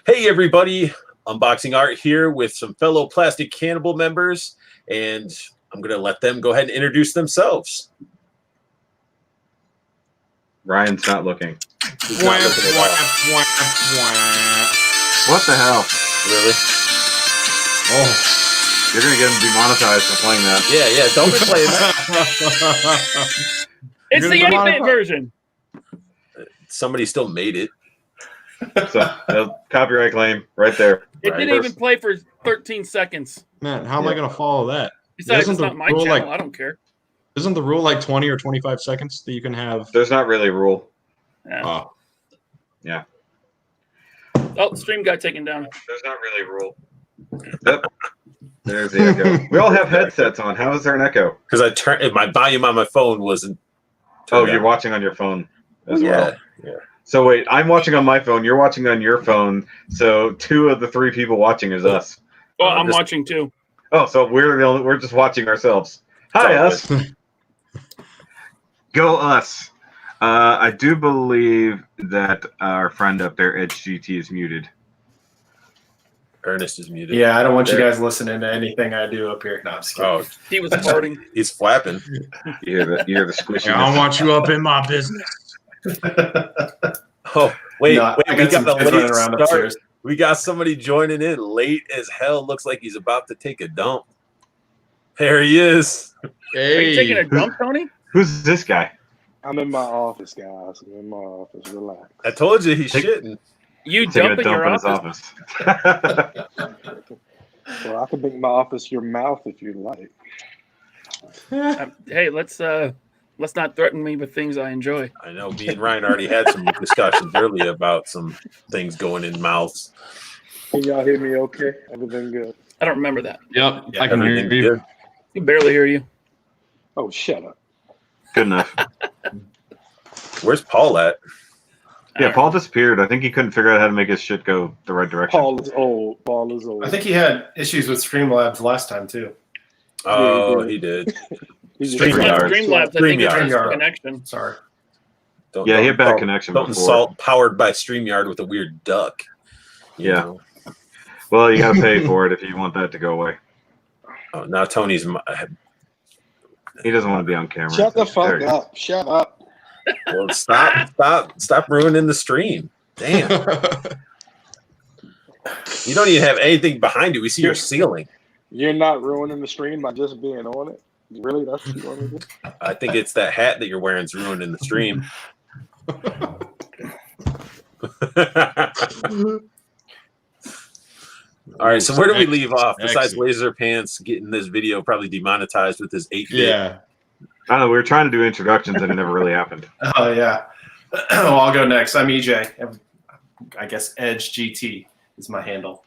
Hey everybody, Unboxing Art here with some fellow Plastic Cannibal members, and I'm going to let them go ahead and introduce themselves. Ryan's not looking. He's not looking at all. What the hell? Really? Oh, you're going to get him demonetized for playing that. Yeah, don't be playing that. It's the 8-bit version. Somebody still made it. So, no copyright claim right there. It didn't even play for 13 seconds. Man, how am I going to follow that? Besides, it's not my channel. Like, I don't care. Isn't the rule like 20 or 25 seconds that you can have? There's not really a rule. Yeah. Oh. Yeah. Oh, the stream got taken down. There's not really a rule. Yep. There's the echo. We all have headsets on. How is there an echo? Because I turned my volume on my phone wasn't. Oh, you're watching on your phone as well. Yeah. So wait, I'm watching on my phone. You're watching on your phone. So 2 of the 3 people watching is us. Well, I'm watching too. Oh, so we're just watching ourselves. Hi, us. Go us. I do believe that our friend up there, Edge GT, is muted. Ernest is muted. Yeah, I don't want you guys listening to anything I do up here. No, I'm just kidding. Oh, He was farting. he's flapping. You hear the squishy. I don't want you up in my business. Oh, wait, No, we got the kids running late around start. upstairs. We got somebody joining in late as hell. Looks like he's about to take a dump. There he is. Are you taking a dump, Tony? Who's this guy? I'm in my office, guys. I'm in my office. Relax. I told you he's shitting. You Taking dump a in your dump in his office? office. Well, I can make my office your mouth if you like. Hey, let's not threaten me with things I enjoy. I know me and Ryan already had some discussions earlier about some things going in mouths. Can y'all hear me okay? Everything good? I don't remember that. Yep, Yeah, I can hear everything's you. good. I can barely hear you. Oh, shut up. Good enough. Where's Paul at? Yeah, Paul disappeared. I think he couldn't figure out how to make his shit go the right direction. Paul is old. Paul is old. I think he had issues with Streamlabs last time too. Oh, he did. He's just- StreamYard. Streamlabs, I think, StreamYard. has a connection. Sorry. Yeah, he had bad connection Don't before. insult powered by StreamYard with a weird duck. You Yeah. know? Well, you got to pay for it if you want that to go away. Oh, now Tony's. He doesn't want to be on camera. Shut the There fuck you up. Shut up. Well, stop ruining the stream. Damn. You don't even have anything behind you. We see your ceiling. You're not ruining the stream by just being on it? Really? That's what you want to do? I think it's that hat that you're wearing's ruining the stream. All right, so where do we leave off? Besides Excellent. Laser Pants getting this video probably demonetized with his 8-bit. Yeah. I don't know. We were trying to do introductions and it never really happened. Oh yeah. Well, I'll go next. I'm EJ. I guess Edge GT is my handle.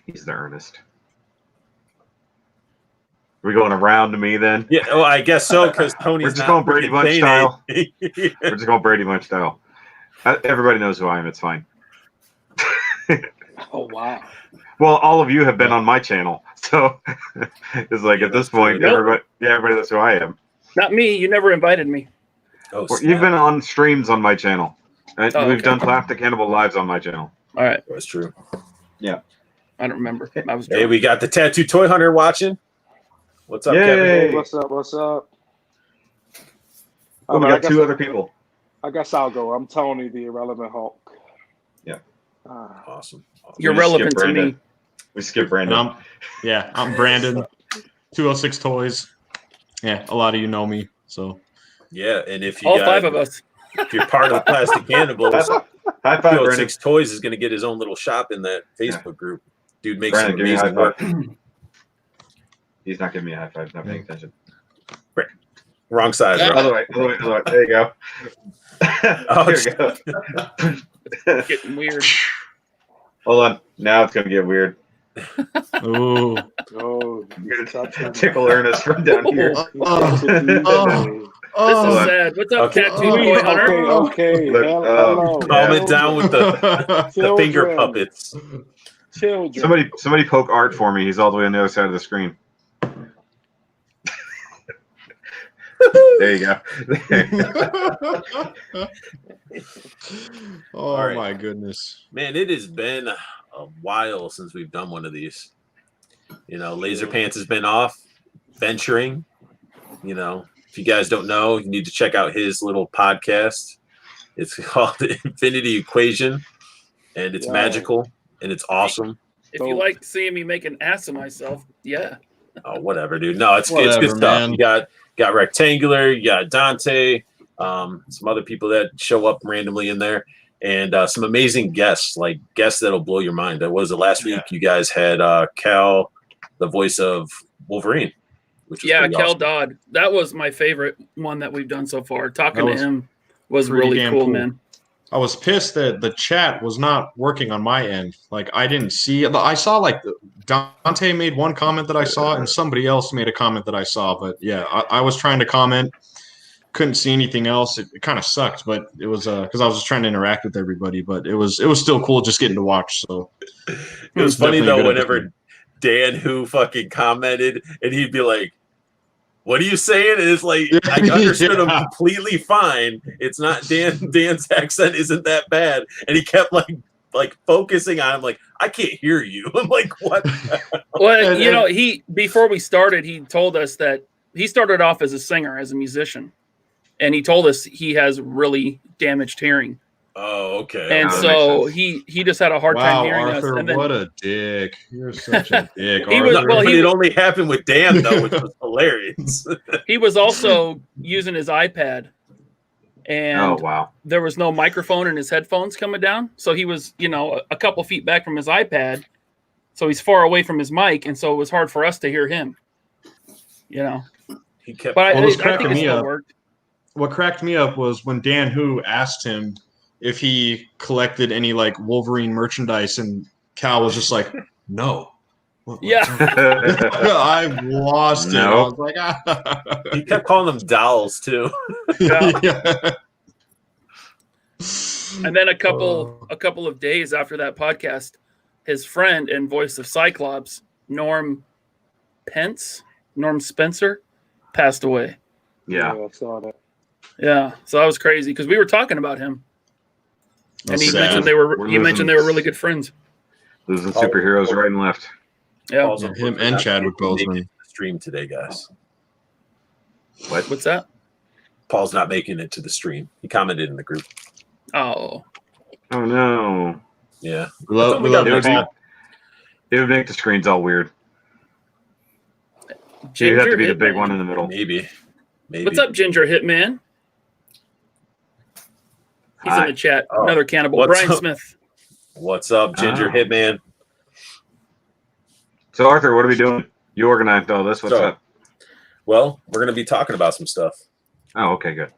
He's the earnest. We going around to me then? Yeah, well, I guess so, because Tony's We're just not going Brady freaking Bunch saying style. it. We're just going Brady Bunch style. Everybody knows who I am. It's fine. Oh, wow. Well, all of you have been on my channel, so it's like at this point, Nope. everybody knows who I am. Not me. You never invited me. Oh, Well, you've been on streams on my channel. Right? Oh, We've okay. done Plastic Cannibal lives on my channel. All right. That's true. Yeah. I don't remember. I was Hey, drunk. we got the Tattoo Toy Hunter watching. What's up, Yay. Kevin? Hey, what's up? What's up? Oh, we I got guess- 2 other people. I guess I'll go. I'm Tony, the Irrelevant Hulk. Yeah. Awesome. You're We just relevant skipped to me. Brandon. We skipped Brandon. I'm Brandon. 206 Toys. Yeah, a lot of you know me. So Yeah, and if you All got, 5 of us. if you're part of the Plastic Cannibals, High five, Brandon. 206 Toys is going to get his own little shop in that Facebook group. Dude makes Brandon, some give me a amazing high work. five. He's not giving me a high five. He's not paying attention. Wrong side, bro. Other way. There you go. Oh, Here we go. Getting weird. Hold on. Now it's going to get weird. ooh. Oh, I'm going to tickle Ernest from down here. This Oh. is sad. What's up, Okay. Tattoo Toy Hunter? Okay. Look, Hello. Calm Yeah. it down with the finger Children. puppets. Children. Somebody poke Art for me. He's all the way on the other side of the screen. There you go. Oh All right. my goodness. Man, it has been a while since we've done one of these. You know, Laser Pants has been off venturing. You know, if you guys don't know, you need to check out his little podcast. It's called the Infinity Equation, and it's magical and it's awesome. If you like seeing me make an ass of myself, yeah. Oh, whatever, dude. No, it's Whatever, good stuff. man. You got Rectangular, you got Dante, some other people that show up randomly in there, and some amazing guests, like guests that'll blow your mind. That was it last week. You guys had Cal, the voice of Wolverine, which was pretty Cal awesome. Dodd. That was my favorite one that we've done so far. Talking to him was pretty really damn cool, cool. man. I was pissed that the chat was not working on my end. Like I didn't see. I saw like Dante made one comment that I saw, and somebody else made a comment that I saw. But yeah, I was trying to comment, couldn't see anything else. It kind of sucked, but it was because I was just trying to interact with everybody. But it was still cool just getting to watch. So it was funny definitely a though good whenever episode. Dan Who fucking commented, and he'd be like, "What are you saying?" And it's like I understood him completely fine. It's not Dan's accent isn't that bad, and he kept like focusing on him, like I can't hear you. I'm like, what? Well, you know, before we started, he told us that he started off as a singer, as a musician, and he told us he has really damaged hearing. Oh, okay. And so he just had a hard time hearing Arthur, us. And then, what a dick! You're such a dick. He was- Arthur. well, But it only happened with Dan though, which was hilarious. he was also using his iPad, and Oh wow. there was no microphone in his headphones coming down. So he was, you know, a couple feet back from his iPad. So he's far away from his mic. And so it was hard for us to hear him, you know. He kept. But What was I cracking think it me still up- worked. What cracked me up was when Dan Who asked him if he collected any like Wolverine merchandise, and Cal was just like, "No." Yeah. I lost it. I Nope. was like, He kept calling them dolls too. yeah. And then a couple of days after that podcast, his friend and voice of Cyclops, Norm Spencer, passed away. Yeah. I saw that. Yeah, so that was crazy because we were talking about him, and he That's sad. mentioned they were. We're He mentioned they were really good friends. Losing superheroes right and left. Yeah. Paul's Yeah, him unfortunately and not Chadwick making Boseman. it to the stream today, guys. What? What's that? Paul's not making it to the stream. He commented in the group. Oh, Oh no. Yeah. We love We got you, It would, Paul. it would make the screens all weird. You'd have to be the big Hitman. one in the middle. Maybe. What's up, Ginger Hitman? He's Hi. in the chat. Oh, Another cannibal. what's Brian up? Smith. What's up, Ginger Ah. Hitman? So Arthur, what are we doing? You organized all this. What's So- up? Well, we're gonna be talking about some stuff, Oh, okay, good.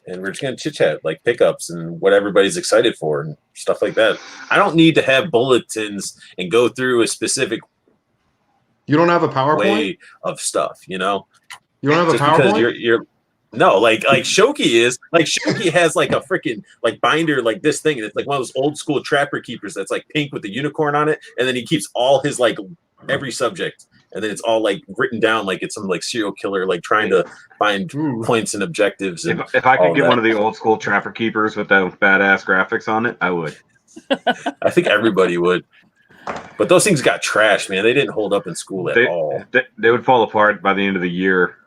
and we're just gonna chit chat, like pickups and what everybody's excited for and stuff like that. I don't need to have bulletins and go through a specific You don't have a PowerPoint? way of stuff, you know. You don't have a Just because PowerPoint? you're no, like Shoki is like Shoki has like a freaking like binder like this thing, and it's like one of those old school trapper keepers that's like pink with the unicorn on it, and then he keeps all his like every subject, and then it's all like written down like it's some like serial killer like trying to find Ooh. points and objectives. And If I all could get that. one of the old school trapper keepers with those badass graphics on it, I would. I think everybody would, but those things got trashed, man. They didn't hold up in school at all. They would fall apart by the end of the year.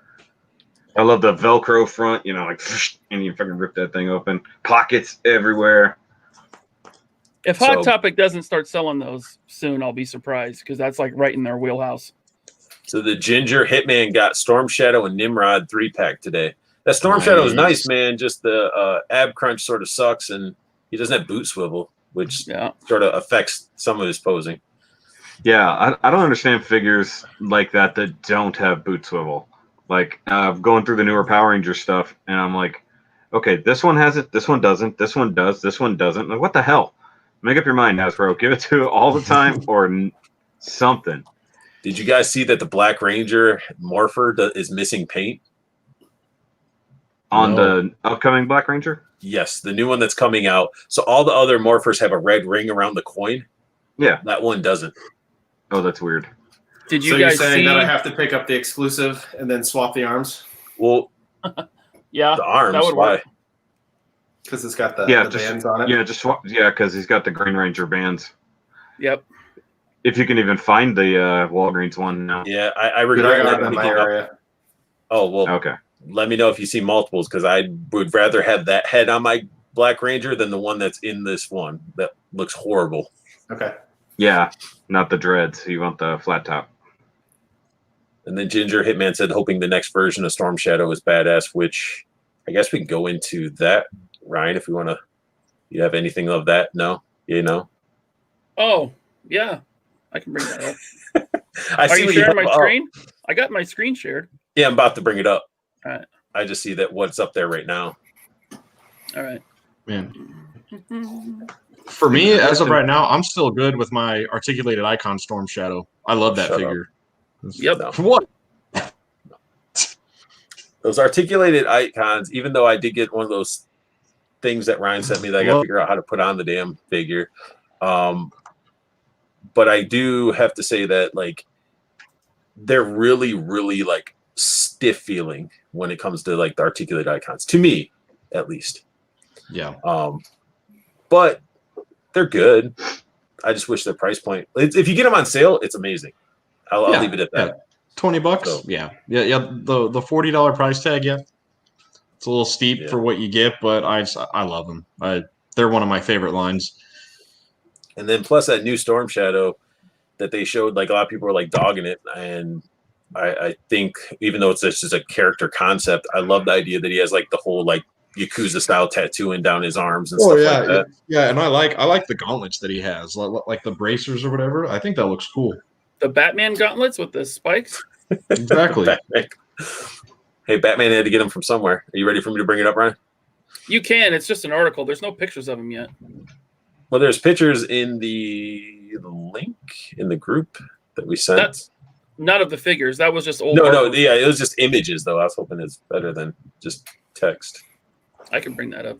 I love the Velcro front, you know, like, and you fucking rip that thing open. Pockets everywhere. If Hot So- Topic doesn't start selling those soon, I'll be surprised because that's like right in their wheelhouse. So the Ginger Hitman got Storm Shadow and Nimrod 3-pack today. That Storm Shadow is nice, man. Just the ab crunch sort of sucks, and he doesn't have boot swivel, which Yeah. sort of affects some of his posing. Yeah, I don't understand figures like that don't have boot swivel. Like, going through the newer Power Ranger stuff, and I'm like, okay, this one has it, this one doesn't, this one does, this one doesn't. Like, what the hell? Make up your mind, Hasbro. Give it to it all the time or something. Did you guys see that the Black Ranger Morpher is missing paint? On No. the upcoming Black Ranger? Yes, the new one that's coming out. So all the other Morphers have a red ring around the coin. Yeah. That one doesn't. Oh, that's weird. Did you So you're guys saying see? that I have to pick up the exclusive and then swap the arms? Well, Yeah, The arms. that would Why? work. Because it's got the just bands on it. Yeah, because he's got the Green Ranger bands. Yep. If you can even find the Walgreens one now. Yeah, I Dude, regret I got not it in my picking up. area. Oh well. Okay. Let me know if you see multiples, because I would rather have that head on my Black Ranger than the one that's in this one that looks horrible. Okay. Yeah, not the dreads. You want the flat top. And then Ginger Hitman said, hoping the next version of Storm Shadow is badass, which I guess we can go into that, Ryan, if we want to. You have anything of that? No? You know? Oh, yeah. I can bring that up. I Are see you what sharing my have up. screen? I got my screen shared. Yeah, I'm about to bring it up. All right. I just see that what's up there right now. All right. Man. For me, as of right now, I'm still good with my articulated icon Storm Shadow. I love that Shut figure. Yep. No. What? Those articulated icons, even though I did get one of those things that Ryan sent me that I got to figure out how to put on the damn figure. But I do have to say that, like, they're really, really, like, stiff feeling when it comes to, like, the articulated icons. To me, at least. Yeah. But they're good. I just wish their price point. If you get them on sale, it's amazing. I'll leave it at that. Yeah. $20. So- Yeah. The $40 price tag. Yeah, it's a little steep for what you get, but I love them. They're one of my favorite lines. And then plus that new Storm Shadow that they showed, like, a lot of people were like dogging it, and I think even though it's just a character concept, I love the idea that he has like the whole like Yakuza style tattooing down his arms and stuff like that. Yeah, and I like the gauntlets that he has, like the bracers or whatever. I think that looks cool. The Batman gauntlets with the spikes. Exactly. Batman. Hey, Batman had to get him from somewhere. Are you ready for me to bring it up, Ryan? You can. It's just an article. There's no pictures of him yet. Well, there's pictures in the link in the group that we sent. That's none of the figures. That was just old. No, artwork. yeah, it was just images though. I was hoping it's better than just text. I can bring that up.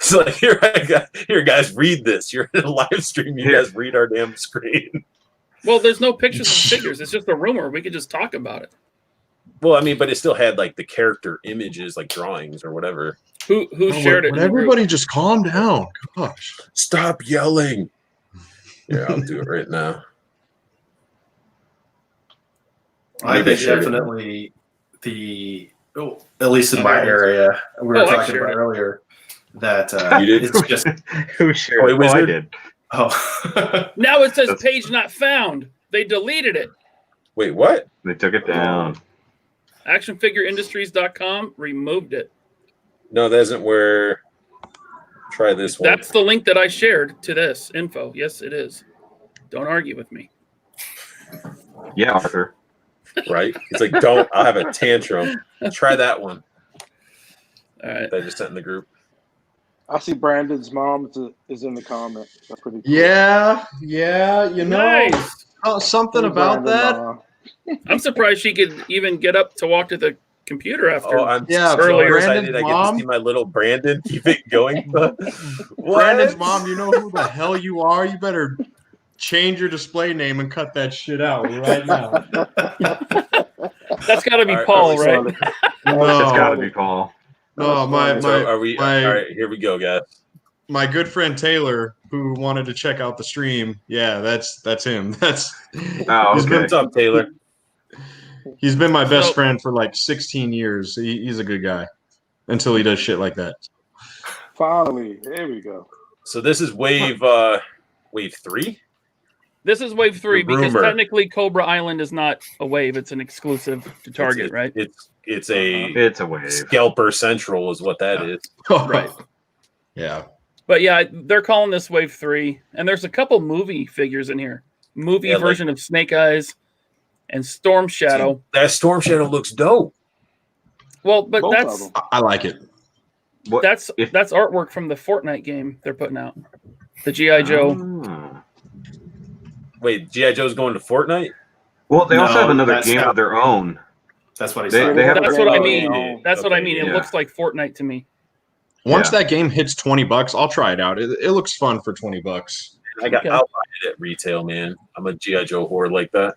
So like, here, guys, read this. You're in a live stream. You guys read our damn screen. Well, there's no pictures of figures. It's just a rumor. We could just talk about it. Well, I mean, but it still had like the character images, like drawings or whatever. Who shared it? Would in the group? everybody just calm down? Gosh. Stop yelling. Yeah, I'll do it right now. I think definitely at least in my area, we were talking about earlier that You did? it's just Who shared it? I did. Now it says page not found. They deleted it. Wait, what? They took it down. Actionfigureindustries.com removed it. No, that isn't where. Try this one. That's the link that I shared to this info. Yes, it is. Don't argue with me. Yeah, Arthur. Right? It's like, don't. I'll have a tantrum. Try that one. All right. That I just sent in the group. I see Brandon's mom is in the comment. That's pretty cool. Yeah. You know, Nice. something Hey, about Brandon, that. I'm surprised she could even get up to walk to the computer after. Oh, I'm Yeah, so earlier. excited. I get to Mom. see my little Brandon keep it going. Brandon's mom, you know who the hell you are? You better change your display name and cut that shit out right now. That's got to be All right, Paul, are we right? No, It's got to be Paul. no, So are we? my- all right, here we go, guys. my good friend Taylor, who wanted to check out the stream. Yeah, that's him. Oh, He's okay. What's up, Taylor? He's been my best So- friend for like 16 years. He's a good guy until he does shit like that. Finally, there we go. So this is wave 3. This is wave 3 The because rumor. technically Cobra Island is not a wave. It's an exclusive to Target, right? It's a It's a wave. scalper central is what that is. Right. Yeah. But yeah, they're calling this wave 3. And there's a couple movie figures in here. Movie Yeah, like- version of Snake Eyes and Storm Shadow. That Storm Shadow looks dope. Well, but Both of that's them. I like it. What? that's if- that's artwork from the Fortnite game they're putting out. The G.I. Joe. Ah. Wait, G.I. Joe's going to Fortnite? Well, they also No, have another that's game not- of their own. That's what he They- said. they have- That's what I Oh, mean. yeah. That's what I Okay, mean. It yeah. looks like Fortnite to me. Once Yeah. that game hits $20, I'll try it out. It looks fun for $20. I'll buy Okay. it at retail, man. I'm a G.I. Joe whore like that.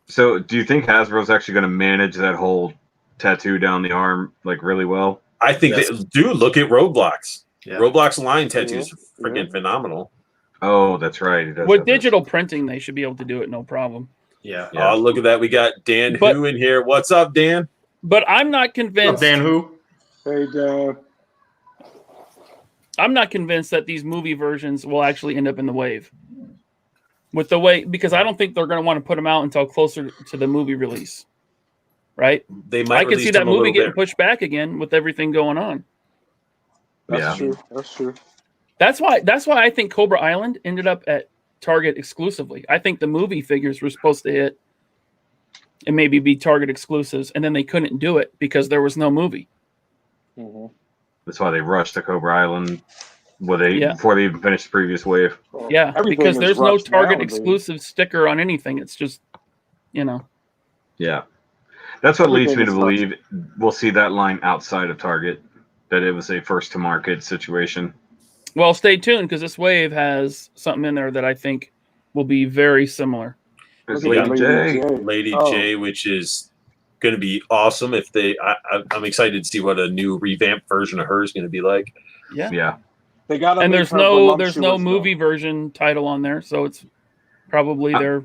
So, do you think Hasbro's actually going to manage that whole tattoo down the arm like really well. I think Yes. dude, look at Roblox. Yeah. Roblox line tattoos Yeah, freaking yeah. phenomenal. Oh, that's right. He does With have those. digital printing, they should be able to do it no problem. Yeah. Yeah. Oh, look at that. We got Dan But- Who in here. What's up, Dan? But I'm not What's up, convinced. Dan who? Hey, Dan. I'm not convinced that these movie versions will actually end up in the wave. With the way, because I don't think they're going to want to put them out until closer to the movie release, right? They might I could release see that them a movie little getting bit. pushed back again with everything going on. That's Yeah. true. That's true. That's why I think Cobra Island ended up at Target exclusively. I think the movie figures were supposed to hit and maybe be Target exclusives, and then they couldn't do it because there was no movie. Mm-hmm. That's why they rushed to Cobra Island Yeah. before they even finished the previous wave. Yeah, Everything because is there's no rushed Target nowadays. exclusive sticker on anything. It's just, Yeah. That's what leads me to Everything believe we'll see that line outside of Target, that it was a first to market situation. well, stay tuned because this wave has something in there that I think will be very similar. There's Look at Lady Lady J. J. Lady Oh. J, which is going to be awesome. If I'm excited to see what a new revamped version of her is going to be like. Yeah. Yeah. They got And there's no movie version title on there, so it's probably their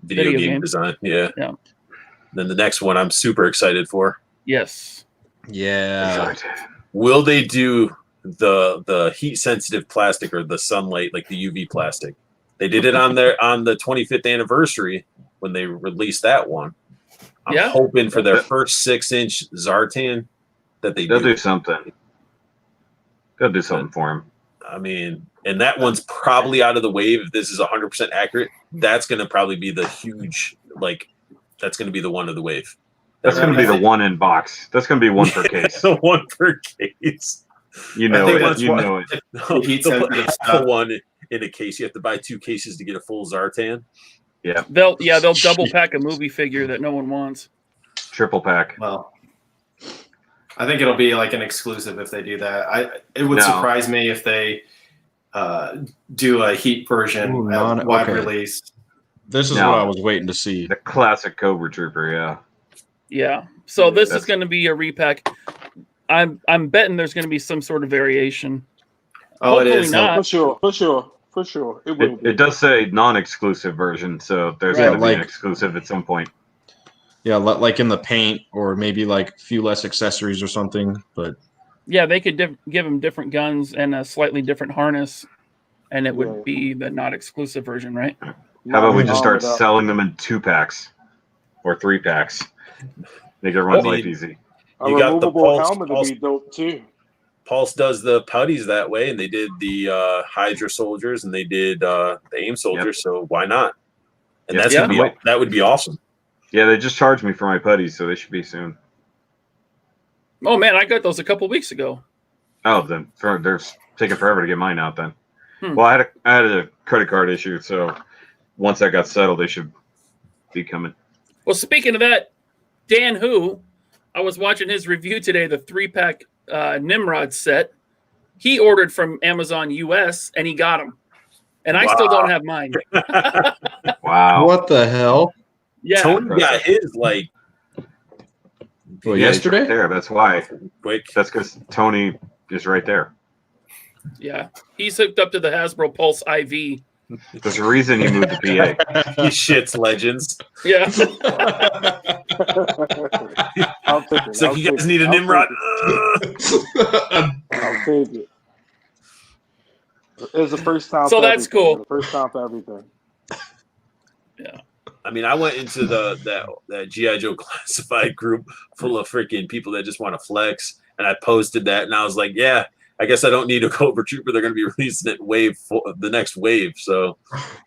Video Video game game. design. Yeah. Yeah. Then the next one I'm super excited for. yes. Yeah. Will they do the heat sensitive plastic or the sunlight, like the UV plastic? They did it on the 25th anniversary when they released that one. I'm Yeah. hoping for their first 6-inch Zartan that They'll do something. They'll do something for him. I mean, and that one's probably out of the wave. If this is 100% accurate, that's going to probably be the huge, that's going to be the one of the wave. That's going to be the one in box. That's going to be one per case. The one per case. You I know think it. that's You why- know it. No, heat they'll put sensitive half stuff. of one in a case. You have to buy 2 cases to get a full Zartan. They'll double pack a movie figure that no one wants. Triple pack. Well, I think it'll be like an exclusive if they do that. It would No. surprise me if they do a heat version Ooh, at wide okay. release. This is No. what I was waiting to see. The classic Cobra Trooper, yeah. Yeah. So this is That's- going to be a repack. I'm betting there's going to be some sort of variation. Oh, it Hopefully is. not. For sure. It will be. It does say non-exclusive version, so there's Right. going to be an Like- exclusive at some point. Yeah, like in the paint or maybe like a few less accessories or something. But Yeah, they could give him different guns and a slightly different harness, and it would Yeah. be the not exclusive version, right? How about we just start Armored up. selling them in 2-packs or 3-packs? Make everyone's Well, life easy. A You got the removable Pulse- helmet would Pulse- be dope too. Pulse does the putties that way, and they did the Hydra soldiers, and they did the AIM soldiers. So why not? And Yep. that's Yeah. gonna be that would be awesome. Yeah, they just charged me for my putties, so they should be soon. Oh man, I got those a couple weeks ago. Oh, then they're taking forever to get mine out then. Hmm. Well, I had a credit card issue, so once that got settled, they should be coming. Well, speaking of that, Dan Who, I was watching his review today, the 3-pack Nimrod set. He ordered from Amazon US and he got them. And I still don't have mine. Wow. what the hell? Yeah. Tony got his like Well, Yeah, he's yesterday? right there. That's why. quick. That's because Tony is right there. Yeah. He's hooked up to the Hasbro Pulse IV. There's a reason you moved to PA. He shits legends. Yeah. I'll take it. It's like I'll you take guys it. need a I'll Nimrod. I'll take it. It's the first time. So for that's everything. cool. The first time for everything. I mean, I went into that GI Joe classified group full of freaking people that just want to flex, and I posted that, and I was like, yeah, I guess I don't need a Cobra Trooper. They're going to be releasing it the next wave, so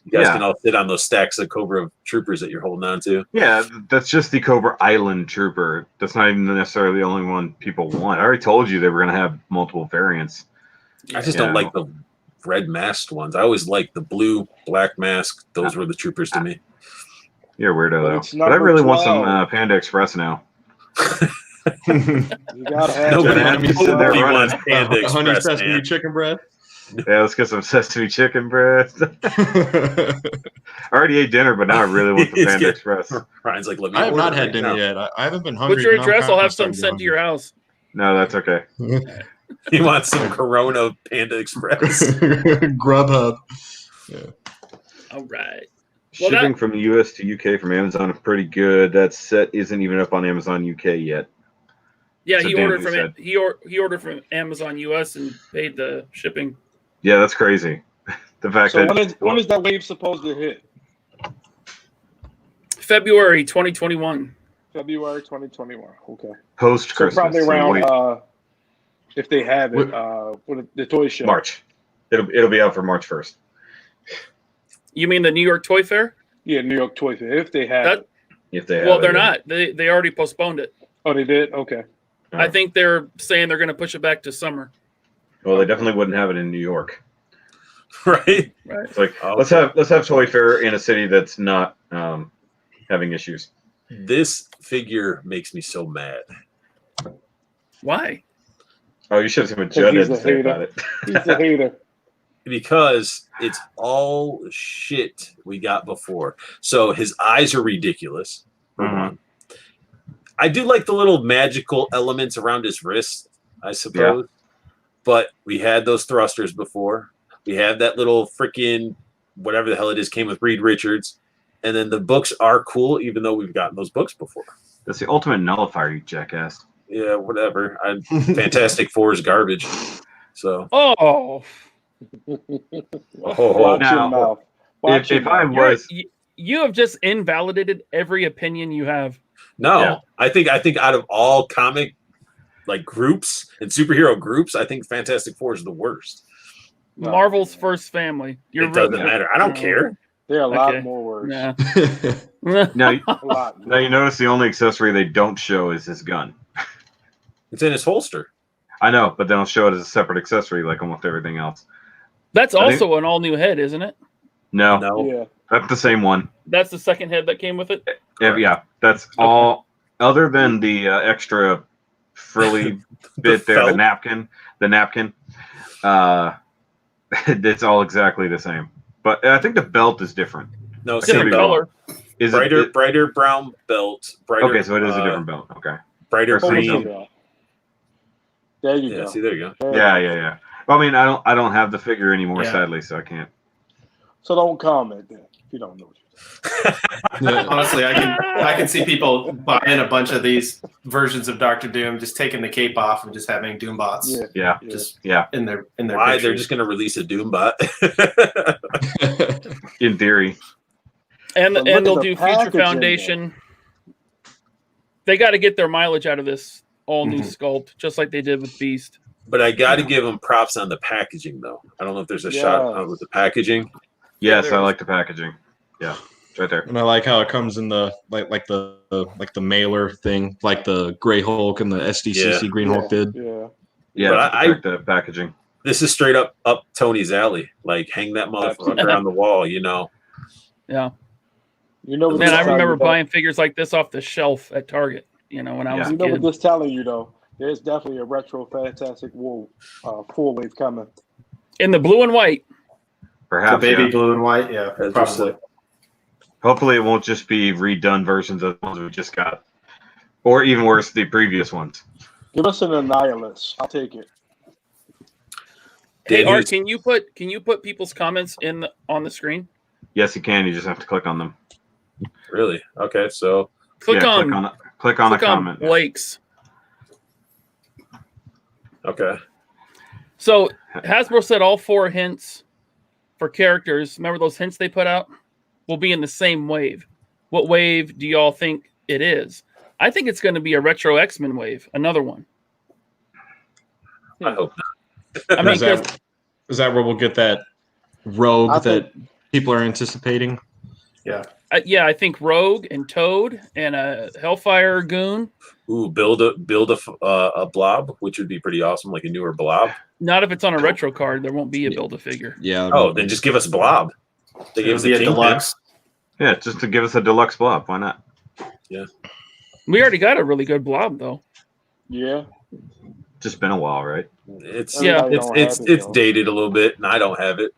you guys Yeah. can all sit on those stacks of Cobra Troopers that you're holding on to. Yeah, that's just the Cobra Island Trooper. That's not even necessarily the only one people want. I already told you they were going to have multiple variants. I just Yeah. don't like the red masked ones. I always liked the blue, black mask. Those were the troopers to me. You're a weirdo, But it's though. But I number really want some 12. Panda Express now. You gotta have Nobody that. Nobody nobody running. wants Panda Honey Express, sesame man. chicken bread. Yeah, let's get some sesame chicken breast. I already ate dinner, but now I really want the It's Panda good. Express. Ryan's like, let me I have order not had right dinner now. yet. I haven't been hungry. What's your but now I'm address? I'll kinda have starting some to get sent to your house. No, that's okay. He wants some Corona Panda Express. hungry. Grubhub. All right. Well, Shipping from the US to UK from Amazon is pretty good. That set isn't even up on Amazon UK yet. Yeah, So he Dan, ordered you from said. he ordered from Amazon US and paid the shipping. Yeah, that's crazy. The fact So that when is that wave supposed to hit? February 2021. February 2021. Okay. post So Christmas, probably around wait, if they have it, for the toy show. March. It'll be out for March 1st. You mean the New York Toy Fair? Yeah, New York Toy Fair. If they have it. If they have Well, it, they're yeah. not. They already postponed it. Oh, they did? Okay. I think they're saying they're going to push it back to summer. Well, they definitely wouldn't have it in New York. Right? Right. It's like Okay. let's have Toy Fair in a city that's not having issues. This figure makes me so mad. Why? Oh, you should have seen what Because Judd he's had a to say hater. about it. He's a hater. Because it's all shit we got before. So his eyes are ridiculous, for Mhm. one. I do like the little magical elements around his wrist, I suppose. But we had those thrusters before. We had that little freaking whatever the hell it is came with Reed Richards. And then the books are cool, even though we've gotten those books before. That's the ultimate nullifier, you jackass. Yeah, whatever. Fantastic Four is garbage. So, Oh, Watch Now, your mouth. Watch your if I mouth. was, you have just invalidated every opinion you have. no, Yeah. I think out of all comic like groups and superhero groups, I think Fantastic Four is the worst. No. Marvel's first family. You're It doesn't really- matter. I don't no. care. There are a lot Okay. more words. Nah. now, A lot. now you notice the only accessory they don't show is his gun. It's in his holster. I know, but they don't show it as a separate accessory like almost everything else. That's I think- also an all new head, isn't it? No, No. Yeah. that's the same one. That's the second head that came with it. Yeah, that's all. Other than the extra frilly bit there, felt. the napkin. It's all exactly the same. But I think the belt is different. No, It's gonna same be belt. color. Is Brighter, it? brighter brown belt. Brighter, Okay, so it is a different belt. Okay. brighter or same green. belt. Yeah. There you Yeah, go. see, there you go. There you Yeah, go. yeah. Well, I mean, I don't have the figure anymore, Yeah. sadly, so I can't. So don't comment then if you don't know. Honestly, I can see people buying a bunch of these versions of Doctor Doom, just taking the cape off and just having Doombots Yeah. Yeah, just yeah. in their Why? They're pictures. just going to release a Doombot. In theory. And But look at they'll the do Future packaging, Foundation. They got to get their mileage out of this all new Mhm. sculpt, just like they did with Beast. But I got to give them props on the packaging, though. I don't know if there's a shot Yes. with the packaging. Yes, there I is. like the packaging. Yeah, it's right there. And I like how it comes in the like the mailer thing, like the Gray Hulk and the SDCC Yeah. Green Hulk did. Yeah. Yeah, But to protect the packaging. This is straight up Tony's alley. Like, hang that motherfucker on the wall, you know. Yeah. You know what Man, this I telling remember you, though? buying figures like this off the shelf at Target, when I was You a know what kid. this telling you though? There's definitely a retro Fantastic Four full wave coming. In the blue and white. The Perhaps. baby Yeah. blue and white, yeah, That's probably. Hopefully, it won't just be redone versions of the ones we just got, or even worse, the previous ones. Give us an Annihilus. I'll take it. Hey Dan, Art, here's- can you put people's comments on the screen? Yes, you can. You just have to click on them. Really? Okay, so Click Yeah, on click on a click on comment. Blake's. okay. So Hasbro said all 4 hints for characters. Remember those hints they put out? Will be in the same wave. What wave do y'all think it is? I think it's going to be a retro X-Men wave, another one. I hope not. I mean, Is that where we'll get that rogue I that people are anticipating? yeah, I think Rogue and Toad and a Hellfire Goon. Ooh, build a blob, which would be pretty awesome, like a newer blob. Not if it's on a retro card. There won't be a Build-A-Figure. Yeah. Oh, then just give us blob. They It gave would us be a a Kingpin. deluxe. Yeah, just to give us a deluxe blob. Why not? We already got a really good Blob, though. Yeah. Just been a while, right? It's Everybody don't have it, it's though. dated a little bit, and I don't have it.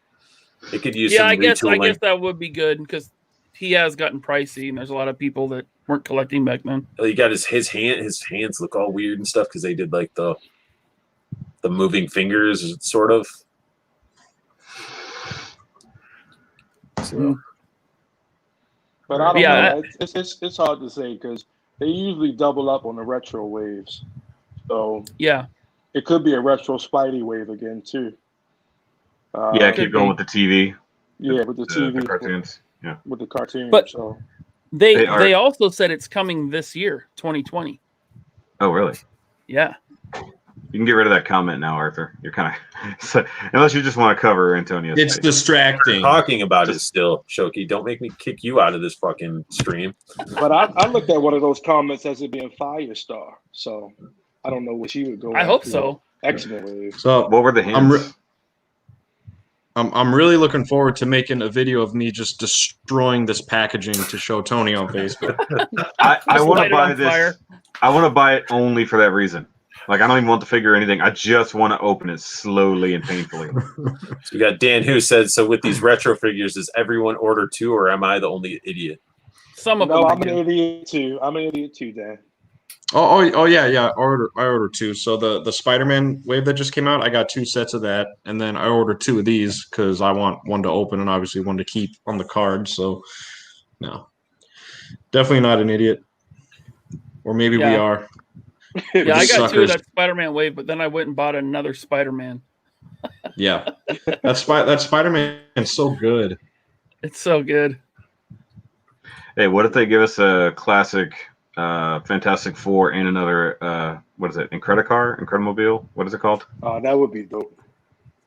It could use Yeah, some I guess retooling. that would be good because he has gotten pricey, and there's a lot of people that weren't collecting back then. He got his hands look all weird and stuff because they did like the moving fingers, sort of. So, But I don't Yeah, know. It's hard to say because they usually double up on the retro waves. So Yeah, it could be a retro Spidey wave again too. Yeah, Could keep going be. with the TV, Yeah, with the TV, the cartoons. Yeah, with the cartoon. But- So they They are- also said it's coming this year, 2020. oh really? Yeah, You can get rid of that comment now, Arthur. You're kind of unless you just want to cover Antonio's It's face. distracting. talking about it still, Shoki. Don't make me kick you out of this fucking stream. but I looked at one of those comments as it being Firestar. So I don't know what she would go. I hope after. so. X-Men wave. So What were the hints? I'm really looking forward to making a video of me just destroying this packaging to show Tony on Facebook. I Just want light to it on buy this. fire. I want to buy it only for that reason. Like I don't even want the figure or anything. I just want to open it slowly and painfully. So we got Dan who said, so with these retro figures, does everyone order two, or am I the only idiot? Some of No, them. I'm an do. idiot too. I'm an idiot too, Dan. Oh yeah. I ordered two. So the Spider-Man wave that just came out, I got 2 sets of that, and then I ordered 2 of these because I want one to open and obviously one to keep on the card. So no, definitely not an idiot, or maybe we Yeah. are. Yeah, I got 2 of Suckers. that Spider-Man wave, but then I went and bought another Spider-Man. Yeah, that Spider-Man is so good. It's so good. Hey, what if they give us a classic Fantastic Four and another what is it? Incredimobile? What is it called? That would be dope.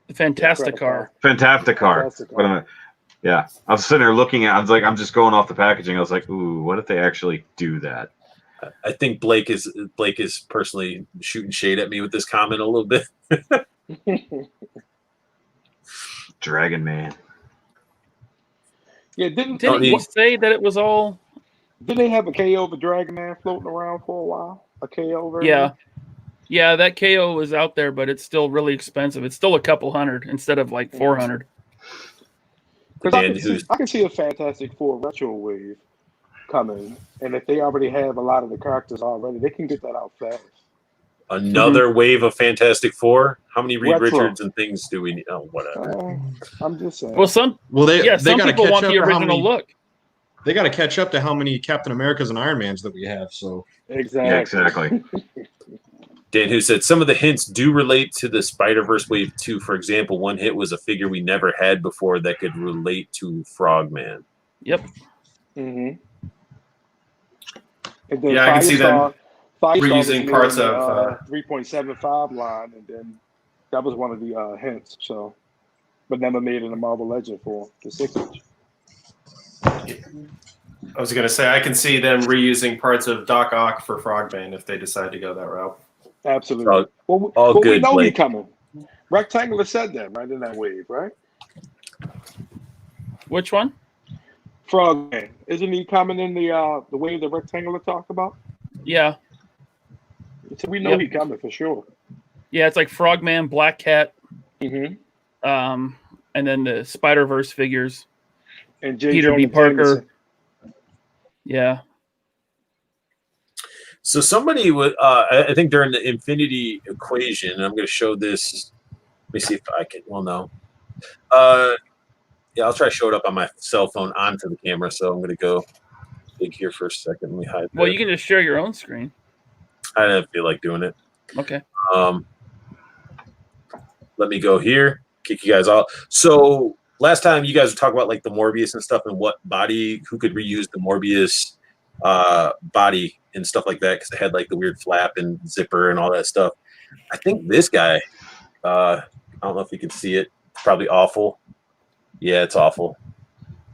The Fantastic Car. Fantasticar. Fantastic What am I? Yeah, I was sitting there looking at. I was like, I'm just going off the packaging. I was like, ooh, what if they actually do that? I think Blake is personally shooting shade at me with this comment a little bit. Dragon Man. Yeah, didn't Didn't he say that it was all? they have a KO of a Dragon Man floating around for a while? A KO version? Yeah. Yeah, that KO is out there, but it's still really expensive. It's still a couple hundred instead of like 400. Because I, And can see- who's- I can see a Fantastic Four retro wave coming, and if they already have a lot of the characters already, they can get that out fast. Another wave of Fantastic Four. How many Reed Retro. Richards and things do we need? Oh, whatever. I'm just saying. Well, some Well, they some gotta people catch want up the to how original many. look. They got to catch up to how many Captain Americas and Iron Mans that we have. So exactly. Yeah, exactly. Dan who said some of the hints do relate to the Spider-Verse Wave 2. For example, one hit was a figure we never had before that could relate to Frogman. Yep. Mm-hmm. And then Yeah, I can see them Firestar reusing was made parts in the, of, 3.75 line, and then that was one of the hints. So, but never made in the Marvel Legend for the 6-inch. I was gonna say I can see them reusing parts of Doc Ock for Frogman if they decide to go that route. Absolutely. All- Well, we good, know Blake. he's coming. Rectangular said that right in that wave, right? Which one? Frogman, isn't he coming in the wave that Rectangular talked about? Yeah. So we know Yep. he's coming for sure. Yeah, it's like Frogman, Black Cat, Mm-hmm. and then the Spider-Verse figures. And J. Peter B. Jonah Parker. Jameson. Yeah. So somebody would, I think during the Infinity Equation, and I'm going to show this. Let me see if I can. Well, no. Yeah, I'll try to show it up on my cell phone onto the camera. So I'm going to go big here for a second. Let me hide. Well, that. you can just share your own screen. I didn't feel like doing it. Okay. Let me go here. Kick you guys off. So last time you guys were talking about like the Morbius and stuff, and what body, who could reuse the Morbius body and stuff like that, because it had like the weird flap and zipper and all that stuff. I think this guy, I don't know if you can see it. It's probably awful. Yeah, it's awful.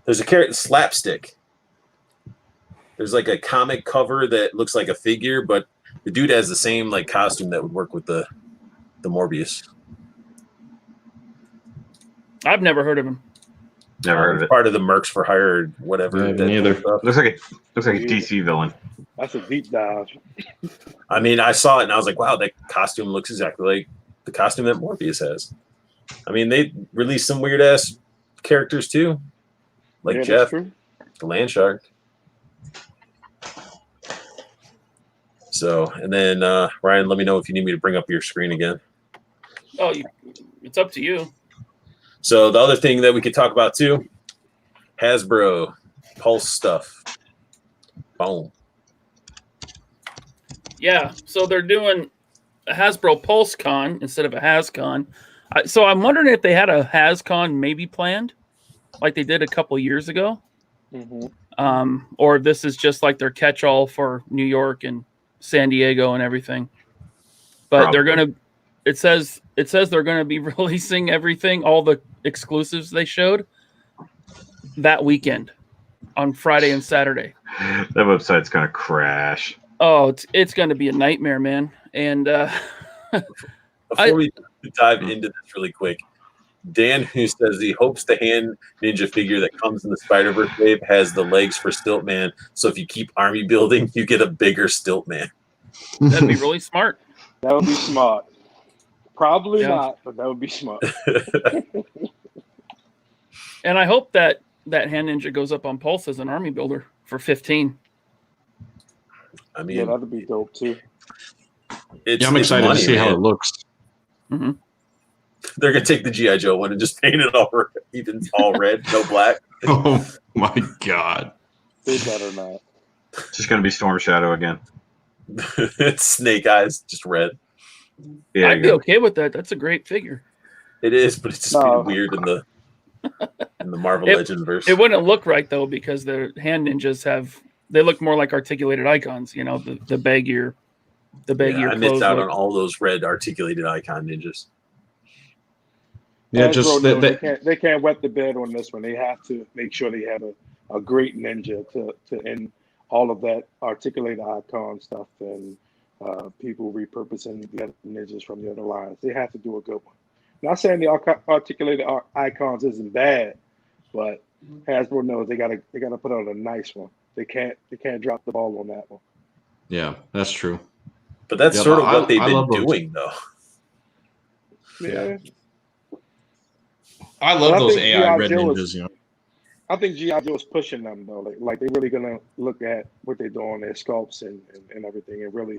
There's a character, Slapstick. There's like a comic cover that looks like a figure, but the dude has the same like costume that would work with the Morbius. I've never heard of him. Never heard of it. Part of the Mercs for Hire, or whatever. Yeah, that neither. stuff. Looks like a DC villain. That's a deep dive. I mean, I saw it and I was like, wow, that costume looks exactly like the costume that Morbius has. I mean, they released some weird ass characters too, like Yeah, that's Jeff, true. the Land Shark. So, and then Ryan, let me know if you need me to bring up your screen again. Oh, it's up to you. So the other thing that we could talk about too, Hasbro Pulse stuff. Boom. Yeah, so they're doing a Hasbro Pulse Con instead of a HasCon. So I'm wondering if they had a HasCon maybe planned, like they did a couple years ago, or if this is just like their catch-all for New York and San Diego and everything. But they're gonna. It says they're gonna be releasing everything, all the exclusives they showed that weekend on Friday and Saturday. That website's gonna crash. Oh, it's going to be a nightmare, man. And before we dive into this really quick, Dan, who says he hopes the hand ninja figure that comes in the Spider-Verse wave has the legs for Stiltman. So if you keep army building, you get a bigger Stiltman. That'd be really smart. That would be smart. Probably not, but that would be smart. And I hope that hand ninja goes up on Pulse as an army builder for 15. I mean, yeah, that'd be dope too. I'm excited to see how it looks. Mm-hmm. They're gonna take the GI Joe one and just paint it all red, no black. Oh my god! They better not. It's just gonna be Storm Shadow again. It's Snake Eyes, just red. Yeah, I'd be okay with that. That's a great figure. It is, but it's just weird in the Marvel Legend verse. It wouldn't look right though because the hand ninjas they look more like articulated icons. You know, the baggier. I missed out on all those red articulated icon ninjas. Yeah, they can't wet the bed on this one. They have to make sure they have a great ninja to end all of that articulated icon stuff and people repurposing the other ninjas from the other lines. They have to do a good one. Not saying the articulated icons isn't bad, but Hasbro knows they gotta put out a nice one. They can't drop the ball on that one. Yeah, that's true. But that's sort of what they've been doing, though. Yeah. I love those AI red ninjas. I think G.I. Joe is pushing them though. Like they're really gonna look at what they're doing, their sculpts and everything, and really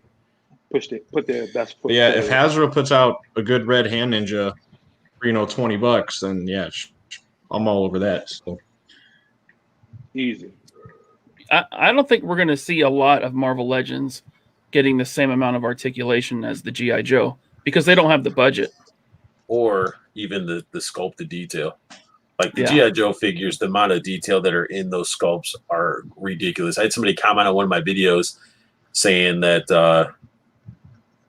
put their best foot. Yeah, if Hasbro puts out a good red hand ninja for $20, then yeah, I'm all over that. So easy. I don't think we're going to see a lot of Marvel Legends getting the same amount of articulation as the G.I. Joe because they don't have the budget. Or even the sculpted detail. Like the G.I. Joe figures, the amount of detail that are in those sculpts are ridiculous. I had somebody comment on one of my videos saying that, that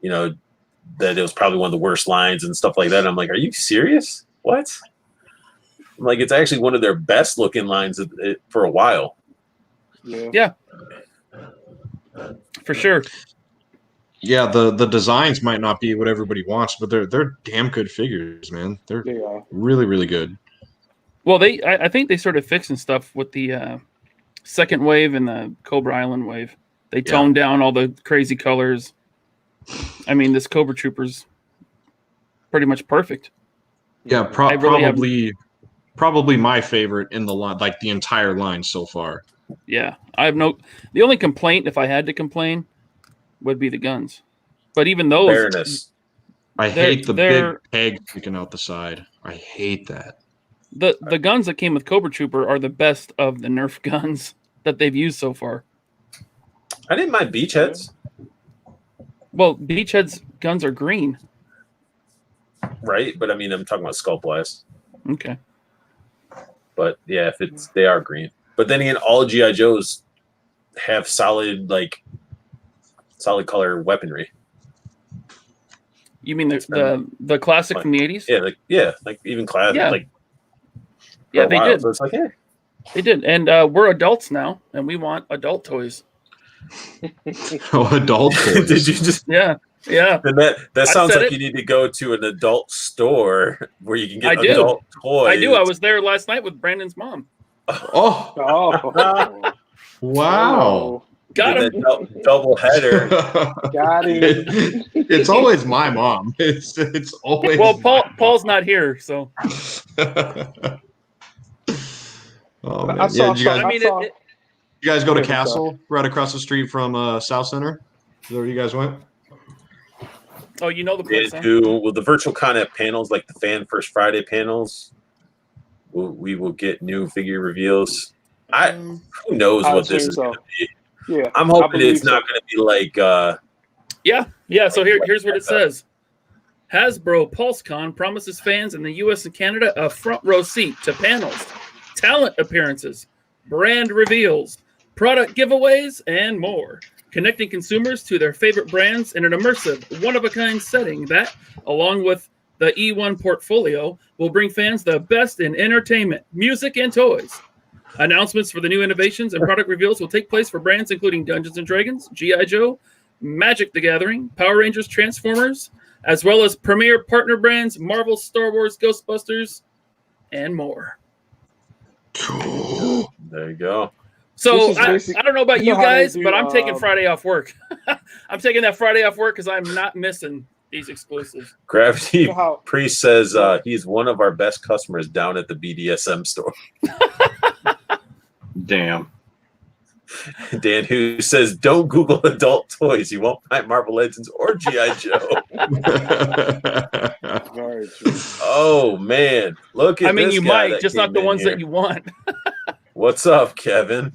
it was probably one of the worst lines and stuff like that. And I'm like, are you serious? What? I'm like, it's actually one of their best looking lines for a while. Yeah. For sure. Yeah, the designs might not be what everybody wants, but they're damn good figures, man. They are really, really good. Well, I think they started fixing stuff with the second wave and the Cobra Island wave. They toned down all the crazy colors. I mean, this Cobra Trooper's pretty much perfect. Yeah, probably my favorite in the line, like the entire line so far. Yeah, the only complaint, if I had to complain, would be the guns. But even those, fairness. I hate the big peg sticking out the side. I hate that. The guns that came with Cobra Trooper are the best of the Nerf guns that they've used so far. I didn't mind Beachheads. Well, Beachhead's guns are green. Right, but I mean, I'm talking about sculpt wise. Okay. But yeah, they are green. But then again, all G.I. Joes have solid color weaponry. You mean the classic from the 80s? Yeah, like even classic. Yeah, they did. So it's like, yeah. They did. And we're adults now, and we want adult toys. Adult toys. Did you just? Yeah. Then that sounds like you need to go to an adult store where you can get adult toys. I do. I was there last night with Brandon's mom. Oh. Wow. Got Did him. that double header. Got him. It's always my mom. It's always. Well, my Paul's not here, so mom. Oh man! I saw. Yeah, did you guys, I mean, saw, you guys go to Yeah, what's Castle right across the street from South Center? Is that where you guys went? oh, you know the place, huh? Well, the virtual con have panels like the Fan First Friday panels. We will get new figure reveals. Who knows I what this assume is so. going to be? Yeah, I'm I hoping believe it's not so. going to be like. Yeah. So here's what it says. Hasbro PulseCon promises fans in the U.S. and Canada a front row seat to panels, talent appearances, brand reveals, product giveaways, and more, connecting consumers to their favorite brands in an immersive, one-of-a-kind setting that, along with the E1 portfolio, will bring fans the best in entertainment, music, and toys. Announcements for the new innovations and product reveals will take place for brands including Dungeons & Dragons, G.I. Joe, Magic the Gathering, Power Rangers, Transformers, as well as premier partner brands, Marvel, Star Wars, Ghostbusters, and more. There you go. So This is I don't know about you you know how they guys, do, but I'm taking Friday off work. I'm taking that Friday off work because I'm not missing these exclusives. Gravity You know how- Priest says he's one of our best customers down at the BDSM store. Damn. Dan, who says, don't Google adult toys. You won't find Marvel Legends or G.I. Joe. Very true. Oh, man. Look at I mean, this you guy might, that just not came the in ones here. that you want. What's up, Kevin?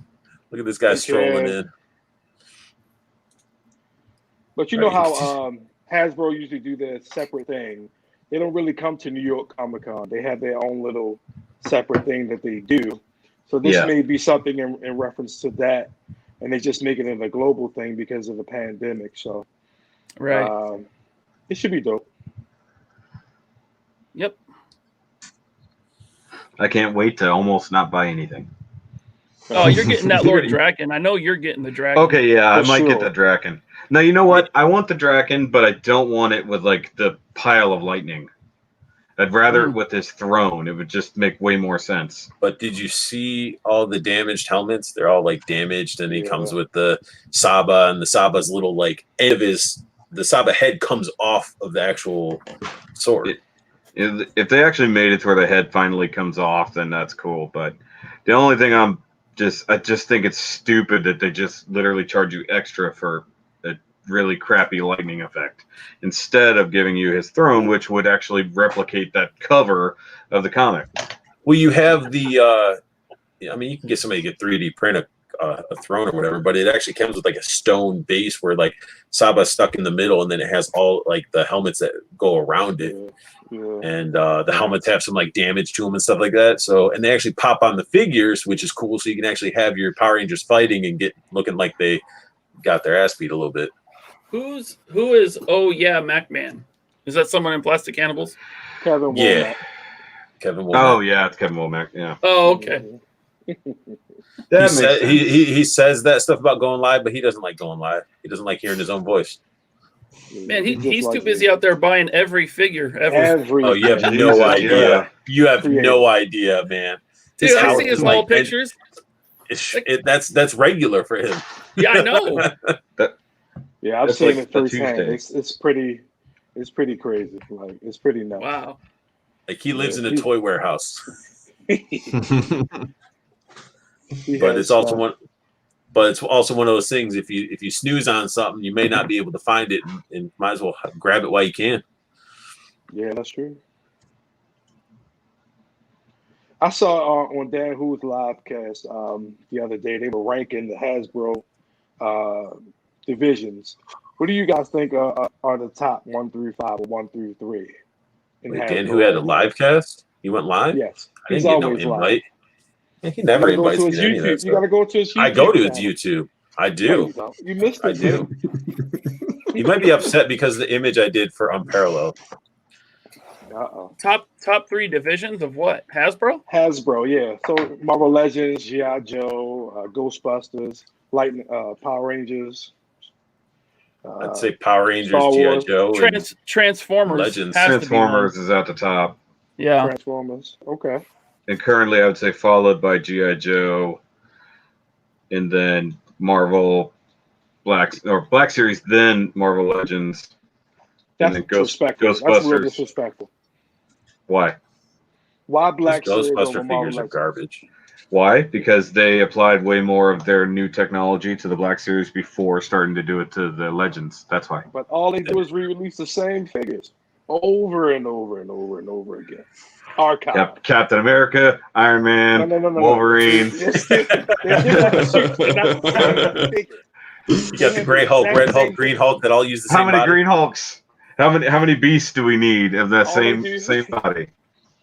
Look at this guy Hey, strolling Kev. in. But you know Right. how Hasbro usually do their separate thing. They don't really come to New York Comic Con. They have their own little separate thing that they do. So this Yeah. may be something in reference to that, and they just make it a global thing because of the pandemic. So Right. it should be dope. Yep. I can't wait to almost not buy anything. Oh, you're getting that Lord Draken. I know you're getting the Draken. Okay, yeah, I For might get sure. the Draken. Now, you know what? I want the Draken, but I don't want it with, like, the pile of lightning. I'd rather it with his throne. It would just make way more sense. But did you see all the damaged helmets? They're all like damaged, and he Yeah. comes with the Saba, and the Saba's little like end of the Saba head comes off of the actual sword. If they actually made it to where the head finally comes off, then that's cool. But the only thing I just think it's stupid that they just literally charge you extra for a really crappy lightning effect instead of giving you his throne, which would actually replicate that cover of the comic. Well, you have the. I mean, you can get somebody to get 3D print a throne or whatever, but it actually comes with like a stone base where like Saba's stuck in the middle, and then it has all like the helmets that go around it. Yeah. And the helmets have some like damage to them and stuff like that. So, and they actually pop on the figures, which is cool. So you can actually have your Power Rangers fighting and get looking like they got their ass beat a little bit. Who is Oh Yeah MacMan? Is that someone in Plastic Cannibals? Kevin Yeah. Womack. Kevin Womack. Oh yeah, it's Kevin Womack. Yeah, Oh, okay. He says that stuff about going live, but he doesn't like going live. He doesn't like hearing his own voice. Man, just he's like too busy out there buying every figure ever. Every Oh, you have Jesus, no idea. yeah. You have Creative. no idea, man. Dude, His I house see his is old like- pictures. that's regular for him. Yeah, I know. Yeah, I've That's seen like it a firsthand. Tuesday. It's pretty crazy. Like it's pretty nuts. Wow. Like he lives Yeah, in a toy warehouse. He But has it's also stuff. one. But it's also one of those things. If you snooze on something, you may not be able to find it, and might as well grab it while you can. Yeah, that's true. I saw on Dan Who's live cast the other day. They were ranking the Hasbro divisions. What do you guys think are the top 1 through 5 or 1 through 3? in Wait, Dan, Hasbro who had a right now? live cast? He went live. Yes, I he's didn't get no always live. invite. Yeah, he You never gotta go invites to me his to any of that YouTube. You stuff. gotta go to his YouTube. I go to his channel. YouTube. I No, do. you don't. You missed it. I do. man. He might be upset because of the image I did for Unparalleled. Uh-oh. Top 3 divisions of what? Hasbro? Hasbro, yeah. So Marvel Legends, G.I. Joe, Ghostbusters, Lightning, Power Rangers. I'd say Power Rangers, Star G.I. Wars. Joe, and Transformers. Legends. has to be Transformers one. is at the top, Yeah. Transformers. Okay. and currently I would say followed by G.I. Joe, and then Marvel, Black Series, then Marvel Legends, and That's then disrespectful. That's a little Ghostbusters. disrespectful. Why? Why Black Those Series over Ghostbuster Marvel figures are Legends? garbage. Why? Because they applied way more of their new technology to the Black Series before starting to do it to the Legends. That's why. But all they do is re-release the same figures over and over and over and over again. Archive. Yep. Captain America, Iron Man, No. Wolverine. They're still the suits. They're not the same figure. You got the Gray Hulk, Red Hulk, Green Hulk that all use the How same many body. Green Hulks? How many beasts do we need of that All they same do- body?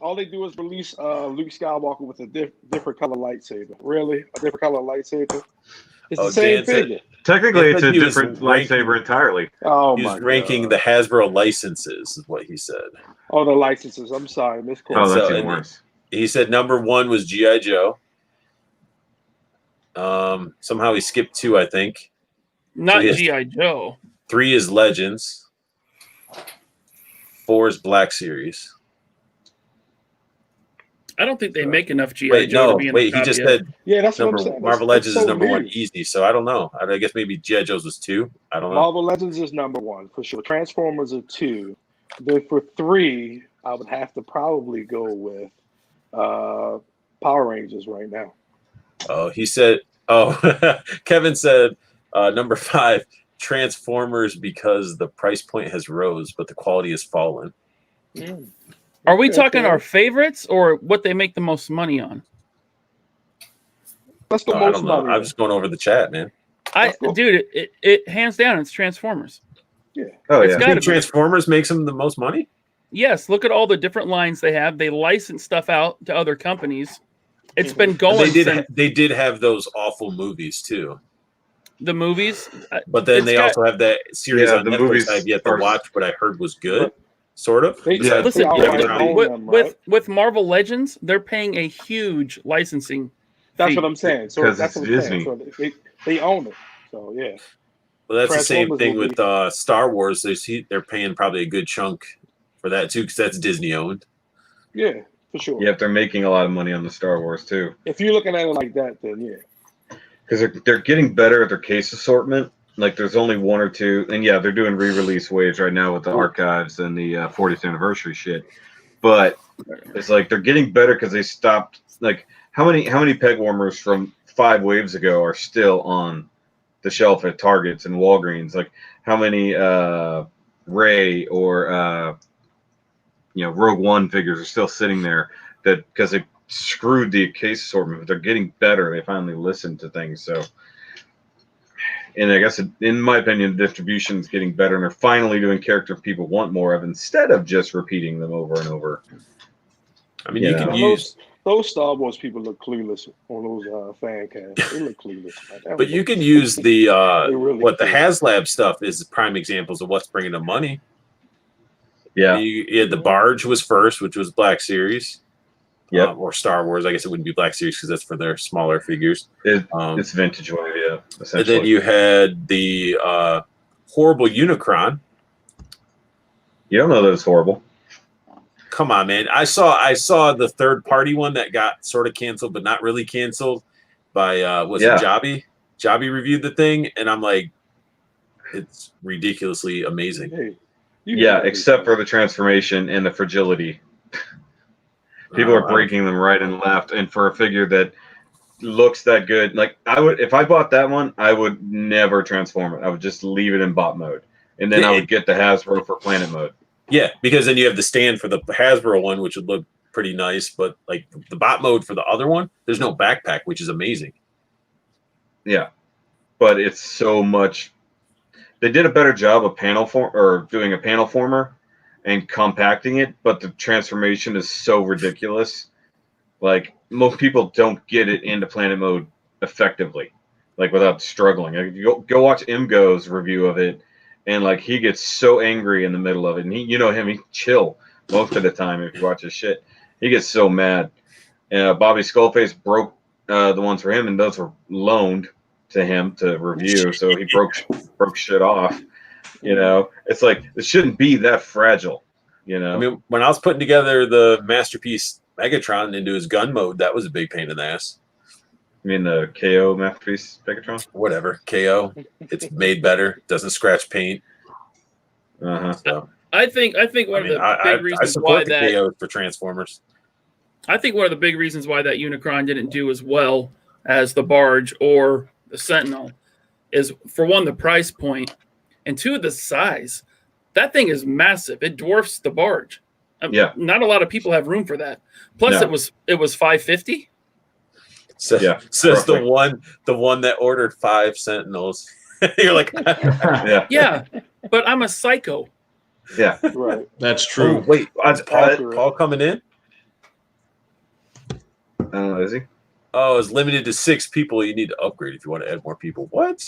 All they do is release Luke Skywalker with a different color lightsaber. Really? A different color lightsaber? It's the same Dan said- figure. Technically, Yeah, it's but a he was different ranking- lightsaber entirely. Oh He my was ranking God. the Hasbro licenses, is what he said. Oh, the licenses. I'm sorry, Miss Oh, Corey. that's So- even worse. He said number 1 was G.I. Joe. Somehow he skipped 2, I think. Not yes. G.I. Joe. 3 is Legends. 4 is Black Series. I don't think they make enough G.I. Wait, Joe no, to be in wait. the He top just yet. said Yeah, that's what number I'm saying. Marvel That's Legends is so number 1 weird. easy. So I don't know. I guess maybe G.I. Joe's was 2. I don't know. Marvel Legends is number 1 for sure. Transformers are 2. Then for 3, I would have to probably go with Power Rangers right now. Oh, he said. Oh, Kevin said number 5, Transformers, because the price point has rose, but the quality has fallen. Are we Okay, talking okay. our favorites or what they make the most money on? That's the I most don't know. money. I'm just going over the chat, man. I Let's go. dude, it hands down, it's Transformers. Oh It's yeah. got- You think Transformers makes them the most money? Yes, look at all the different lines they have. They license stuff out to other companies. It's been And going they since did have those awful movies too. the movies. But then It's they got- also have that series Yeah, on the Netflix movies I've yet to are- watch, but I heard was good, But sort of. They, Yeah. Listen, they outright yeah, own with, them, right? with Marvel Legends, they're paying a huge licensing. That's fee. what I'm saying. So 'Cause that's it's what I'm saying. Disney. So they own it. So yeah. Well, that's the same Transformers thing will with Star Wars. They're paying probably a good chunk for that too, because that's Disney owned. Yeah, for sure. Yeah, if they're making a lot of money on the Star Wars too, If you're looking at it like that, then yeah. because they're getting better at their case assortment. Like there's only 1 or 2, and yeah, they're doing re-release waves right now with the archives and the 40th anniversary shit. But it's like they're getting better because they stopped. Like how many peg warmers from 5 waves ago are still on the shelf at Targets and Walgreens? Like how many Ray or Rogue One figures are still sitting there that because they screwed the case assortment, but they're getting better. They finally listened to things. So, and I guess in my opinion, the distribution is getting better, and they're finally doing characters people want more of instead of just repeating them over and over. I mean, Yeah. you can Now, use, those Star Wars people look clueless on those fan casts. They look clueless. Man. That but was- you can use the They really what the do. HasLab stuff is prime examples of what's bringing them money. Yeah. You had the Barge was first, which was Black Series. Yep. Or Star Wars. I guess it wouldn't be Black Series because that's for their smaller figures. It's vintage wave, yeah. And Essentially. then you had the horrible Unicron. You don't know that it's horrible. Come on, man! I saw the third party one that got sort of canceled, but not really canceled by it Jobby? Jobby reviewed the thing, and I'm like, it's ridiculously amazing. Hey, you Yeah, can except for the transformation and the fragility. People are breaking them right and left, and for a figure that looks that good, like I would, if I bought that one, I would never transform it. I would just leave it in bot mode, and then I would get the Hasbro for planet mode. Yeah, because then you have the stand for the Hasbro one, which would look pretty nice, but like the bot mode for the other one, there's no backpack, which is amazing. Yeah, but it's so much. They did a better job of doing a panel former and compacting it, but the transformation is so ridiculous. Like most people don't get it into planet mode effectively, like without struggling. Like, you go watch Imgo's review of it, and like he gets so angry in the middle of it, and he chill most of the time if you watch his shit. He gets so mad. Bobby Skullface broke the ones for him, and those were loaned to him to review, so he broke shit off. It's like it shouldn't be that fragile. I mean, when I was putting together the Masterpiece Megatron into his gun mode, that was a big pain in the ass. You mean the KO Masterpiece Pegatron? Whatever. KO. It's made better. Doesn't scratch paint. So I think one of the big I reasons support why the that KO for Transformers. I think one of the big reasons why that Unicron didn't do as well as the Barge or the Sentinel is, for one, the price point, and two, the size. That thing is massive. It dwarfs the Barge. Yeah. Not a lot of people have room for that. Plus, No. it was $550. So, Yeah, says roughly. the one that ordered 5 Sentinels. You're like, Yeah. Yeah, but I'm a psycho. Yeah. Right. That's true. oh, wait, accurate. Paul coming in? Is he? Oh, it's limited to 6 people. You need to upgrade if you want to add more people. What?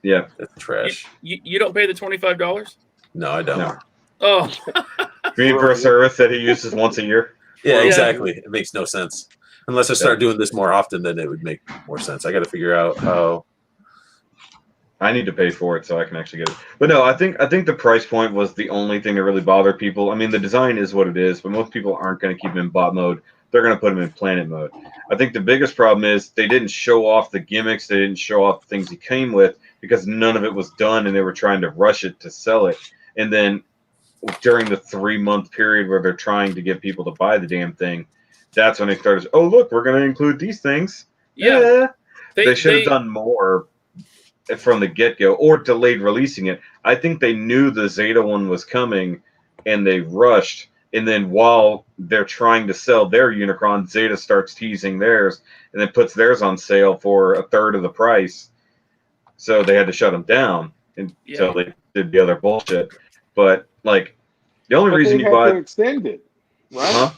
Yeah. That's trash. You don't pay the $25? No, I don't. No. Oh, You mean for a service that he uses once a year? Yeah, Yeah. exactly. It makes no sense. Unless I start doing this more often, then it would make more sense. I got to figure out how. I need to pay for it so I can actually get it. But no, I think the price point was the only thing that really bothered people. I mean, the design is what it is, but most people aren't going to keep him in bot mode. They're going to put him in planet mode. I think the biggest problem is they didn't show off the gimmicks. They didn't show off the things he came with because none of it was done, and they were trying to rush it to sell it. And then during the 3-month period where they're trying to get people to buy the damn thing, that's when they started. Oh, look, we're going to include these things. yeah. They should have done more from the get-go or delayed releasing it. I think they knew the Zeta one was coming and they rushed. And then while they're trying to sell their Unicron, Zeta starts teasing theirs and then puts theirs on sale for a third of the price. So they had to shut them down until they did the other bullshit. But like the only reason you buy to extend it, right? Huh?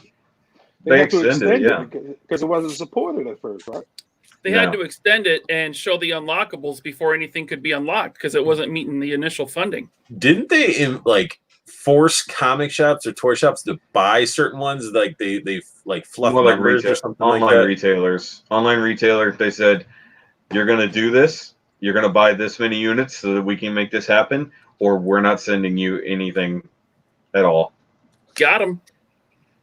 They had to extended it, extend it because it wasn't supported at first, right? They had to extend it and show the unlockables before anything could be unlocked because it wasn't meeting the initial funding. Didn't they like force comic shops or toy shops to buy certain ones? Like they like fluff more like numbers retail, or something online like that. retailers. Online retailer, they said, you're going to do this. You're going to buy this many units so that we can make this happen, or we're not sending you anything at all. Got them.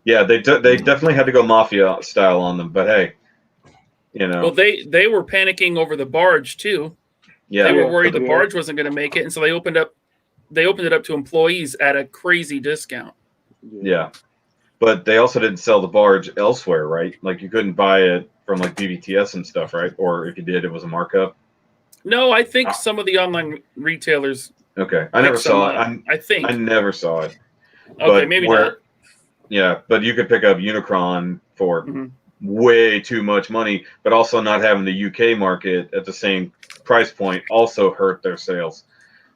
Yeah, they definitely had to go mafia style on them, but hey, you know. Well, they were panicking over the Barge too. Yeah, They were worried the Barge wasn't going to make it, and so they opened it up to employees at a crazy discount. Yeah, but they also didn't sell the Barge elsewhere, right? Like you couldn't buy it from like BBTS and stuff, right? Or if you did, it was a markup. No, I think some of the online retailers. Okay, I never saw it. I think I never saw it. Okay, But maybe not. Yeah, but you could pick up Unicron for Mhm. way too much money, but also not having the UK market at the same price point also hurt their sales.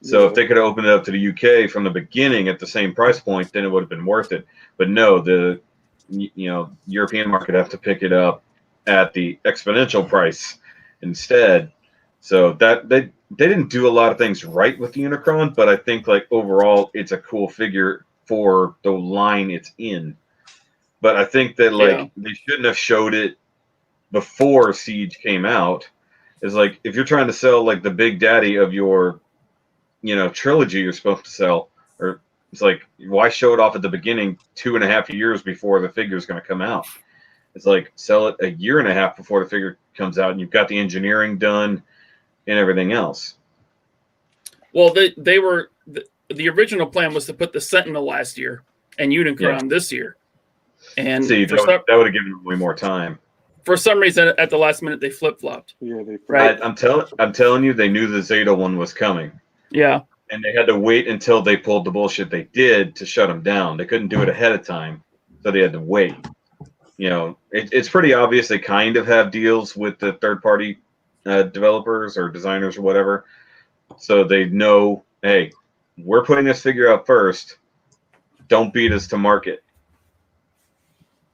So if they could open it up to the UK from the beginning at the same price point, then it would have been worth it. But no, the European market have to pick it up at the exponential price instead. So that they didn't do a lot of things right with the Unicron, but I think like overall it's a cool figure for the line it's in. But I think that like they shouldn't have showed it before Siege came out. It's like if you're trying to sell like the big daddy of your trilogy you're supposed to sell, or it's like why show it off at the beginning 2.5 years before the figure is going to come out? It's like sell it 1.5 years before the figure comes out and you've got the engineering done and everything else. Well, they were the original plan was to put the Sentinel last year and Unicron this year, and see that would have given them way more time. For some reason, at the last minute, they flip flopped. Yeah, they Right. I'm telling you, they knew the Zeta one was coming. Yeah, And they had to wait until they pulled the bullshit they did to shut them down. They couldn't do it ahead of time, so they had to wait. It's pretty obvious they kind of have deals with the third-party developers or designers or whatever, so they know, hey, we're putting this figure out first. Don't beat us to market.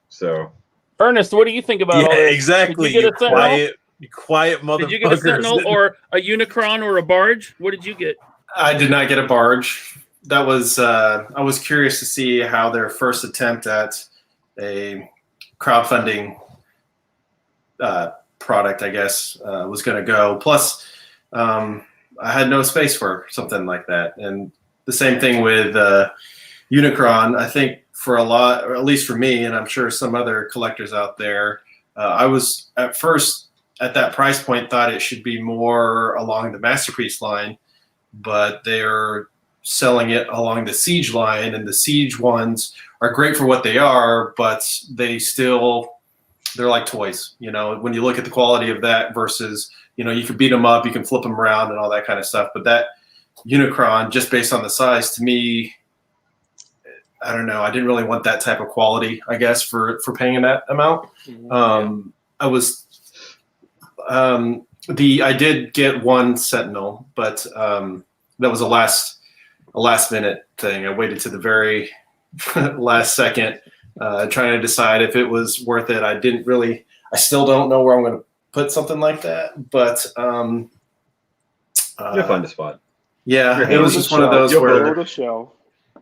So, Ernest, what do you think about all this? Exactly. Did you get a Sentinel? You quiet motherfuckers. Did you get a Sentinel or a Unicron or a Barge? What did you get? I did not get a Barge. That was I was curious to see how their first attempt at a crowdfunding product, I guess, was going to go. Plus, I had no space for something like that. And the same thing with Unicron. I think for a lot, or at least for me, and I'm sure some other collectors out there, I was at first at that price point thought it should be more along the Masterpiece line, but they're selling it along the Siege line, and the Siege ones are great for what they are, but they're like toys. You know, when you look at the quality of that versus, you know, you can beat them up, you can flip them around and all that kind of stuff. But that Unicron, just based on the size, to me, I don't know. I didn't really want that type of quality, I guess, for paying that amount. I did get one Sentinel, but that was a last minute thing. I waited to the very last second, trying to decide if it was worth it. I still don't know where I'm going to put something like that, but You'll find a spot. Yeah, it was just one of those where build a shelf.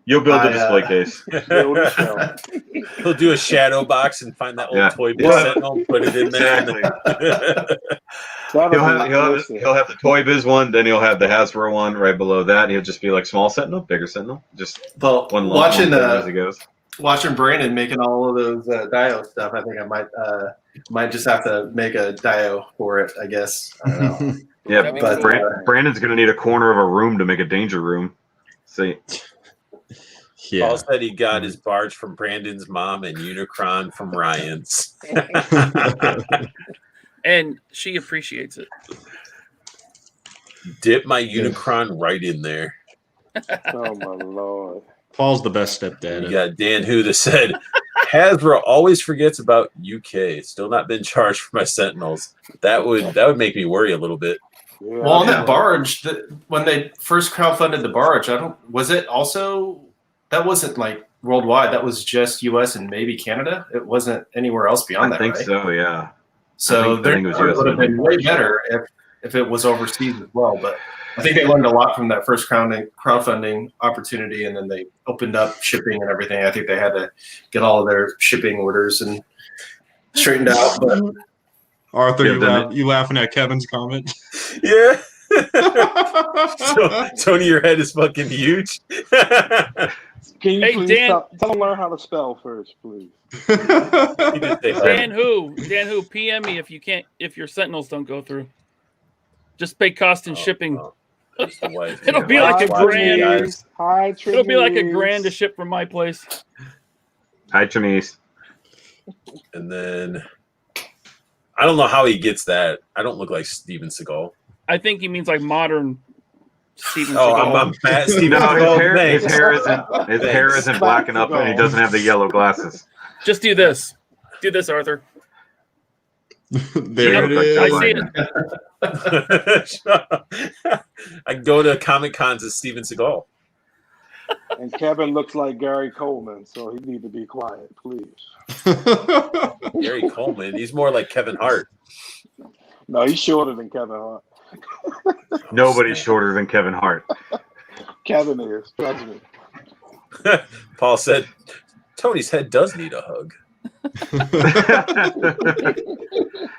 You'll build a display case. Build a shelf. He'll do a shadow box and find that old Toy Biz Sentinel, put it in there. He'll have the Toy Biz one, then he'll have the Hasbro one right below that. He'll just be like small Sentinel, bigger Sentinel, just one as it goes. Watching Brandon making all of those Dio stuff, I think I might just have to make a Dio for it, I guess. I don't know. Yeah, but Brandon's going to need a corner of a room to make a danger room. See. Yeah. Paul said he got his barge from Brandon's mom and Unicron from Ryan's. And she appreciates it. Dip my Unicron right in there. Oh, my Lord. Paul's the best stepdad. You got Dan Who that said, Hasbro always forgets about UK. Still not been charged for my Sentinels. That would make me worry a little bit. Yeah, well, on that barge, when they first crowdfunded the barge, was it also, that wasn't like worldwide. That was just US and maybe Canada. It wasn't anywhere else beyond that, right? I think so, yeah. So it would have been way better if it was overseas as well. But I think they learned a lot from that first crowdfunding opportunity, and then they opened up shipping and everything. I think they had to get all of their shipping orders and straightened out. But Arthur, you laughing at Kevin's comment? Yeah. Tony, your head is fucking huge. Can you please Dan, tell them learn how to spell first, please? Dan Who, PM me if your Sentinels don't go through. Just pay cost and shipping. It'll be like a grand. It'll be like a grand to ship from my place. Hi, Chemise. And then I don't know how he gets that. I don't look like Steven Seagal. I think he means like modern Steven Oh, Seagal. I'm fat Steven No, Seagal. his hair isn't black enough, and he doesn't have the yellow glasses. Just do this. Do this, Arthur. There it is. I see it. I go to Comic Cons as Steven Seagal. And Kevin looks like Gary Coleman, so he need to be quiet, please. Gary Coleman. He's more like Kevin Hart. No, he's shorter than Kevin Hart. Nobody's shorter than Kevin Hart. Kevin is, trust me. Paul said, Tony's head does need a hug.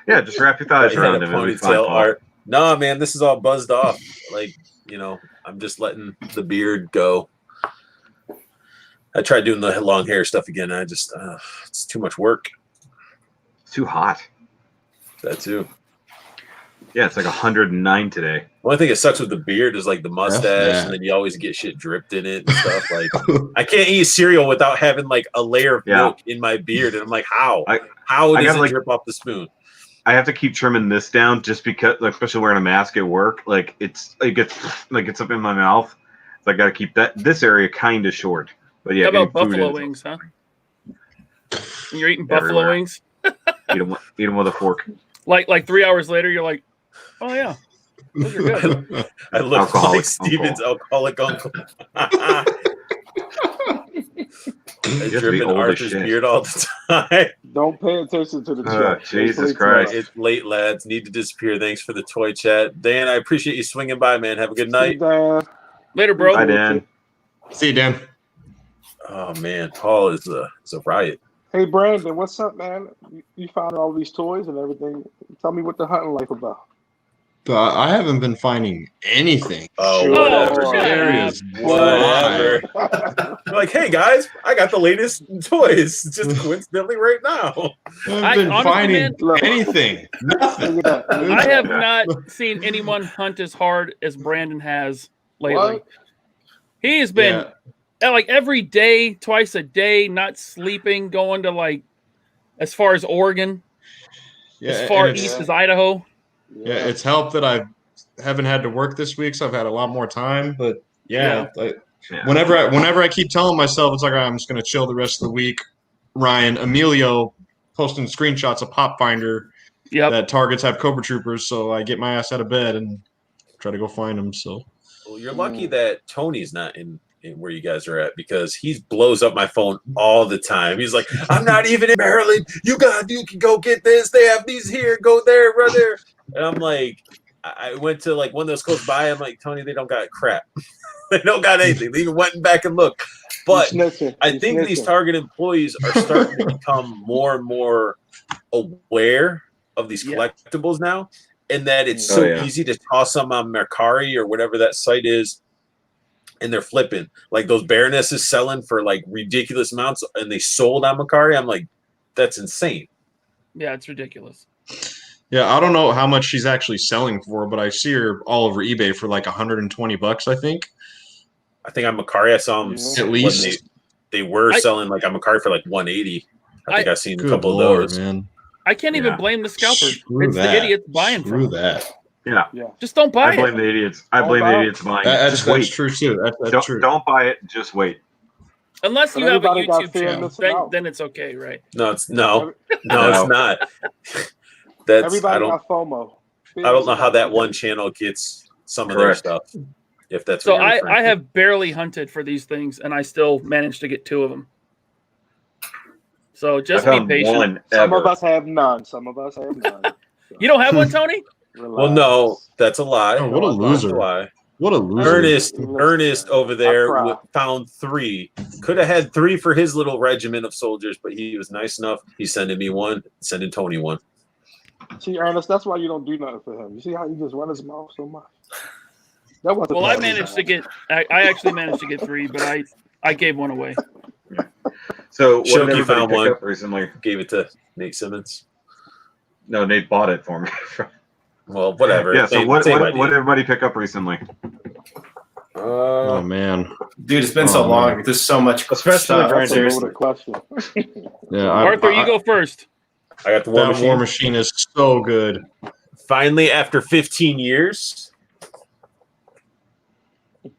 Yeah, just wrap your thighs around him. Ponytail art. No, man, this is all buzzed off. Like, I'm just letting the beard go. I tried doing the long hair stuff again. I just, it's too much work. It's too hot. That too. Yeah, it's like 109 today. The only thing that sucks with the beard is like the mustache, and then you always get shit dripped in it and stuff. Like, I can't eat cereal without having like a layer of milk in my beard, and I'm like, how? How does it drip off the spoon? I have to keep trimming this down just because, like, especially wearing a mask at work. Like, it gets up in my mouth. So I got to keep this area kind of short. But yeah, how about buffalo wings, huh? When you're eating buffalo wings, eat them with a fork. Like 3 hours later, you're like, oh yeah, those are good. I look like Steven's alcoholic uncle. Dripping Arthur's beard all the time. Don't pay attention to the chat. Jesus Christ. It's late, lads. Need to disappear. Thanks for the toy chat. Dan, I appreciate you swinging by, man. Have a good night. Later, bro. Bye, Dan. See you, Dan. Oh, man. Paul is a riot. Hey, Brandon, what's up, man? You found all these toys and everything. Tell me what the hunting life about. I haven't been finding anything. Oh, Sure. whatever. Shut There up. is Whatever. You're like, hey guys, I got the latest toys just coincidentally right now. I've been honestly, finding man, Look. anything. Nothing. Look at that. I have not seen anyone hunt as hard as Brandon has lately. What? He has been like every day, twice a day, not sleeping, going to like as far as Oregon, as far and east as Idaho. Yeah, it's helped that I haven't had to work this week, so I've had a lot more time. But whenever I keep telling myself it's like I'm just gonna chill the rest of the week, Ryan Emilio posting screenshots of Pop Finder that targets have Cobra Troopers, so I get my ass out of bed and try to go find them. So Well, you're lucky that Tony's not in where you guys are at because he blows up my phone all the time. He's like, I'm not even in Maryland. You can go get this. They have these here. Go there, right there. And I'm like, I went to like one of those close by. I'm like, Tony, they don't got crap. They don't got anything. They even went back and looked. But I think these Target employees are starting to become more and more aware of these collectibles now, and that it's so easy to toss them on Mercari or whatever that site is, and they're flipping. Like those Baroness is selling for like ridiculous amounts, and they sold on Mercari. I'm like, that's insane. Yeah, it's ridiculous. Yeah, I don't know how much she's actually selling for, but I see her all over eBay for like $120, I think. I think on Mercari I saw them at least. They were selling like on Mercari for like 180. I think I've seen a couple of those. Man. I can't even blame the scalpers. Screw it's that. the idiots buying Screw from that. Yeah. Just don't buy I blame it. the idiots. I blame the idiots buying. That's wait. true too. That's true. Don't buy it. Just wait. Unless But you have a everybody got YouTube fear of channel, missing out. then it's okay, right? No, it's no, it's not. That's Everybody got FOMO. I don't know how that one channel gets some of their stuff. If that's so. What you're I have barely hunted for these things, and I still managed to get 2 of them. So just be patient. Some of us have none. Some of us have none. So. You don't have one, Tony? Relax. Well, no, that's a lie. Oh, what a loser! That's a lie. What a loser! Ernest over there found 3. Could have had 3 for his little regiment of soldiers, but he was nice enough. He's sending me 1, sending Tony 1. See, Ernest, that's why you don't do nothing for him. You see how he just run his mouth so much. Well, I managed to get. I actually managed to get 3, but I gave 1 away. So what did Shoki everybody found pick 1 up recently? Gave it to Nate Simmons. No, Nate bought it for me. Well, whatever. Yeah. So what did everybody pick up recently? Oh man, dude, it's been so long. There's so much, especially That's a loaded question. Yeah, Arthur, you go first. I got the War Machine is so good. Finally, after 15 years,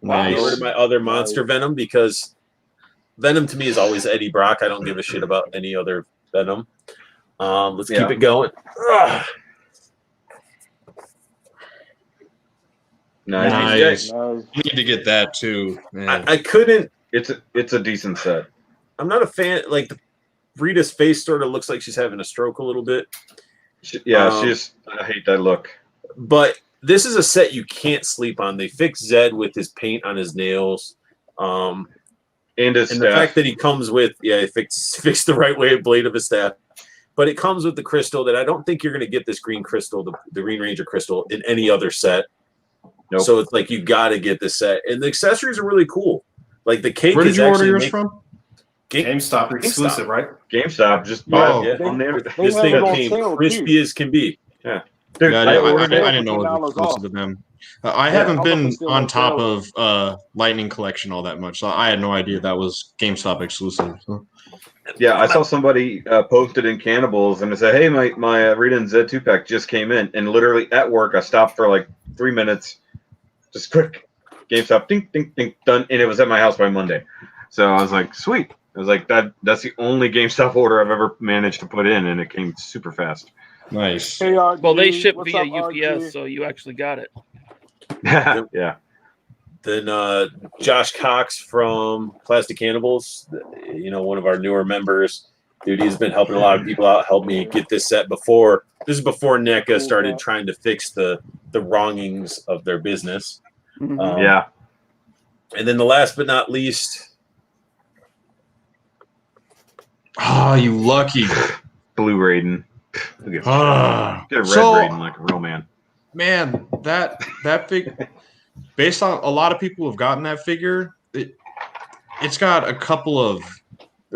I ordered my other Monster Venom because Venom to me is always Eddie Brock. I don't give a shit about any other Venom. Let's keep it going. Ugh. Nice. You need to get that too, man. I couldn't. It's a decent set. I'm not a fan. Like Rita's face sort of looks like she's having a stroke a little bit. I hate that look. But this is a set you can't sleep on. They fixed Zed with his paint on his nails. And his and the fact that he comes with, fixed the right way blade of his staff. But it comes with the crystal that I don't think you're going to get this green crystal, the Green Ranger crystal, in any other set. Nope. So it's like you got to get this set. And the accessories are really cool. Like the cake. Where did you order yours from? GameStop exclusive, right? GameStop. Just buy it on there. This thing came crispy as can be. Yeah. Dude, I didn't know it was exclusive to them. I haven't been on top of Lightning Collection all that much, so I had no idea that was GameStop exclusive. So. Yeah, I saw somebody posted in Cannibals and it said, "Hey, my Rita and Zed 2-pack just came in," and literally at work, I stopped for like 3 minutes, just quick, GameStop, ding, ding, ding, done, and it was at my house by Monday. So I was like, sweet. I was like, that's the only GameStop order I've ever managed to put in, and it came super fast. Nice. Hey, RG, well, they ship via up, UPS, RG? so you actually got it. Yeah. Then Josh Cox from Plastic Cannibals, one of our newer members. Dude, he's been helping a lot of people out, helped me get this set before. This is before NECA started trying to fix the wrongings of their business. Mm-hmm. Yeah. And then the last but not least. Oh, you lucky. Blue Raiden. Get a red Raiden like a real man. Man, that figure, based on a lot of people who have gotten that figure, it's got there's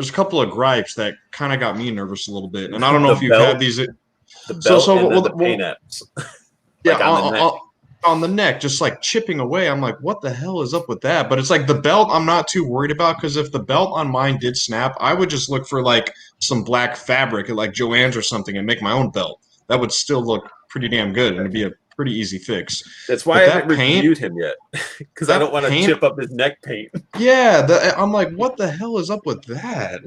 a couple of gripes that kind of got me nervous a little bit. And I don't know The if you've belt. had these. The belt and then the paint apps. Yeah, Like on the neck. on the neck, just like chipping away. I'm like, what the hell is up with that? But it's like the belt I'm not too worried about, because if the belt on mine did snap, I would just look for like some black fabric at like Joann's or something and make my own belt. That would still look pretty damn good, and it'd be a pretty easy fix. That's why But I that haven't paint- reviewed him yet, because I that don't want to paint- chip up his neck paint. Yeah, I'm like, what the hell is up with that?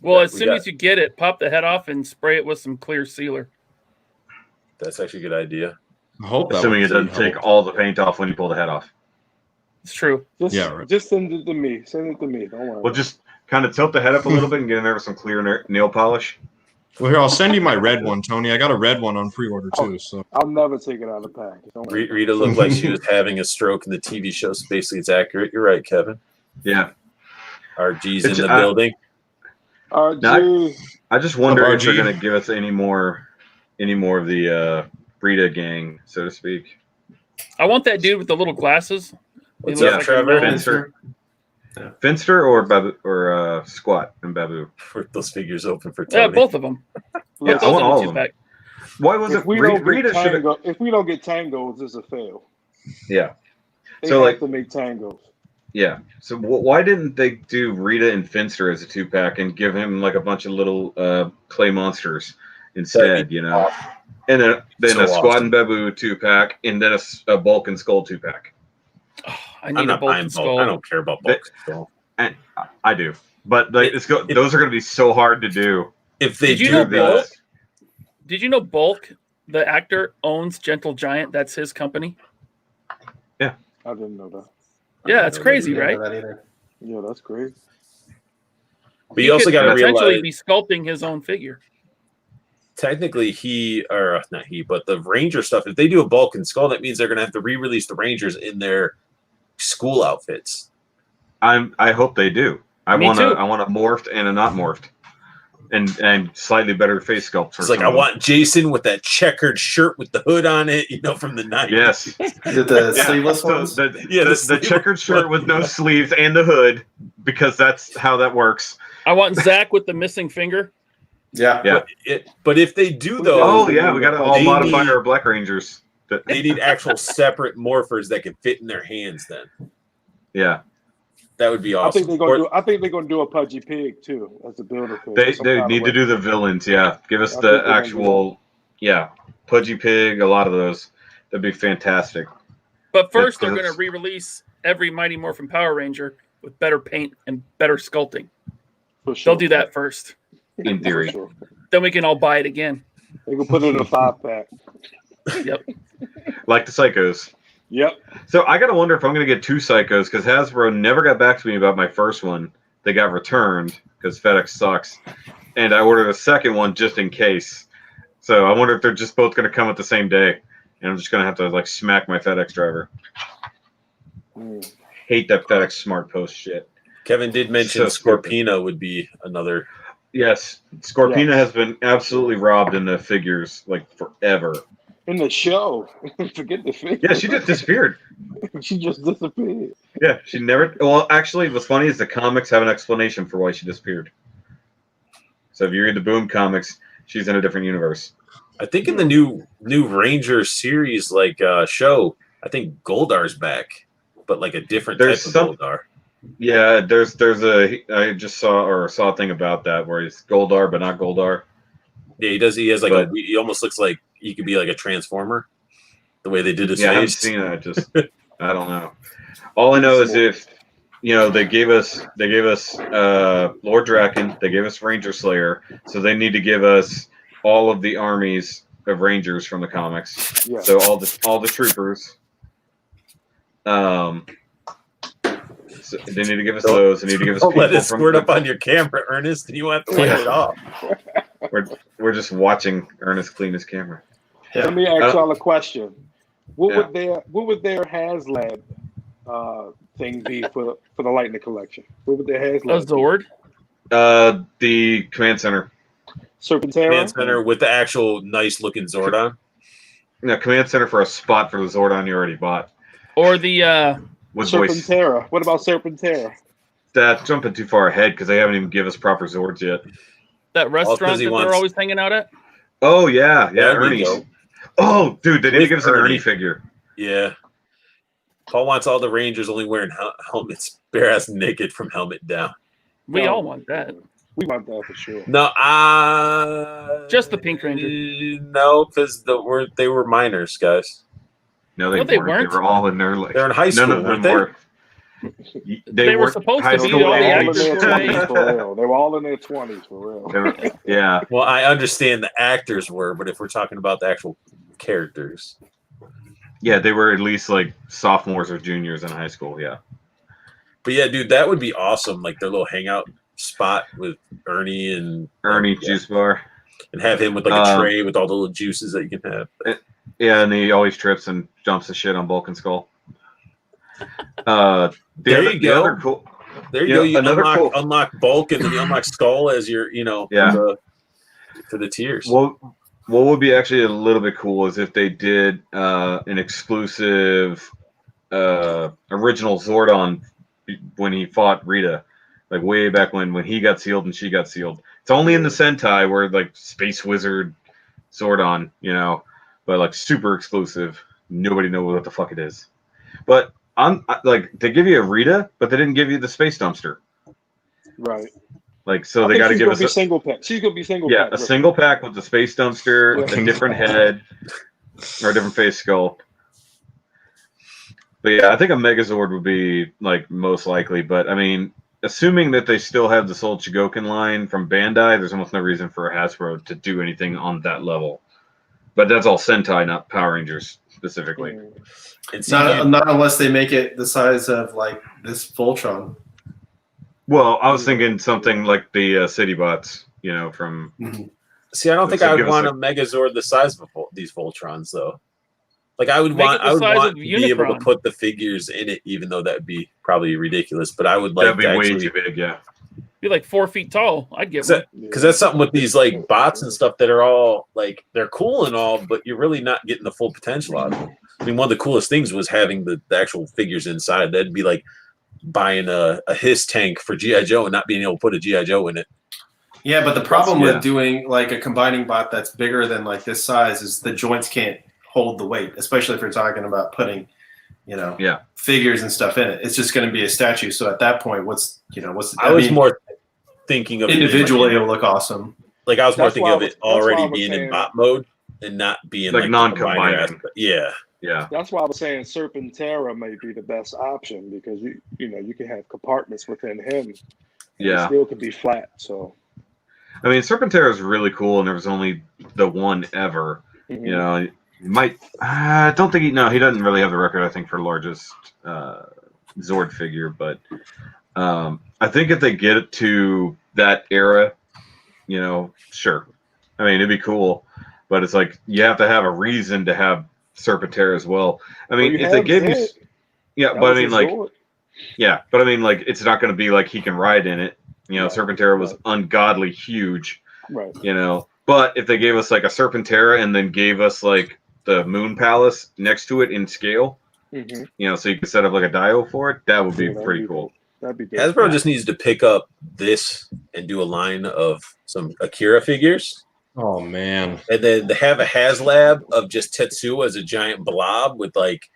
Well, Yeah, as soon as you get it, pop the head off and spray it with some clear sealer. That's actually a good idea. I hope that Assuming it would doesn't take all the paint off when you pull the head off. It's true. Just, right. just send it to me. Send it to me. Don't worry. We'll just kind of tilt the head up a little bit and get in there with some clear nail polish. Well, here, I'll send you my red one, Tony. I got a red one on pre-order too. So I'll never take it out of the package. Don't worry. Rita looked like she was having a stroke in the TV show, so basically it's accurate. You're right, Kevin. Yeah. RG's in It's- the building. RG. I just wonder if RG. they're going to give us any more of the Rita gang, so to speak. I want that dude with the little glasses. What's He up, looks Trevor? a man. Finster. Finster or Babu or Squat and Babu. For those figures open for Tony. Yeah, both of them. Yeah, Put I those want in the all of them. two-pack. Why was If it we Rita? don't Rita get should tango, if we don't get tangos, it's a fail. Yeah. They So, have like- to make tangos. Yeah. So why didn't they do Rita and Finster as a 2-pack and give him like a bunch of little clay monsters instead? You know, and then So a Squat awesome. and Babu 2-pack, and then a Bulk and Skull 2-pack. Oh, I I'm need a not bolt buying and bulk. skull. I don't care about bulk. Skull. And I do, but like, those are going to be so hard to do. If they Did you do know that, Bulk? Did you know Bulk, the actor, owns Gentle Giant? That's his company. I didn't know that. Yeah, it's crazy, Didn't right? know that either. Yeah, that's crazy. but you also could got to potentially realize, be sculpting his own figure. technically, not he, but the Ranger stuff. If they do a bulk and skull, that means they're going to have to re-release the Rangers in their school outfits. I hope they do. I Me want too. a morphed and a not morphed, and slightly better face sculpts. for It's like some I of them. want Jason with that checkered shirt with the hood on it, from the night. Yes. Is it the Yeah, sleeveless so ones? the checkered shirt with no sleeves and the hood, because that's how that works. I want Zach with the missing finger. Yeah. Yeah. But if they do though, Oh yeah, we got to all They modify need- our Black Rangers. they need actual separate morphers that can fit in their hands. Then Yeah, that would be I awesome. think they're gonna do. I think they're gonna do a pudgy pig too as a builder. they need to do the villains. Yeah, give us I think the they're gonna actual Pudgy Pig. A lot of those. That'd be fantastic. But first, they're That's- going to re-release every Mighty Morphin Power Ranger with better paint and better sculpting. For sure. They'll do that first. In theory. For sure. Then we can all buy it again. They can put it in a 5-pack. Yep. Like the Psychos. Yep. So I gotta wonder if I'm gonna get 2 Psychos, because Hasbro never got back to me about my first one. They got returned because FedEx sucks, and I ordered a second one just in case. So I wonder if they're just both gonna come at the same day, and I'm just gonna have to like smack my FedEx driver. Mm. Hate that FedEx Smart Post shit. Kevin did mention So stupid. Scorpina would be another. Yes, Scorpina Yes. has been absolutely robbed in the figures like forever. In the show, forget the figure. Yeah, she just disappeared. she just disappeared. Yeah, she never. Well, actually, what's funny is the comics have an explanation for why she disappeared. So if you read the Boom comics, she's in a different universe. I think in the new Ranger series show, I think Goldar's back, but like a different There's type some- of Goldar. Yeah, there's I just saw a thing about that where he's Goldar but not Goldar. Yeah, he does. He has But- he almost looks like he could be like a transformer. The way they did his Yeah, I haven't face. seen that. Just I don't know. All I know is if they gave us Lord Draken, they gave us Ranger Slayer, so they need to give us all of the armies of Rangers from the comics. Yeah. So all the troopers. So they need to give us those. They need to give us Don't let people it squirt up on your camera, Ernest, and you want to turn it off. We're just watching Ernest clean his camera. Let me ask y'all a question. What Yeah. would their HasLab thing be for the Lightning collection? What would their A HasLab? Zord. The command center. Serpentera. Command center with the actual nice looking Zordon. command center for a spot for the Zordon you already bought. Or the With voice. Serpentera. What about Serpentera? That's jumping too far ahead because they haven't even given us proper Zords yet. that restaurant he that wants- they're always hanging out at. Oh yeah, There we Ernie's. go. Oh, dude, they need to With give us an Ernie. Ernie figure. Yeah. Paul wants all the Rangers only wearing helmets, bare ass naked from helmet down. We No. all want that. We want that for sure. No, Just the Pink Ranger. No, because they were minors, guys. No, they, No, they weren't. weren't. They were all in their like. They're in high school, None of them weren't they? were. They were weren't supposed high to be. school All the They were all in actors their were 20s for real. They were all in their 20s for real. They were- yeah, Well, I understand the actors were, but if we're talking about the actual characters, yeah, they were at least like sophomores or juniors in high school. Yeah, but yeah, dude, that would be awesome. Like their little hangout spot with Ernie and Ernie yeah, Juice Bar. and have him with like a tray with all the little juices that you can have. Yeah, and he always trips and jumps the shit on Bulk and Skull. There you go. Other cool. There you Yeah, go. You another unlock bulk and then you unlock skull as your, Yeah. for the tiers. What would be actually a little bit cool is if they did an exclusive original Zordon when he fought Rita, like way back when he got sealed and she got sealed. It's only in the Sentai where like Space Wizard Zordon, but like super exclusive. Nobody knows what the fuck it is. But like they give you a Rita, but they didn't give you the space dumpster. Right. Like so they got to give us single pack. She's gonna be single yeah, pack. a single pack with the space dumpster, Yeah. a different head, or a different face sculpt. But yeah, I think a Megazord would be like most likely. But I mean, assuming that they still have the Soul Chigokin line from Bandai, there's almost no reason for Hasbro to do anything on that level. But that's all Sentai, not Power Rangers specifically. And see, Not unless they make it the size of like this Voltron. Well, I was thinking something like the City Bots, from. see, I don't think So I would give us want a- a Megazord the size of these Voltrons, though. Like I would Make want, it the I would size want of to be able to Unicron. put the figures in it, even though that would be probably ridiculous. But I would like That'd be to way actually, too big, yeah. Be like 4 feet tall. I'd get because one. that's something with these like bots and stuff that are all like they're cool and all, but you're really not getting the full potential out of them. I mean, one of the coolest things was having the actual figures inside. That'd be like buying a Hiss tank for GI Joe and not being able to put a GI Joe in it. Yeah, but the problem Yeah. with doing like a combining bot that's bigger than like this size is the joints can't hold the weight, especially if you're talking about putting, Yeah. figures and stuff in it. It's just going to be a statue. So at that point, I was more thinking of it individually, being, it'll look awesome. like I was more That's thinking why of I it was- that's why I already was being in saying- bot mode and not being Like like non-combining. the combiner aspect. Yeah. Yeah. That's why I was saying Serpentera may be the best option because you can have compartments within him. And Yeah. It still could be flat. So. I mean, Serpentera is really cool, and there was only the one ever. Mhm. He might. I don't think he doesn't really have the record. I think for largest Zord figure, but I think if they get it to that era, sure. I mean, it'd be cool, but it's like you have to have a reason to have Serpentera as well. I mean, you if they have gave you, Zed. yeah, That but I was mean, his like, Zord. yeah, but I mean, like, it's not going to be like he can ride in it. Right, Serpentera was right. ungodly huge. Right. But if they gave us like a Serpentera and then gave us like the Moon Palace next to it in scale, Mm-hmm. so you could set up like a dio for it, that would be Yeah, that'd pretty be cool. That'd be good. Hasbro just needs to pick up this and do a line of some Akira figures. Oh man. And then they have a HasLab of just Tetsuo as a giant blob with like,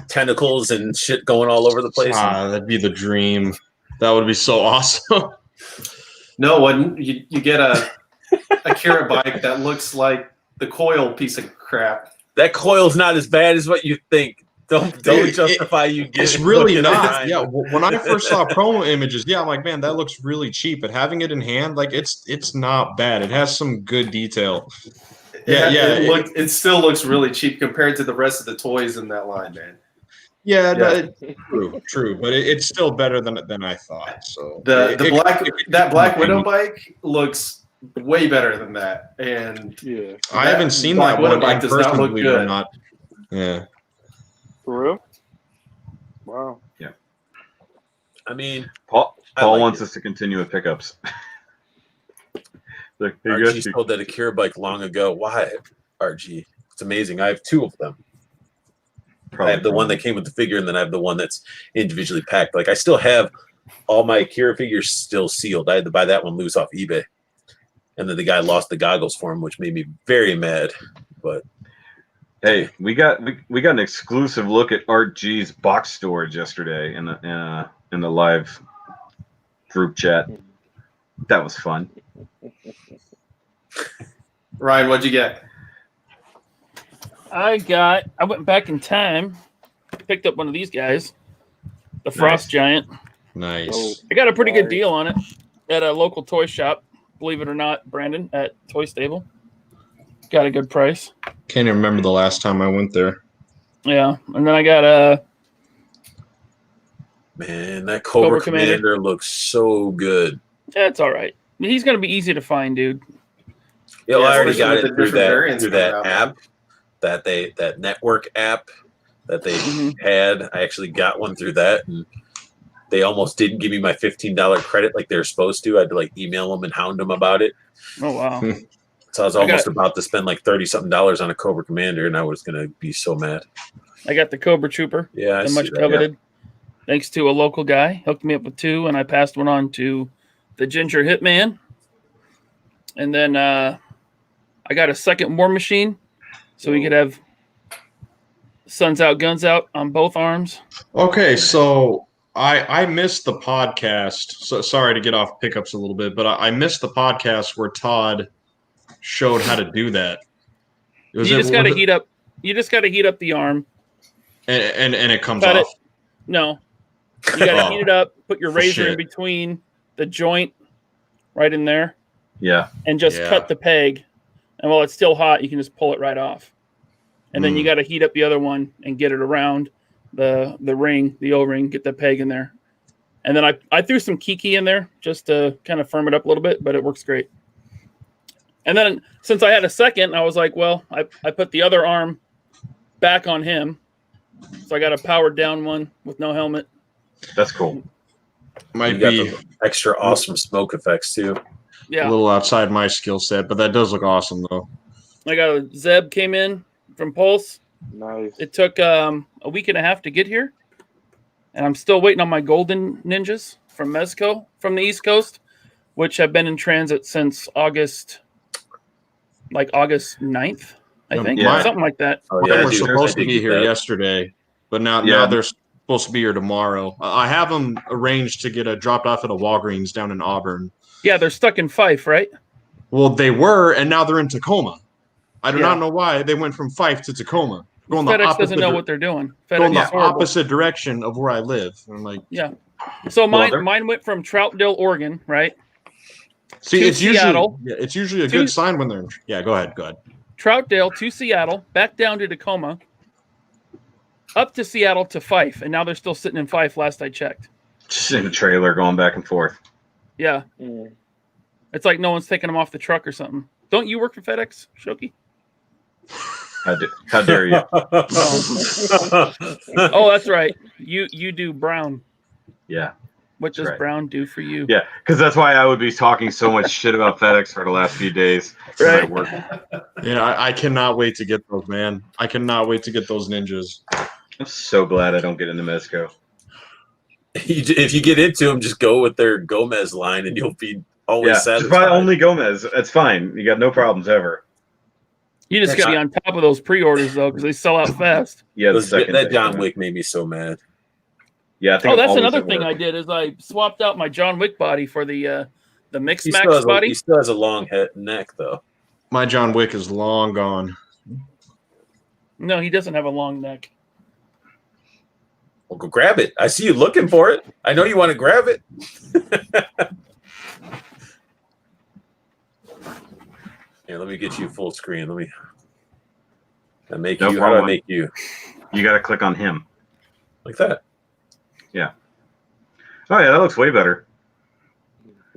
tentacles and shit going all over the place. That'd be the dream. That would be so awesome. No, when you get a Akira bike that looks like the coil piece of crap. That coil's not as bad as what you think. Don't It- justify you getting It's really looking not. behind Yeah, it. when I first saw promo images, yeah, I'm like, man, that looks really cheap. But having it in hand, like, it's not bad. It has some good detail. Yeah, It still looks really cheap compared to the rest of the toys in that line, man. Yeah, Yeah. true, but it's still better than I thought. So That Black Widow bike looks way better than that, and Yeah. I haven't seen Black that Widow one bike in does not person, look believe it or good. not. Yeah. For real? Wow. I mean, Paul I like wants it. us to continue with pickups. Like, hey, RG guys, sold that Akira bike long ago. Why, RG? It's amazing. I have 2 of them. I have the one that came with the figure, and then I have the one that's individually packed. Like I still have all my Akira figures still sealed. I had to buy that one loose off eBay, and then the guy lost the goggles for him, which made me very mad. But hey, we got an exclusive look at Art G's box storage yesterday in the live group chat. That was fun. Ryan, what'd you get? I went back in time, picked up one of these guys, the Frost Giant. Nice. I got a pretty good deal on it at a local toy shop, believe it or not, Brandon, at Toy Stable. Got a good price. Can't even remember the last time I went there. Yeah, and then I got a man, that Cobra Commander looks so good. Yeah, it's all right. He's gonna be easy to find, dude. Yeah, well, I already got especially it with the different through variants that coming out, app, that network app that they had. I actually got one through that, and they almost didn't give me my $15 credit like they're supposed to. I had to like email them and hound them about it. Oh wow! So I was almost about to spend like $30-something on a Cobra Commander, and I was gonna be so mad. I got the Cobra Trooper. Yeah, the much coveted. Yeah. Thanks to a local guy, hooked me up with 2, and I passed one on to the Ginger Hitman. And then I got a second War Machine, so we could have Suns Out, Guns Out on both arms. Okay, so I missed the podcast. So sorry to get off pickups a little bit, but I missed the podcast where Todd showed how to do that. You just got to heat up. You just got to heat up the arm, and it comes off. No, you got to heat it up. Put your razor in between the joint, right in there. Yeah, and just cut the peg. And while it's still hot, you can just pull it right off. And then you got to heat up the other one and get it around the ring, the O-ring, get the peg in there. And then I threw some Kiki in there just to kind of firm it up a little bit, but it works great. And then since I had a second, I was like, well, I put the other arm back on him. So I got a powered down one with no helmet. That's cool. Might be the extra awesome smoke effects too. Yeah. A little outside my skill set, but that does look awesome though. I got a Zeb came in from Pulse. Nice. It took a week and a half to get here. And I'm still waiting on my Golden Ninjas from Mezco from the East Coast, which have been in transit since August 9th, I think. Yeah. Something like that. Oh, They were supposed to be here yesterday, but now they're supposed to be here tomorrow. I have them arranged to get dropped off at a Walgreens down in Auburn. Yeah, they're stuck in Fife, right? Well, they were, and now they're in Tacoma. I do not know why they went from Fife to Tacoma. FedEx doesn't know what they're doing. FedEx going the opposite direction of where I live. I'm like, So mine went from Troutdale, Oregon, right? See, to it's Seattle. It's usually a good sign when they're in. Yeah, go ahead. Troutdale to Seattle, back down to Tacoma, up to Seattle to Fife, and now they're still sitting in Fife. Last I checked, just in a trailer going back and forth. Yeah, it's like no one's taking them off the truck or something. Don't you work for FedEx, Shoki? How dare you? Oh, that's right. You do Brown. Yeah. What does Brown do for you? Yeah, because that's why I would be talking so much shit about FedEx for the last few days. Right. Yeah, I cannot wait to get those, man. I cannot wait to get those ninjas. I'm so glad I don't get into Mezco. If you get into them, just go with their Gomez line, and you'll be always satisfied. Just buy only Gomez. That's fine. You got no problems ever. You just got to be on top of those pre-orders though, because they sell out fast. Yeah, that John Wick made me so mad. Yeah, I think that's another thing I did is I swapped out my John Wick body for the Mix Max body. He still has a long neck though. My John Wick is long gone. No, he doesn't have a long neck. Well, go grab it. I see you looking for it. I know you want to grab it. Here, let me get you full screen. How do I make you? You got to click on him. Like that. Yeah. Oh, yeah, that looks way better.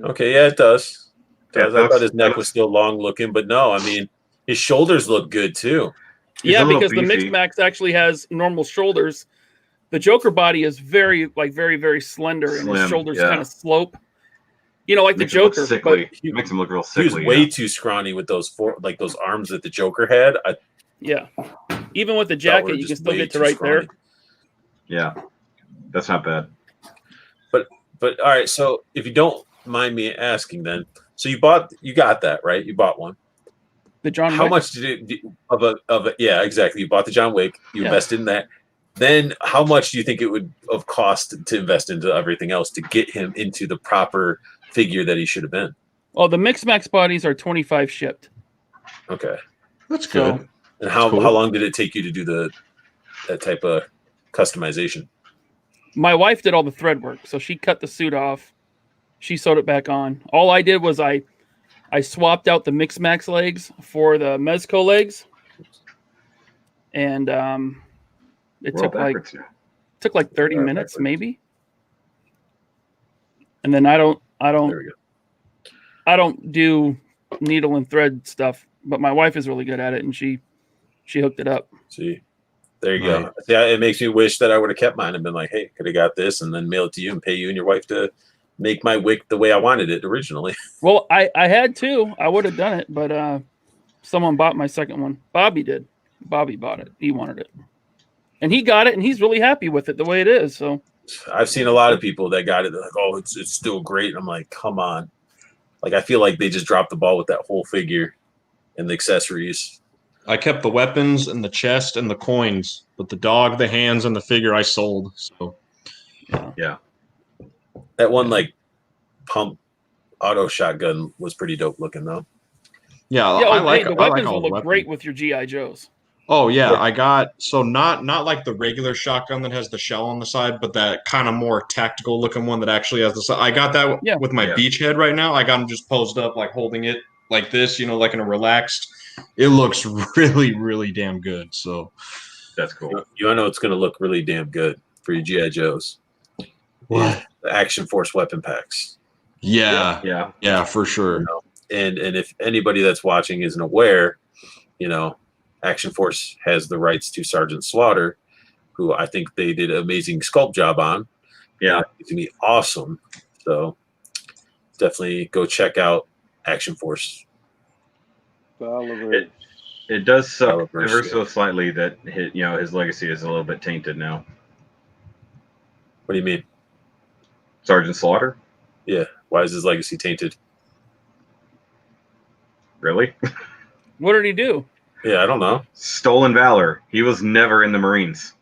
Okay, yeah, it does. I thought his neck was still long looking, but no, I mean, his shoulders look good too. Yeah, because the Mix Max actually has normal shoulders. The Joker body is very, very slender, and his shoulders kind of slope. You know, like the Joker, but he makes him look real sickly. He was way too scrawny with those those arms that the Joker had. Yeah. Even with the That jacket, were you can just still way get to too right there. scrawny. Yeah, that's not bad. But all right, so if you don't mind me asking, then, so you got that, right? You bought one. The John How Wick. much did it of a yeah, exactly? You bought the John Wick. You Yeah. invested in that. Then how much do you think it would have cost to invest into everything else to get him into the proper figure that he should have been? Oh, the Mix Max bodies are 25 shipped. Okay. That's good. So And how cool. long did it take you to do that type of customization? my wife did all the thread work. So she cut the suit off. She sewed it back on. All I did was I swapped out the Mix Max legs for the Mezco legs. And it World took like 30 Yeah, minutes, backwards. maybe. And then I don't There we go. I don't do needle and thread stuff, but my wife is really good at it, and she hooked it up. See, there you Right. go. Yeah, it makes me wish that I would have kept mine and been like, hey, could have got this and then mail it to you and pay you and your wife to make my wick the way I wanted it originally. Well, I had to. I would have done it, but someone bought my second one. Bobby did. Bobby bought it. He wanted it, and he got it, and he's really happy with it the way it is. So I've seen a lot of people that got it. They're like, oh, it's still great. And I'm like, come on. Like, I feel like they just dropped the ball with that whole figure and the accessories. I kept the weapons and the chest and the coins, but the dog, the hands, and the figure I sold. So That one, like, pump auto shotgun was pretty dope looking, though. yeah, I like the I weapons like all will the look weapons. great with your GI Joes. Oh yeah, I got not like the regular shotgun that has the shell on the side, but that kind of more tactical looking one that actually has the side. I got that Yeah. with my Yeah. beachhead right now. I got him just posed up, like holding it like this, like in a relaxed. It looks really, really damn good. So That's cool. You know it's going to look really damn good for your G.I. Joes. what? The Action Force weapon packs. Yeah, Yeah. for sure. And if anybody that's watching isn't aware, Action Force has the rights to Sergeant Slaughter, who I think they did an amazing sculpt job on. Yeah. It's going to be awesome. So definitely go check out Action Force. Salivate. It does suck Caliber ever shit. so slightly that his legacy is a little bit tainted now. What do you mean? Sergeant Slaughter? Yeah. Why is his legacy tainted? Really? What did he do? Yeah, I don't know. Stolen valor. He was never in the Marines.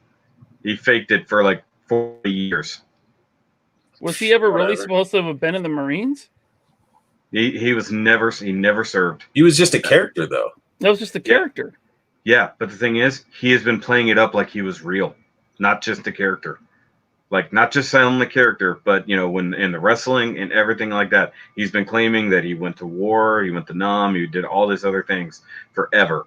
He faked it for like 40 years. Was he ever really Whatever. supposed to have been in the Marines? He never served. He was just a character, though. That was just a character. Yeah, but the thing is, he has been playing it up like he was real, not just a character. Like, not just selling the character, but, when in the wrestling and everything like that, he's been claiming that he went to war, he went to Nam, he did all these other things forever.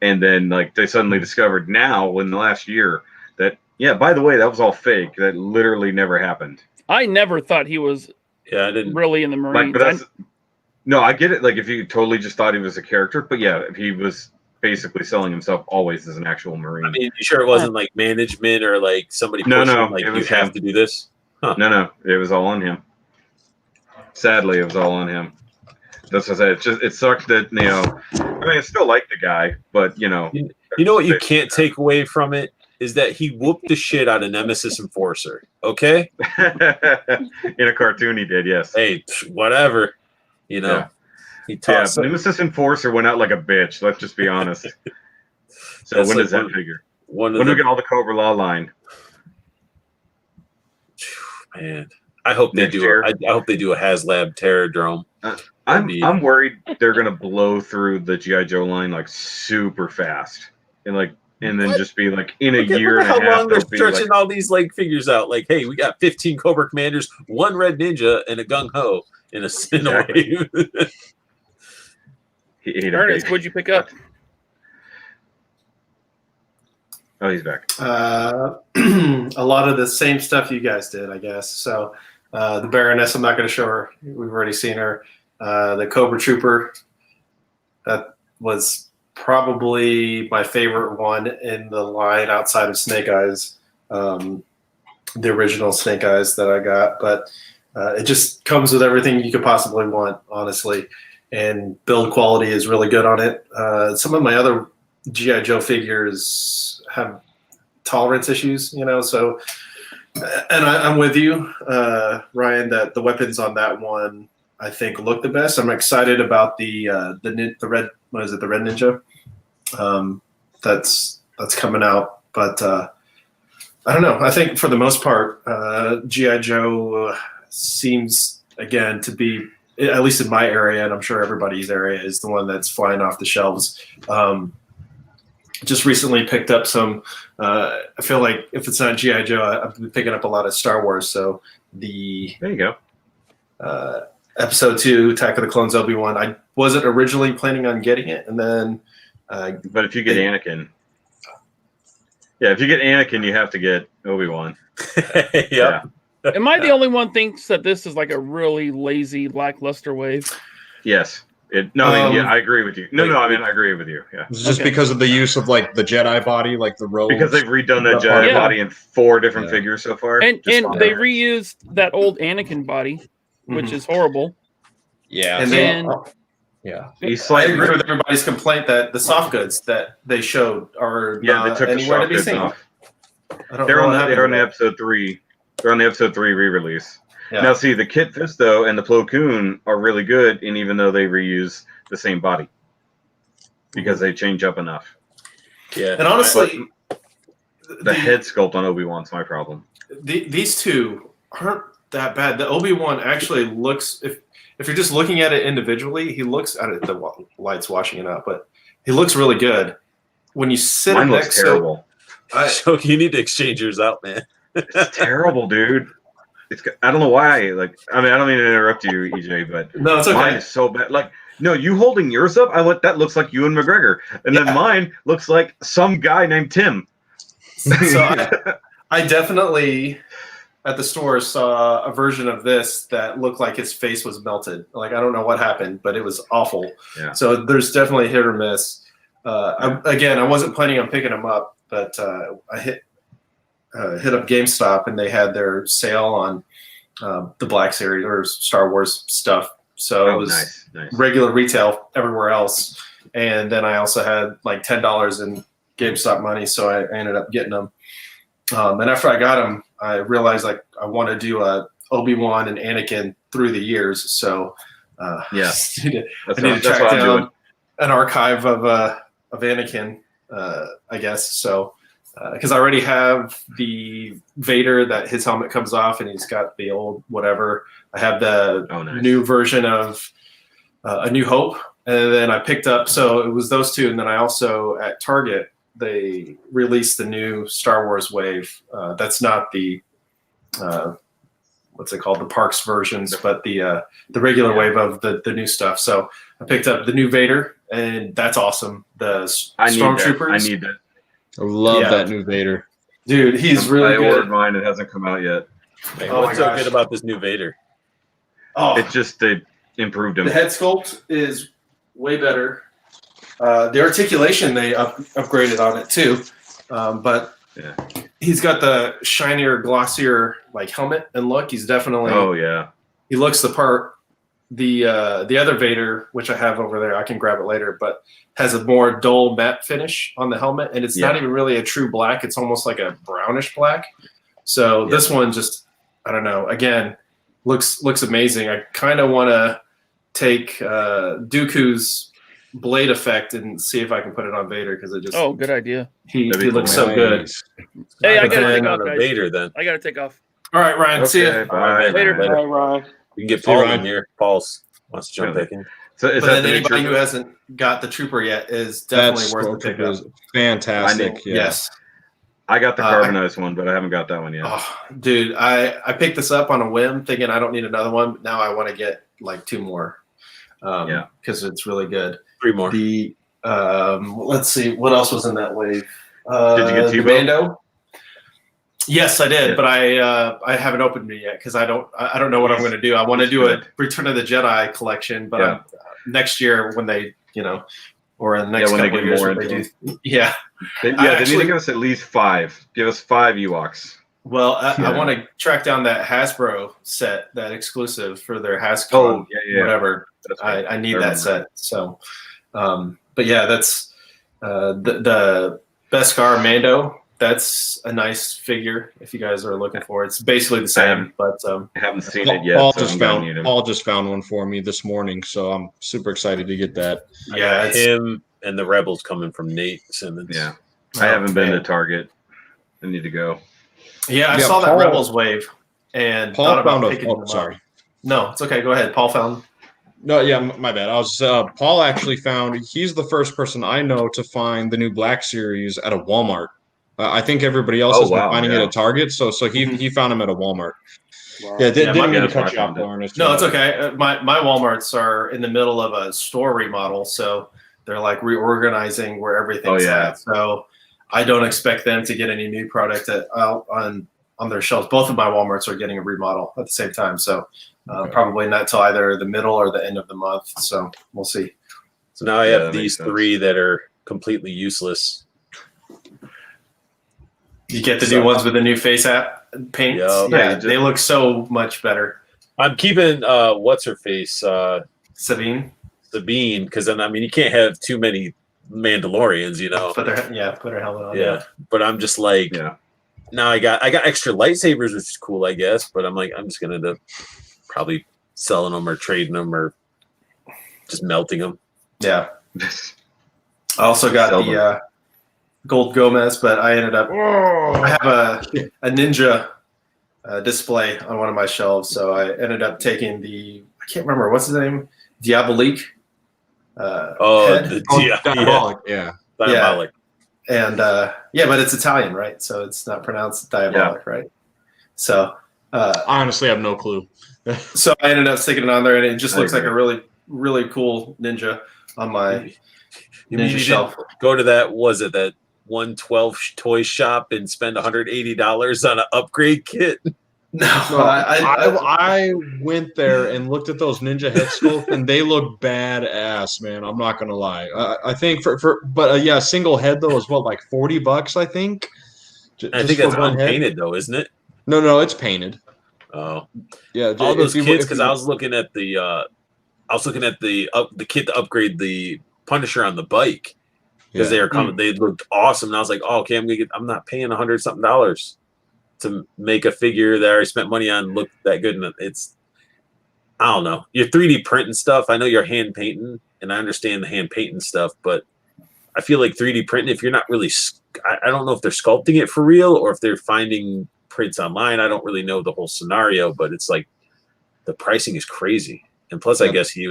And then, like, they suddenly discovered now, in the last year, that, yeah, by the way, that was all fake. That literally never happened. I never thought he was Yeah, I didn't. really in the Marines. Like, but that's, no, I get it. Like, if you totally just thought he was a character, but yeah, if he was basically selling himself always as an actual Marine. I mean, you sure it wasn't like management or like somebody No, pushing, no, like it you was have him. to do this? No, it was all on him. Sadly, it was all on him. That's what I said. It sucked that, I mean, I still like the guy, but, You know what you can't take away from it is that he whooped the shit out of Nemesis Enforcer. Okay? in a cartoon he did, yes. Hey, whatever. Yeah. He Yeah, taught Nemesis Enforcer went out like a bitch, let's just be honest. So That's when like does that figure? one When of do we the get all the Cobra Law line? man. I hope they Next do. year? I hope they do a HasLab Terradrome. I'm worried they're gonna blow through the G.I. Joe line like super fast. And then just be like in a year and a how half long they're they'll be stretching like, all these like figures out. Like, hey, we got 15 Cobra Commanders, 1 Red Ninja, and a Gung Ho in a Exactly. wave. he ate a Ernest, big- what'd you pick up? Oh, he's back. A lot of the same stuff you guys did, I guess. So the Baroness, I'm not going to show her. We've already seen her. The Cobra Trooper, that was probably my favorite one in the line outside of Snake Eyes, the original Snake Eyes that I got. But it just comes with everything you could possibly want, honestly. And build quality is really good on it. Some of my other GI Joe figures have tolerance issues, So, and I'm with you, Ryan, that the weapons on that one I think look the best. I'm excited about the red. What is it? The Red Ninja. That's coming out, but I don't know. I think for the most part, GI Joe seems again to be, at least in my area, and I'm sure everybody's area, is the one that's flying off the shelves. Just recently picked up some. I feel like if it's not GI Joe, I've been picking up a lot of Star Wars. So there you go. Episode 2, Attack of the Clones, Obi-Wan. I wasn't originally planning on getting it, and then. But if you get Anakin, if you get Anakin, you have to get Obi-Wan. Yeah. Am I the only one thinks that this is like a really lazy, lackluster wave? Yes. I agree with you. I agree with you. Yeah. It's just because of the use of like the Jedi body, like the robes. Because they've redone that Jedi body in 4 different figures so far. And they reused that old Anakin body, which is horrible. Yeah. I agree with everybody's complaint that the soft goods that they showed are they took the anywhere to soft be goods seen. off. They're on the episode 3. They're on the episode 3 re-release. Yeah. Now, see, the Kit Fisto and the Plo Koon are really good, and even though they reuse the same body, because they change up enough. Yeah, and honestly, the head sculpt on Obi-Wan's my problem. These two aren't that bad. The Obi-Wan actually looks, if you're just looking at it individually, he looks at it. The light's washing it out, but he looks really good. When you sit Mine next looks terrible. So you need to exchange yours out, man. It's terrible, dude. I don't know why. I don't mean to interrupt you, EJ, but no, it's okay. Mine is so bad. No, you holding yours up, that looks like you and McGregor, and then mine looks like some guy named Tim. So I definitely at the store saw a version of this that looked like his face was melted. I don't know what happened, but it was awful. Yeah. So there's definitely hit or miss. I wasn't planning on picking them up, but I hit up GameStop and they had their sale on the Black Series or Star Wars stuff. So it was nice. Regular retail everywhere else. And then I also had like $10 in GameStop money, so I ended up getting them. And after I got them, I realized I want to do a Obi-Wan and Anakin through the years. So I need to track down an archive of Anakin, I guess. So because I already have the Vader that his helmet comes off and he's got the old whatever. I have the new version of A New Hope. And then I picked up, so it was those two. And then I also, at Target, they released the new Star Wars wave. That's not the, what's it called? The Parks versions, but the regular wave of the new stuff. So I picked up the new Vader, and that's awesome. The Stormtroopers. I need that. I love that new Vader. Dude, he's really good. I ordered mine. It hasn't come out yet. Hey, what's so good about this new Vader? Oh, it's just they improved him. The head sculpt is way better. The articulation they upgraded on it too, but he's got the shinier, glossier helmet and look. He's definitely he looks the part. The other Vader, which I have over there, I can grab it later, but has a more dull matte finish on the helmet, and it's not even really a true black. It's almost like a brownish black. So this one just, I don't know. Again, looks amazing. I kind of want to take Dooku's blade effect and see if I can put it on Vader because it just good idea. He looks so good. Hey, I gotta take off, guys. Vader then. I gotta take off. All right, Ryan. See you later. Bye, Ryan. You can get Paul in here. Paul's wants to jump back in. So is but then anybody who hasn't got the Trooper yet is definitely worth the pickup. Fantastic. Yes. I got the carbonized one, but I haven't got that one yet. Oh, dude, I picked this up on a whim thinking I don't need another one. But now I want to get like 2 more. Because it's really good. 3 more. The let's see, what else was in that wave? Did you get T-Bow? Mando? Yes, I did, but I haven't opened it yet because I don't know what I'm going to do. I want to do a Return of the Jedi collection, but next year when they or in the next couple of years when they do. They need to give us at least 5. Give us 5 Ewoks. Well, I want to track down that Hasbro set, that exclusive for their Hascon, whatever. I need that set. So, but yeah, that's The Beskar Mando. That's a nice figure if you guys are looking for it. It's basically the same, but I haven't seen it yet. Paul so just I'm gonna found need him. Paul just found one for me this morning, so I'm super excited to get that. I yeah, got it's him and the Rebels coming from Nate Simmons. Yeah, I haven't been to man. Target. I need to go. Yeah, I Yeah, saw that Paul- Rebels wave and Paul thought about found picking them sorry. up. No, it's okay. Go ahead. Paul found. No, yeah, my bad. I was Paul actually found. He's the first person I know to find the new Black Series at a Walmart. I think everybody else Oh, has been wow, finding it yeah. at Target. So he Mhm. he found him at a Walmart. Wow. Yeah, Yeah, didn't mean to that's where cut I you off, found it. though, Ernest. No, it's okay. My WalMarts are in the middle of a store remodel, so they're like reorganizing where everything's yeah. at. So I don't expect them to get any new product out on their shelves. Both of my WalMarts are getting a remodel at the same time, so Okay. probably not till either the middle or the end of the month. So we'll see. So now I Yeah, have that these makes sense. 3 that are completely useless. You get the new ones with the new face app paints. Yup. Yeah, Yeah, they look so much better. I'm keeping what's her face Sabine, Sabine, because then I mean you can't have too many Mandalorians, you know. put her helmet on. Yeah, but I'm just like, Yeah. now I got extra lightsabers, which is cool, I guess. But I'm like, I'm just gonna end up probably selling them or trading them or just melting them. Yeah. I also got Sell them. the Gold Gomez, but I ended up I have a ninja display on one of my shelves, so I ended up taking I can't remember what's his name, Diabolique. Head. Diabolic. Yeah. Diabolic. And but it's Italian, right? So it's not pronounced Diabolic, right? So I honestly have no clue. so I ended up sticking it on there, and it just I looks like agree. a really, really cool ninja on my You mean ninja you shelf. didn't go to that 112 toy shop and spend $180 on an upgrade kit? No, No, I went there and looked at those ninja head sculpts, and they look badass, man. I'm not gonna lie. I think but a single head though is what, like $40, I think. I think that's unpainted though, isn't it? No, it's painted. Oh, Yeah, all those if you- kits, if because you- I was looking at the kit to upgrade the Punisher on the bike, because they were coming. They looked awesome, and I was like, oh, okay, I'm not paying $100 something to make a figure that I already spent money on look that good. And it's, I don't know. You're 3D printing stuff. I know you're hand painting, and I understand the hand painting stuff, but I feel like 3D printing, if you're not really, I don't know if they're sculpting it for real or if they're finding prints online. I don't really know the whole scenario, but it's like the pricing is crazy. And plus, I guess they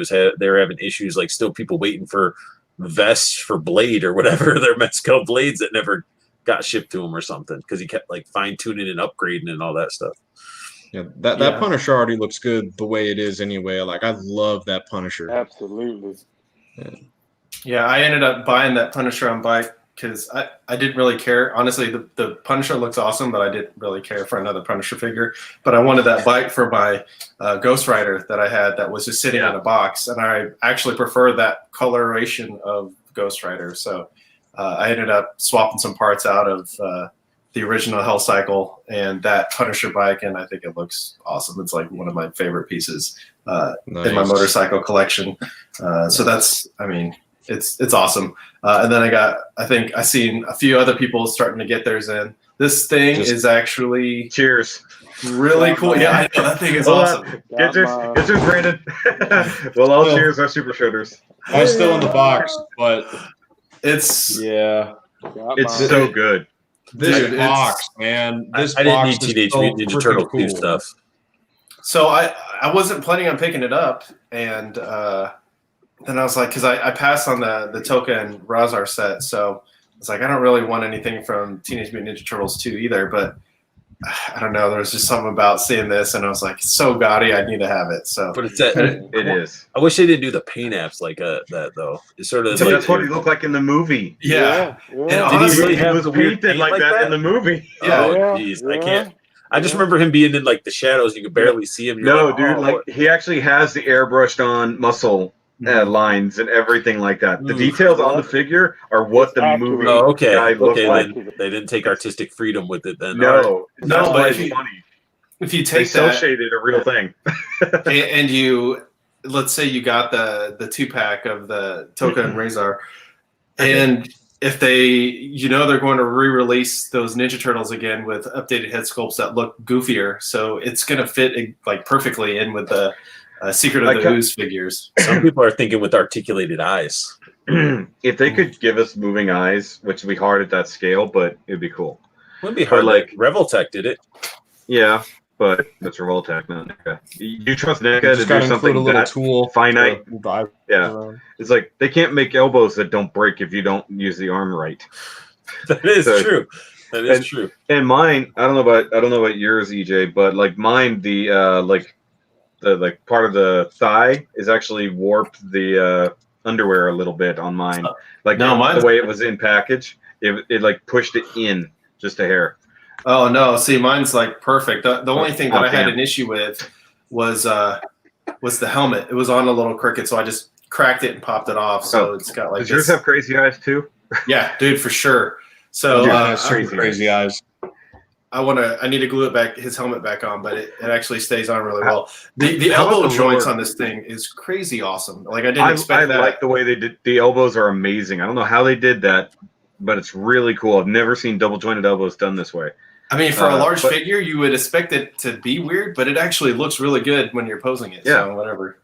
were having issues, like still people waiting for vests for Blade or whatever, their Mexico blades that never got shipped to him or something, because he kept like fine tuning and upgrading and all that stuff. Yeah, that Punisher already looks good the way it is anyway. Like, I love that Punisher. Absolutely. Yeah, I ended up buying that Punisher on bike because I didn't really care. Honestly, the Punisher looks awesome, but I didn't really care for another Punisher figure. But I wanted that bike for my Ghost Rider that I had that was just sitting in a box, and I actually prefer that coloration of Ghost Rider. So I ended up swapping some parts out of the original Hell Cycle and that Punisher bike, and I think it looks awesome. It's like one of my favorite pieces in my motorcycle collection. So that's, I mean, it's awesome. And then I seen a few other people starting to get theirs in. This thing is actually Cheers. really cool. Yeah, I know, that thing is awesome. Get yours, Brandon. Well, all cheers are super shooters. I'm still in the box, but It's It's so good. this box, man. This I didn't box need is Teenage so Mutant Ninja freaking Turtles cool. stuff. So I wasn't planning on picking it up, and then I was like, because I passed on the Toka and Razar set, so it's like I don't really want anything from Teenage Mutant Ninja Turtles 2 either, but I don't know. There was just something about seeing this, and I was like, it's so gaudy, I need to have it. So, But it's that. It is. I wish they didn't do the paint apps like that though. It's sort of So like that's what he looked like in the movie. yeah. Did honestly, he really He have was the weird painted paint like that in the movie. Yeah. Oh, Yeah, jeez, I yeah. can't. I just remember him being in like the shadows. You could barely see him. You're No, like, dude, oh, like he actually has the airbrushed on muscle lines and everything like that. The Oof. details on the figure are what the Accurate. movie Oh, okay. guy looked Okay, like. then they didn't take artistic freedom with it. Then All right. No, No, that's but why if it's you- funny. If you They take cel that shaded a real thing. and you, let's say you got the 2-pack of the Toka and Razor, and if they're going to re-release those Ninja Turtles again with updated head sculpts that look goofier, so it's going to fit like perfectly in with the Secret of the Ooze figures. Some people are thinking with articulated eyes. If they could give us moving eyes, which would be hard at that scale, but it'd be cool. Wouldn't be hard. Like Revoltech did it. Yeah, but that's Revoltech, not NECA. You trust NECA to do something that tool finite? Yeah, around. it's like they can't make elbows that don't break if you don't use the arm right. That is true. That is true. And mine, I don't know about yours, EJ, but like mine, the part of the thigh is actually warped the underwear a little bit on mine. Like the way it was in package, it like pushed it in just a hair. Oh no! See, mine's like perfect. The only thing that I had an issue with was the helmet. It was on a little crooked, so I just cracked it and popped it off. So it's got like. Does yours have crazy eyes too? Yeah, dude, for sure. So crazy eyes. I need to glue his helmet back on, but it actually stays on really well. The elbow joints on this thing is crazy awesome. Like I didn't expect that. I like the way they did. The elbows are amazing. I don't know how they did that, but it's really cool. I've never seen double jointed elbows done this way. I mean, for a large figure, you would expect it to be weird, but it actually looks really good when you're posing it. Yeah. So whatever.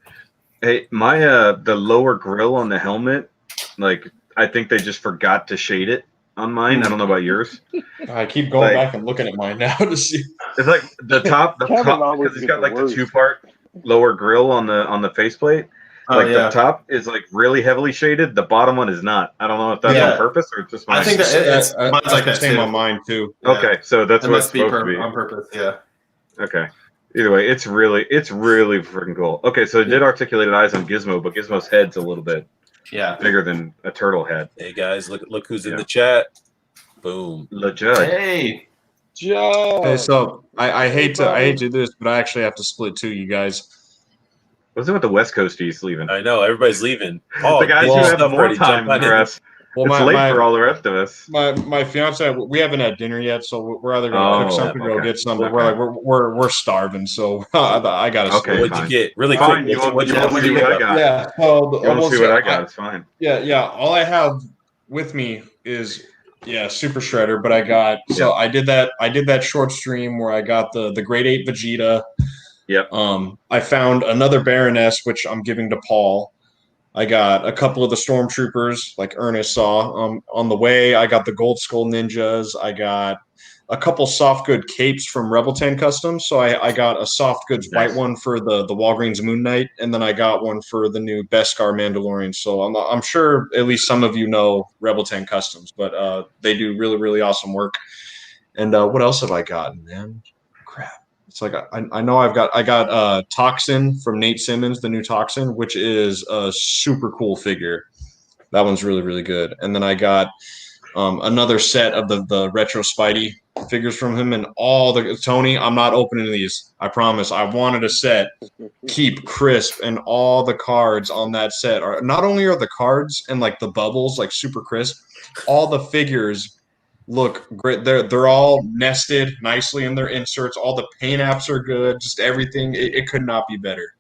Hey, my the lower grill on the helmet, like I think they just forgot to shade it on mine. I don't know about yours. I keep going back and looking at mine now to see. It's like the top because it's got like the 2-part lower grill on the faceplate. The top is like really heavily shaded. The bottom one is not. I don't know if that's on purpose or just mine. I think that mine's like that same on mine too. Yeah. Okay, so that's what it's supposed to be on purpose. Yeah. Okay. Either way, it's really freaking cool. Okay, so it did articulated eyes on Gizmo, but Gizmo's head's a little bit bigger than a turtle head. Hey guys, look who's in the chat. Boom. Legit. Hey. Joe. Hey, so I hate to do this, but I actually have to split too, you guys. What's it with the West Coasties leaving? I know everybody's leaving. Oh, the guys who have more time than the rest. Well, it's late for all the rest of us. My fiance, we haven't had dinner yet, so we're either gonna cook something or go get some. But we're starving, so I gotta. Okay, what'd you get? Really fine. quick. What you want to see what I got? Yeah. So you want to see what I got? It's fine. Yeah. All I have with me is Super Shredder, but I got I did that short stream where I got the Grade 8 Vegeta. Yep. I found another Baroness, which I'm giving to Paul. I got a couple of the Stormtroopers, like Ernest saw. On the way, I got the Gold Skull Ninjas. I got a couple soft good capes from Rebel 10 Customs. So I got a soft goods white one for the Walgreens Moon Knight, and then I got one for the new Beskar Mandalorian. So I'm sure at least some of you know Rebel 10 Customs, but they do really, really awesome work. And what else have I gotten, man? Crap. It's like I know I got Toxin from Nate Simmons, the new Toxin, which is a super cool figure. That one's really, really good. And then I got another set of the retro Spidey figures from him, and all the Tony. I'm not opening these. I promise. I wanted a set. Keep crisp, and all the cards on that set are not only are the cards and like the bubbles like super crisp, all the figures look great. They're all nested nicely in their inserts. All the paint apps are good. Just everything. It could not be better.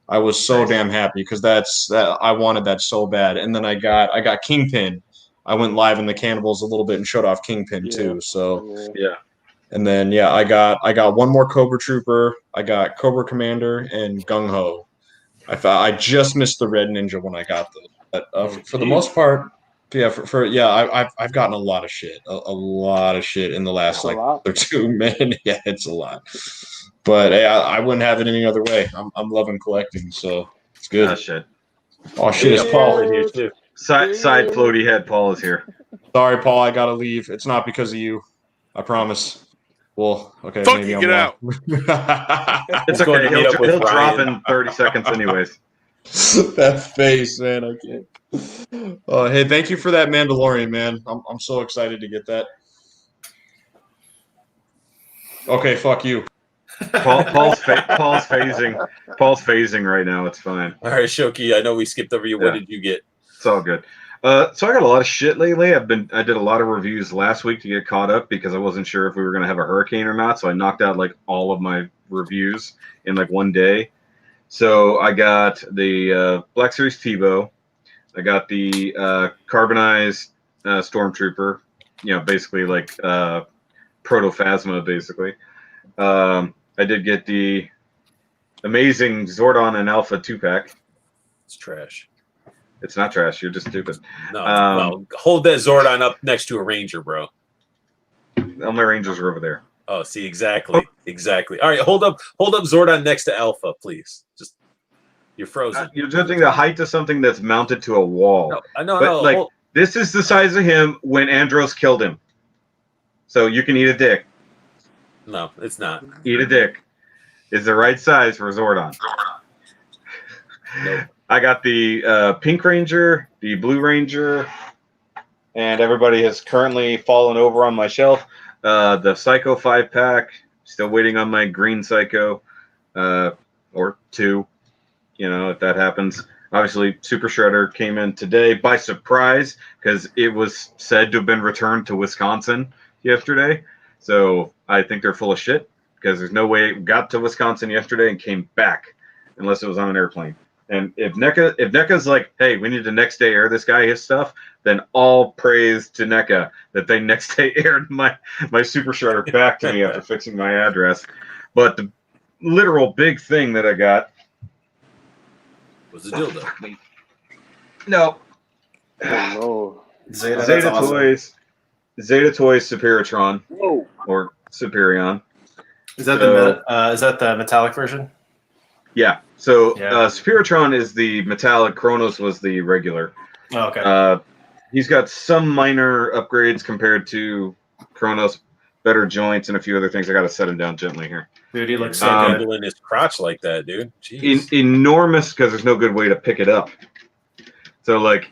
I was so damn happy because I wanted that so bad. And then I got Kingpin. I went live in the Cannibals a little bit and showed off Kingpin too. So And then I got one more Cobra Trooper. I got Cobra Commander and Gung Ho. I just missed the Red Ninja when I got those. But for the most part. I've gotten a lot of shit, a lot of shit in the last or 2 minutes. Yeah, it's a lot, but I wouldn't have it any other way. I'm loving collecting, so it's good. Oh shit! Oh shit! Is Paul in here too? Side floaty head. Paul is here. Sorry, Paul. I gotta leave. It's not because of you. I promise. Well, okay. Fuck maybe you, I'm get out. It's okay. He'll drop in 30 seconds anyways. That face, man. I can't. Hey, thank you for that Mandalorian, man. I'm so excited to get that. Okay, fuck you. Paul's phasing. Paul's phasing right now. It's fine. All right, Shoki. I know we skipped over you. What did you get? It's all good. So I got a lot of shit lately. I did a lot of reviews last week to get caught up because I wasn't sure if we were gonna have a hurricane or not. So I knocked out like all of my reviews in like one day. So I got the Black Series Tebow. I got the carbonized Stormtrooper. Basically like Protophasma, basically. I did get the amazing Zordon and Alpha 2-pack. It's trash. It's not trash. You're just stupid. No, well, hold that Zordon up next to a Ranger, bro. All my Rangers are over there. Oh, see, exactly. All right, hold up Zordon next to Alpha, please. Just you're frozen. You're judging the height of something that's mounted to a wall. No. This is the size of him when Andros killed him. So you can eat a dick. No, it's not. Eat a dick. Is the right size for Zordon. Nope. I got the Pink Ranger, the Blue Ranger, and everybody has currently fallen over on my shelf. The Psycho 5-pack, still waiting on my Green Psycho, or 2, if that happens. Obviously, Super Shredder came in today by surprise because it was said to have been returned to Wisconsin yesterday. So I think they're full of shit because there's no way it got to Wisconsin yesterday and came back unless it was on an airplane. And if NECA's like, hey, we need to next day air this guy his stuff, then all praise to NECA that they next day aired my Super Shredder back to me after fixing my address. But the literal big thing that I got was the dildo. No. Oh, Zeta awesome. Toys. Zeta Toys Superitron. Whoa. Or Superion. Is that the metallic version? Yeah. So Yeah. Spiritron is the metallic. Kronos was the regular. Oh, okay. He's got some minor upgrades compared to Kronos, better joints and a few other things. I got to set him down gently here. Dude, he looks so good. In his crotch like that, dude. Jeez. Enormous because there's no good way to pick it up. So like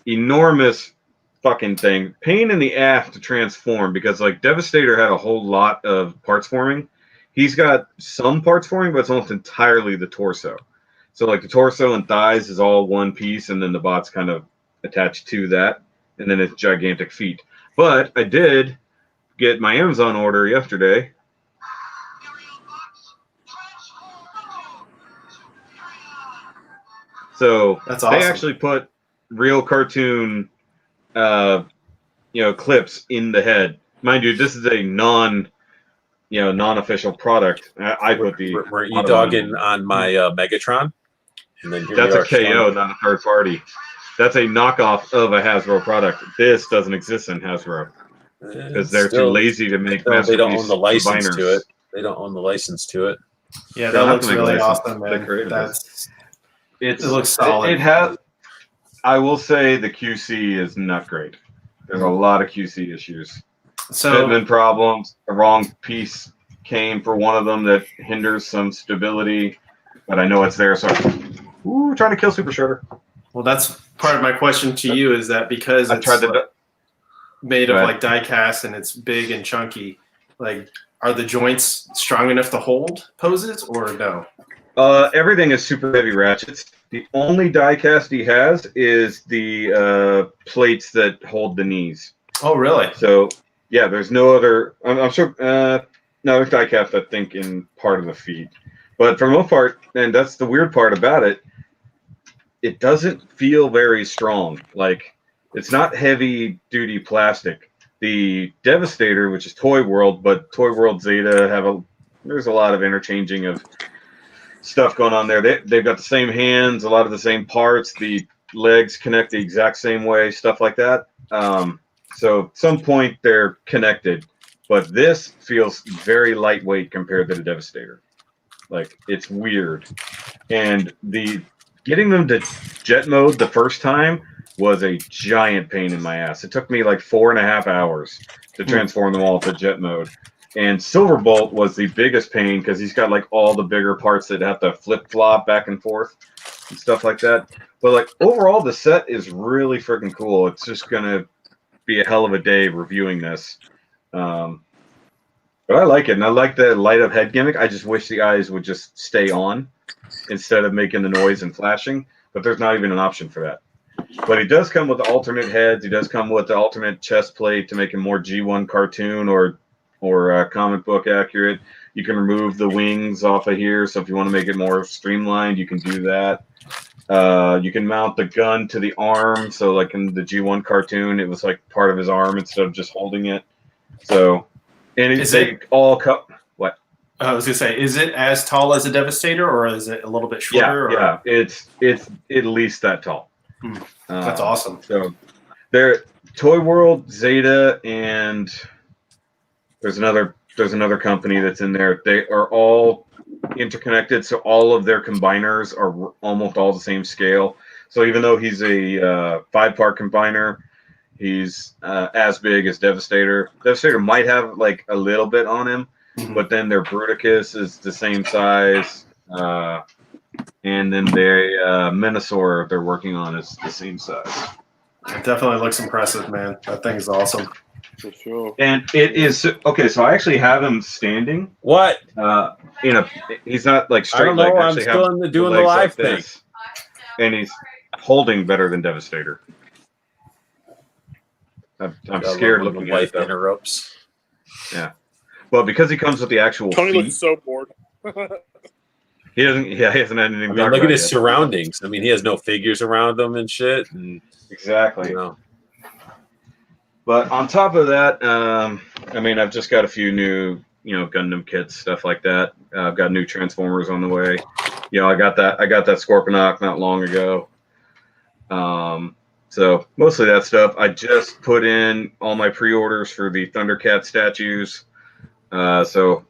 enormous fucking thing. Pain in the ass to transform because like Devastator had a whole lot of parts forming. He's got some parts forming, but it's almost entirely the torso. So like the torso and thighs is all one piece, and then the bot's kind of attached to that, and then it's gigantic feet. But I did get my Amazon order yesterday. So that's awesome. They actually put real cartoon clips in the head. Mind you, this is a non-official product. I put the. Were you dogging on my Megatron? And then that's a KO, not a third party. That's a knockoff of a Hasbro product. This doesn't exist in Hasbro because they're too lazy to make. They don't own the license to it. They don't own the license to it. Yeah, that looks really awesome, man. It looks solid. It has. I will say the QC is not great. There's a lot of QC issues. Fitment problems. The wrong piece came for one of them that hinders some stability, but I know it's there. So, trying to kill Super Shredder. Well, that's part of my question to you is that because it's made of like die cast and it's big and chunky, like are the joints strong enough to hold poses or no? Everything is super heavy ratchets. The only die cast he has is the plates that hold the knees. Oh, really? So, yeah, there's no other. I'm sure. No, there's die cast, I think, in part of the feet. But for the most part, and that's the weird part about it, it doesn't feel very strong. Like, it's not heavy-duty plastic. The Devastator, which is Toy World, but Toy World Zeta there's a lot of interchanging of stuff going on there. They've got the same hands, a lot of the same parts. The legs connect the exact same way, stuff like that. So at some point they're connected, but this feels very lightweight compared to the Devastator. Like, it's weird. And getting them to jet mode the first time was a giant pain in my ass. It took me like 4.5 hours to transform them all to jet mode. And Silverbolt was the biggest pain because he's got like all the bigger parts that have to flip-flop back and forth and stuff like that. But like overall, the set is really freaking cool. It's just going to be a hell of a day reviewing this. But I like it, and I like the light up head gimmick. I just wish the eyes would just stay on instead of making the noise and flashing. But there's not even an option for that. But he does come with the alternate heads. He does come with the alternate chest plate to make him more G1 cartoon or comic book accurate. You can remove the wings off of here, so if you want to make it more streamlined, you can do that. You can mount the gun to the arm. So like in the G1 cartoon, it was like part of his arm instead of just holding it. So, and they all cut. What? I was gonna say, is it as tall as a Devastator, or is it a little bit shorter? Yeah, it's at least that tall. That's awesome. So, there, Toy World, Zeta, and there's another company that's in there. They are all interconnected, so all of their combiners are almost all the same scale. So even though he's a 5-part combiner, he's as big as Devastator. Devastator might have like a little bit on him, but then their Bruticus is the same size, and then their Minosaur they're working on is the same size. It definitely looks impressive, man. That thing is awesome. For sure. And it is okay. So I actually have him standing. What? He's not like I straight don't leg. know. I I'm actually still have in the doing the legs live like thing. this. And he's holding better than Devastator. I'm scared looking at wife it. Though. interrupts. Yeah. Well, because he comes with the actual Tony feet, looks so bored. he doesn't. Yeah, he hasn't had anything. I to mean, talk look at about his yet. surroundings. I mean, he has no figures around him and shit. And Exactly. you know, But on top of that, I mean, I've just got a few new, Gundam kits, stuff like that. I've got new Transformers on the way. I got that Scorponok not long ago. So mostly that stuff. I just put in all my pre-orders for the Thundercat statues. So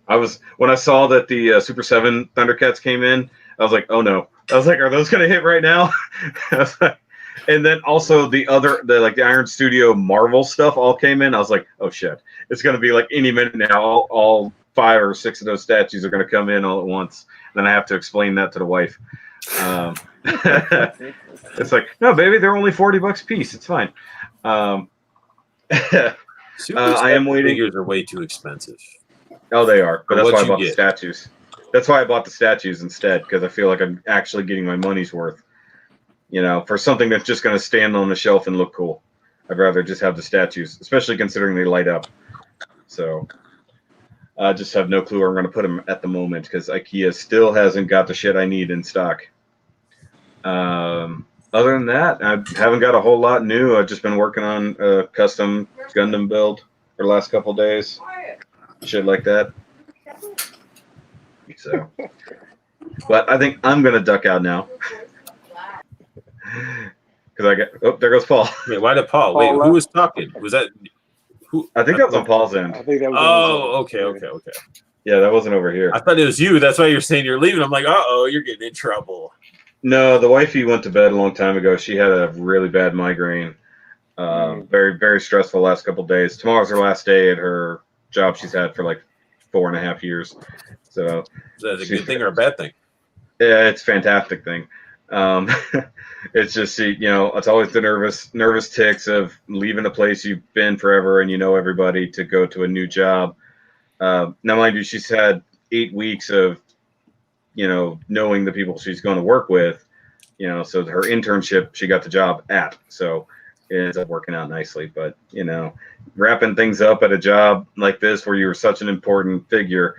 when I saw that the Super 7 Thundercats came in, I was like, oh no. I was like, are those going to hit right now? And then also the Iron Studio Marvel stuff all came in. I was like, oh shit, it's going to be like any minute now. All 5 or 6 of those statues are going to come in all at once. Then I have to explain that to the wife. It's like, no, baby, they're only $40 a piece. It's fine. I am waiting. Figures are way too expensive. Oh, they are. But that's why I bought the statues. That's why I bought the statues instead, because I feel like I'm actually getting my money's worth. For something that's just going to stand on the shelf and look cool. I'd rather just have the statues, especially considering they light up. So I just have no clue where I'm going to put them at the moment, because IKEA still hasn't got the shit I need in stock. Other than that, I haven't got a whole lot new. I've just been working on a custom Gundam build for the last couple days. Shit like that. So, but I think I'm going to duck out now. Because there goes Paul. Wait, why did Paul? Wait, who was talking? Was that who? I think that was on Paul's end. I think that was. Okay. Yeah, that wasn't over here. I thought it was you. That's why you're saying you're leaving. I'm like, you're getting in trouble. No, the wifey went to bed a long time ago. She had a really bad migraine. Very, very stressful last couple of days. Tomorrow's her last day at her job she's had for like 4.5 years. So Is that a good thing or a bad thing? Yeah, it's a fantastic thing. It's just, it's always the nervous ticks of leaving a place you've been forever and everybody to go to a new job. Now, mind you, she's had 8 weeks of, knowing the people she's going to work with, so her internship, she got the job at. So it ends up working out nicely. But, wrapping things up at a job like this where you're such an important figure,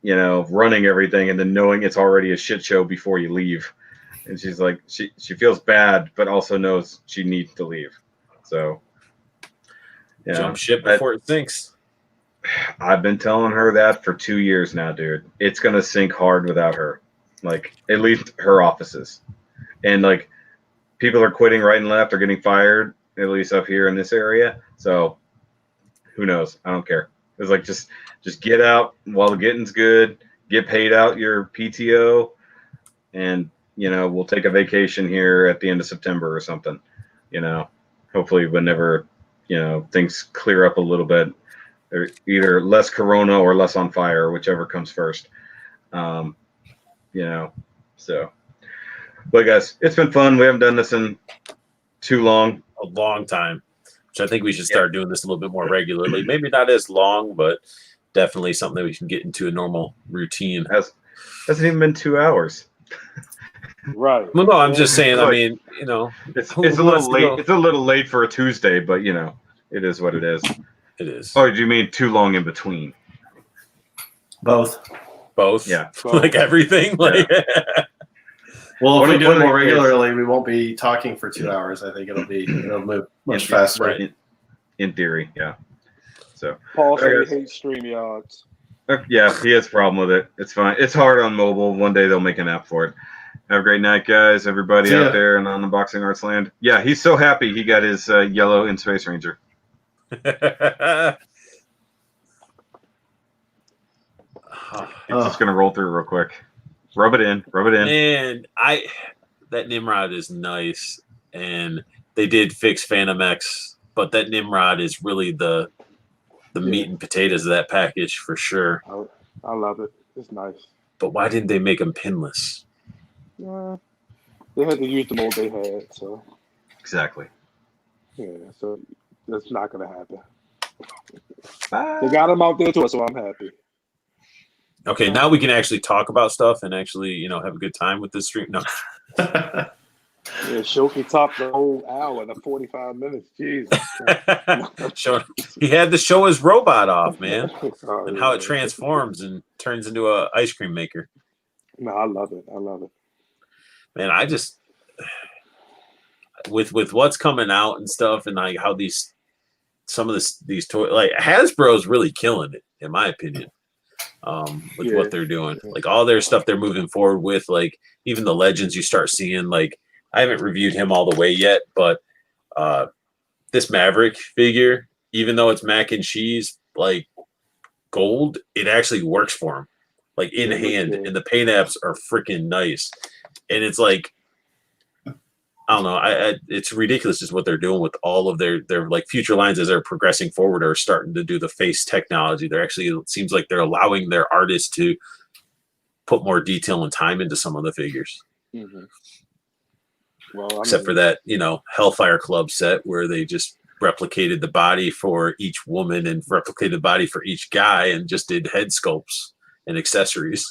running everything and then knowing it's already a shit show before you leave. And she's like, she feels bad, but also knows she needs to leave. So, jump ship before it sinks. I've been telling her that for 2 years now, dude. It's going to sink hard without her. Like, at least her offices. And, like, people are quitting right and left or getting fired, at least up here in this area. So, who knows? I don't care. It's like, just get out while the getting's good. Get paid out your PTO. And we'll take a vacation here at the end of September or something, hopefully whenever, things clear up a little bit, or either less Corona or less on fire, whichever comes first. So, but guys, it's been fun. We haven't done this in too long. A long time, which I think we should start doing this a little bit more regularly. Maybe not as long, but definitely something that we can get into a normal routine. Hasn't even been 2 hours. Right. Well, no, I'm just saying. Like, I mean, it's a little late. It's a little late for a Tuesday, but it is what it is. It is. Oh, do you mean too long in between? Both. Both. Yeah. Like everything. Like Well, if we do One it of the more things- regularly, we won't be talking for 2 hours. I think it'll move much faster. Right. In theory, yeah. So Paul said he Alright, guys. hates StreamYards. Yeah, he has a problem with it. It's fine. It's hard on mobile. One day they'll make an app for it. Have a great night, guys. Everybody See ya. out there and on the Boxing Arts land. Yeah, he's so happy he got his yellow in Space Ranger. It's just gonna roll through real quick. Rub it in. Man, that Nimrod is nice, and they did fix Phantom X, but that Nimrod is really the meat and potatoes of that package for sure. I love it. It's nice. But why didn't they make them pinless? They had to use the mold they had, so Exactly. yeah. So that's not gonna happen. Bye. They got them out there too, so I'm happy. Okay, now we can actually talk about stuff and actually, have a good time with this stream. No, Yeah, Shoki topped the whole hour in 45 minutes. Jesus. he had to show his robot off, man, Oh, and how it yeah. transforms and turns into a ice cream maker. No, I love it. Man, I just with what's coming out and stuff, and like how these toys, like Hasbro's really killing it, in my opinion. With what they're doing, like all their stuff they're moving forward with, like even the Legends you start seeing. Like I haven't reviewed him all the way yet, but this Maverick figure, even though it's mac and cheese like gold, it actually works for him, like in hand, and the paint apps are freaking nice. And it's like, I don't know, it's ridiculous just what they're doing with all of their like future lines as they're progressing forward are starting to do the face technology. They're actually, it seems like they're allowing their artists to put more detail and time into some of the figures. Mm-hmm. Well, Except for that, Hellfire Club set where they just replicated the body for each woman and replicated the body for each guy and just did head sculpts and accessories.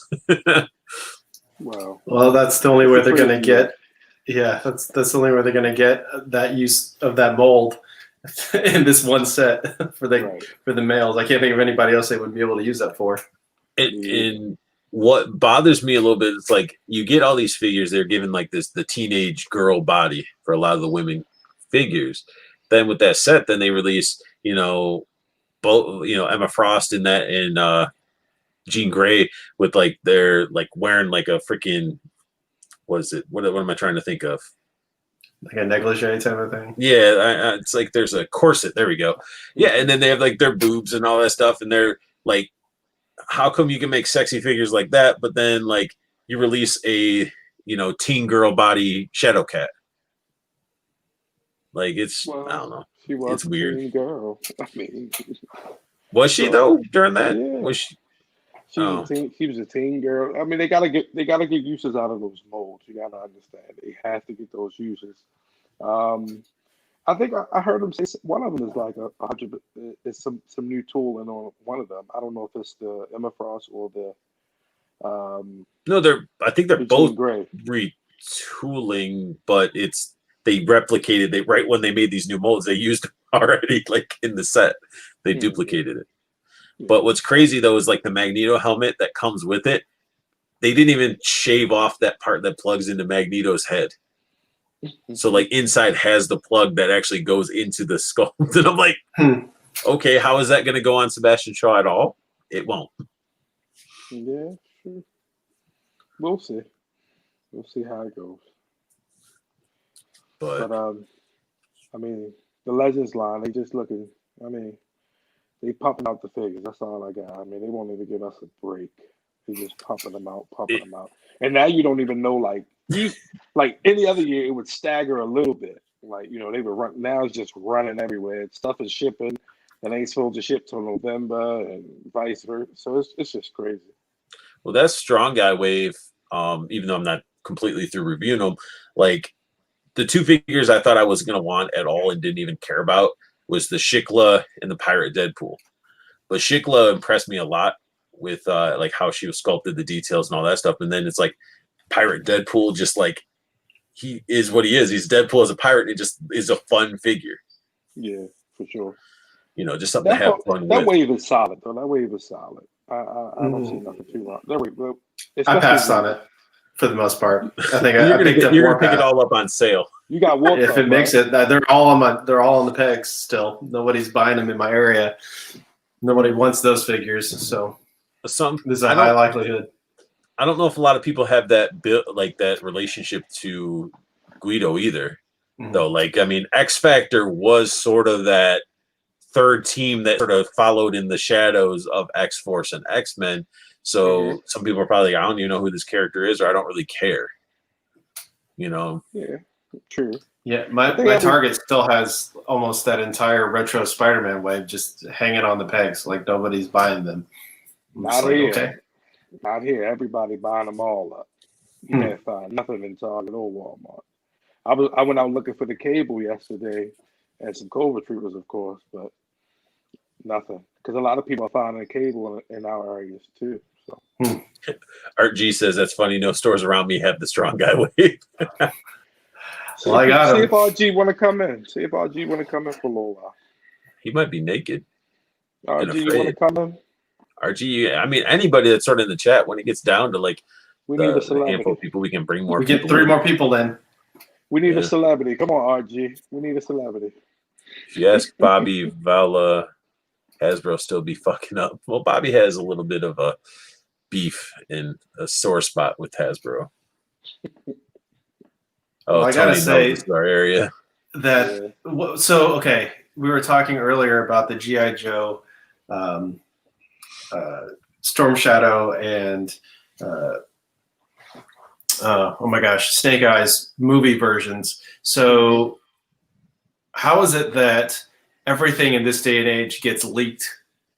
Well, that's the only way they're going to get. Yeah, that's the only way they're going to get that use of that mold in this one set for the males. I can't think of anybody else they would be able to use that for. And what bothers me a little bit, it's like you get all these figures, they're given like the teenage girl body for a lot of the women figures. Then with that set, then they release, both, Emma Frost in that and Jean Grey with like they're like wearing like a freaking, what is it? What am I trying to think of? Like a negligee type of thing. Yeah, it's like there's a corset. There we go. Yeah, and then they have like their boobs and all that stuff, and they're like, how come you can make sexy figures like that, but then like you release a teen girl body Shadow Cat? Like I don't know. She was it's weird. A teen girl. I mean, was she though during that? Yeah. Was she? She was a teen girl. I mean, they gotta get uses out of those molds. You gotta understand. They have to get those uses. I think I heard them say one of them is like 100. It's some new tooling on one of them. I don't know if it's the Emma Frost or the. No, I think they're both Gray. retooling, but they replicated. Right when they made these new molds, they used already like in the set. They duplicated it. But what's crazy though is like the Magneto helmet that comes with it. They didn't even shave off that part that plugs into Magneto's head. So like inside has the plug that actually goes into the skull. And I'm like, okay, how is that going to go on Sebastian Shaw at all? It won't. Yeah, sure. We'll see. We'll see how it goes. But I mean, the Legends line, they just looking. I mean, they pumping out the figures. That's all I got. I mean, they won't even give us a break. They just pumping them out. And now you don't even know, like any other year, it would stagger a little bit. Like, they would run. Now it's just running everywhere. Stuff is shipping. And ain't supposed to ship till November and vice versa. So it's just crazy. Well, that Strong Guy wave, even though I'm not completely through reviewing them, like the two figures I thought I was going to want at all and didn't even care about was the Shikla and the Pirate Deadpool. But Shikla impressed me a lot with like how she was sculpted, the details and all that stuff. And then it's like Pirate Deadpool, just like he is what he is. He's Deadpool as a pirate. It just is a fun figure. Yeah, for sure. Just something to have fun with. That wave is solid, though. That wave is solid. I don't see nothing too wrong. There we go. I passed on it. for the most part. I think You're I gonna picked up you're gonna pick it Warpath. all up on sale. You got Wolf If it makes it, they're all on the pegs still. Nobody's buying them in my area. Nobody wants those figures, so there's a high likelihood. I don't know if a lot of people have that that relationship to Guido either. Though, like, I mean, X Factor was sort of that third team that sort of followed in the shadows of X Force and X Men. So some people are probably like, I don't even know who this character is, or I don't really care. You know? Yeah, true. Yeah, my Target still has almost that entire retro Spider-Man wave just hanging on the pegs, like nobody's buying them. Not here. Not here. Everybody buying them all up. You can't find nothing in Target or Walmart. I went out looking for the cable yesterday and some cold retrievers, of course, but nothing. Because a lot of people are finding a cable in our areas too. So. Art G says that's funny. No stores around me have the strong guy wave. Well, I got him. See if RG want to come in. See if RG want to come in for a little while. He might be naked. RG, you want to come in? RG, I mean, anybody that's sort of in the chat, when it gets down to like we need a celebrity. handful of people, we can bring more. We get 3 more people in. We need a celebrity. Come on, RG. We need a celebrity. If you ask Bobby, Vala, Hasbro still be fucking up. Well, Bobby has a little bit of a beef and a sore spot with Hasbro. Oh, well, I gotta say, this is our area. That so okay. We were talking earlier about the GI Joe, Storm Shadow, and oh my gosh, Snake Eyes movie versions. So, how is it that everything in this day and age gets leaked?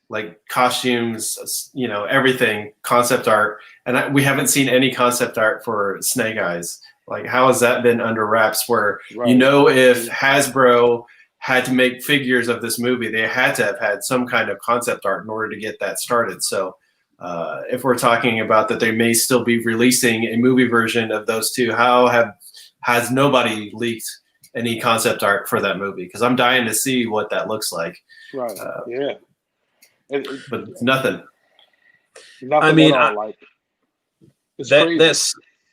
Like costumes, you know, everything, concept art, and we haven't seen any concept art for Snake Eyes. Like, how has that been under wraps? Where you know, if Hasbro had to make figures of this movie, they had to have had some kind of concept art in order to get that started. So, if we're talking about that, they may still be releasing a movie version of those two. Has nobody leaked any concept art for that movie? Because I'm dying to see what that looks like. Right. But nothing. Nothing. I mean, at all. Like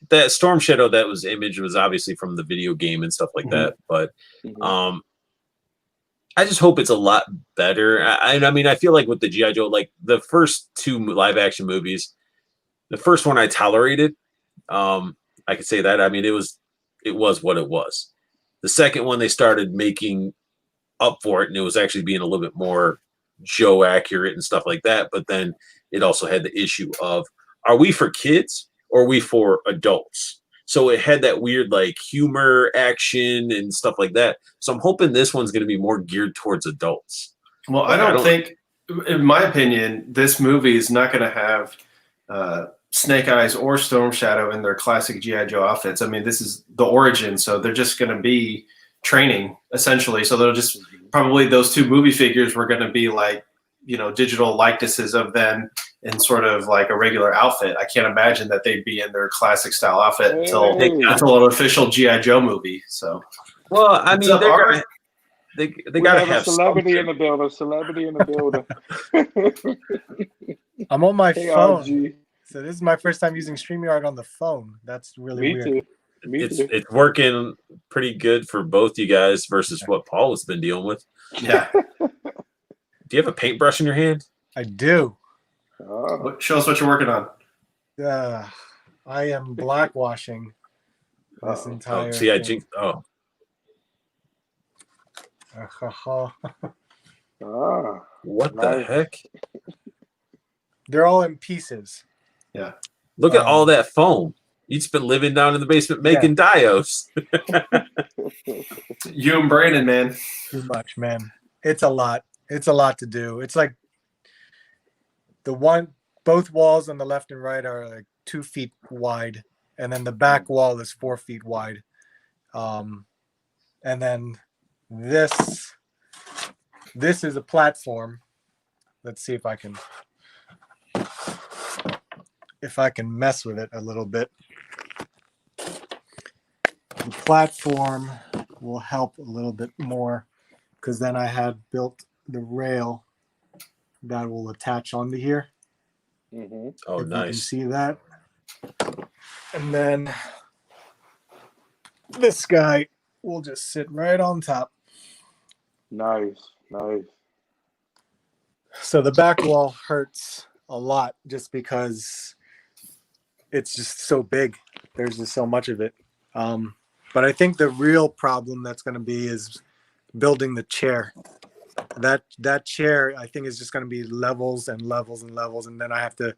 that Storm Shadow image was obviously from the video game and stuff like that. But I just hope it's a lot better. I mean, I feel like with the G.I. Joe, like the first 2 live action movies, the first one I tolerated. I could say that. I mean, it was what it was. The second one, they started making up for it, and it was actually being a little bit more Joe accurate and stuff like that. But then it also had the issue of, are we for kids or are we for adults? So it had that weird like humor, action, and stuff like that. So I'm hoping this one's going to be more geared towards adults. Well, I don't think, in my opinion, this movie is not going to have Snake Eyes or Storm Shadow in their classic G.I. Joe outfits. I mean, this is the origin, so they're just going to be training essentially. So they'll just probably those 2 movie figures were going to be like, you know, digital likenesses of them in sort of like a regular outfit. I can't imagine that they'd be in their classic style outfit until an official G.I. Joe movie. So, well, I mean, they gotta have a celebrity in the building. Celebrity in the building. I'm on my phone, so this is my first time using StreamYard on the phone. That's really weird. It's working pretty good for both you guys versus what Paul has been dealing with. Yeah. Do you have a paintbrush in your hand? I do. Show us what you're working on. I am blackwashing this entire. See, I jinxed. Oh. What the heck? They're all in pieces. Yeah. Look at all that foam. You've been living down in the basement making dios. You and Brandon, man. Too much, man. It's a lot. It's a lot to do. It's like both walls on the left and right are like 2 feet wide, and then the back wall is 4 feet wide. And then this is a platform. Let's see if I can mess with it a little bit. The platform will help a little bit more because then I had built the rail that will attach onto here. Oh, if nice. You can see that. And then this guy will just sit right on top. Nice, nice. So the back wall hurts a lot just because it's just so big. There's just so much of it. But I think the real problem that's going to be is building the chair. That chair, I think, is just going to be levels and levels and levels, and then I have to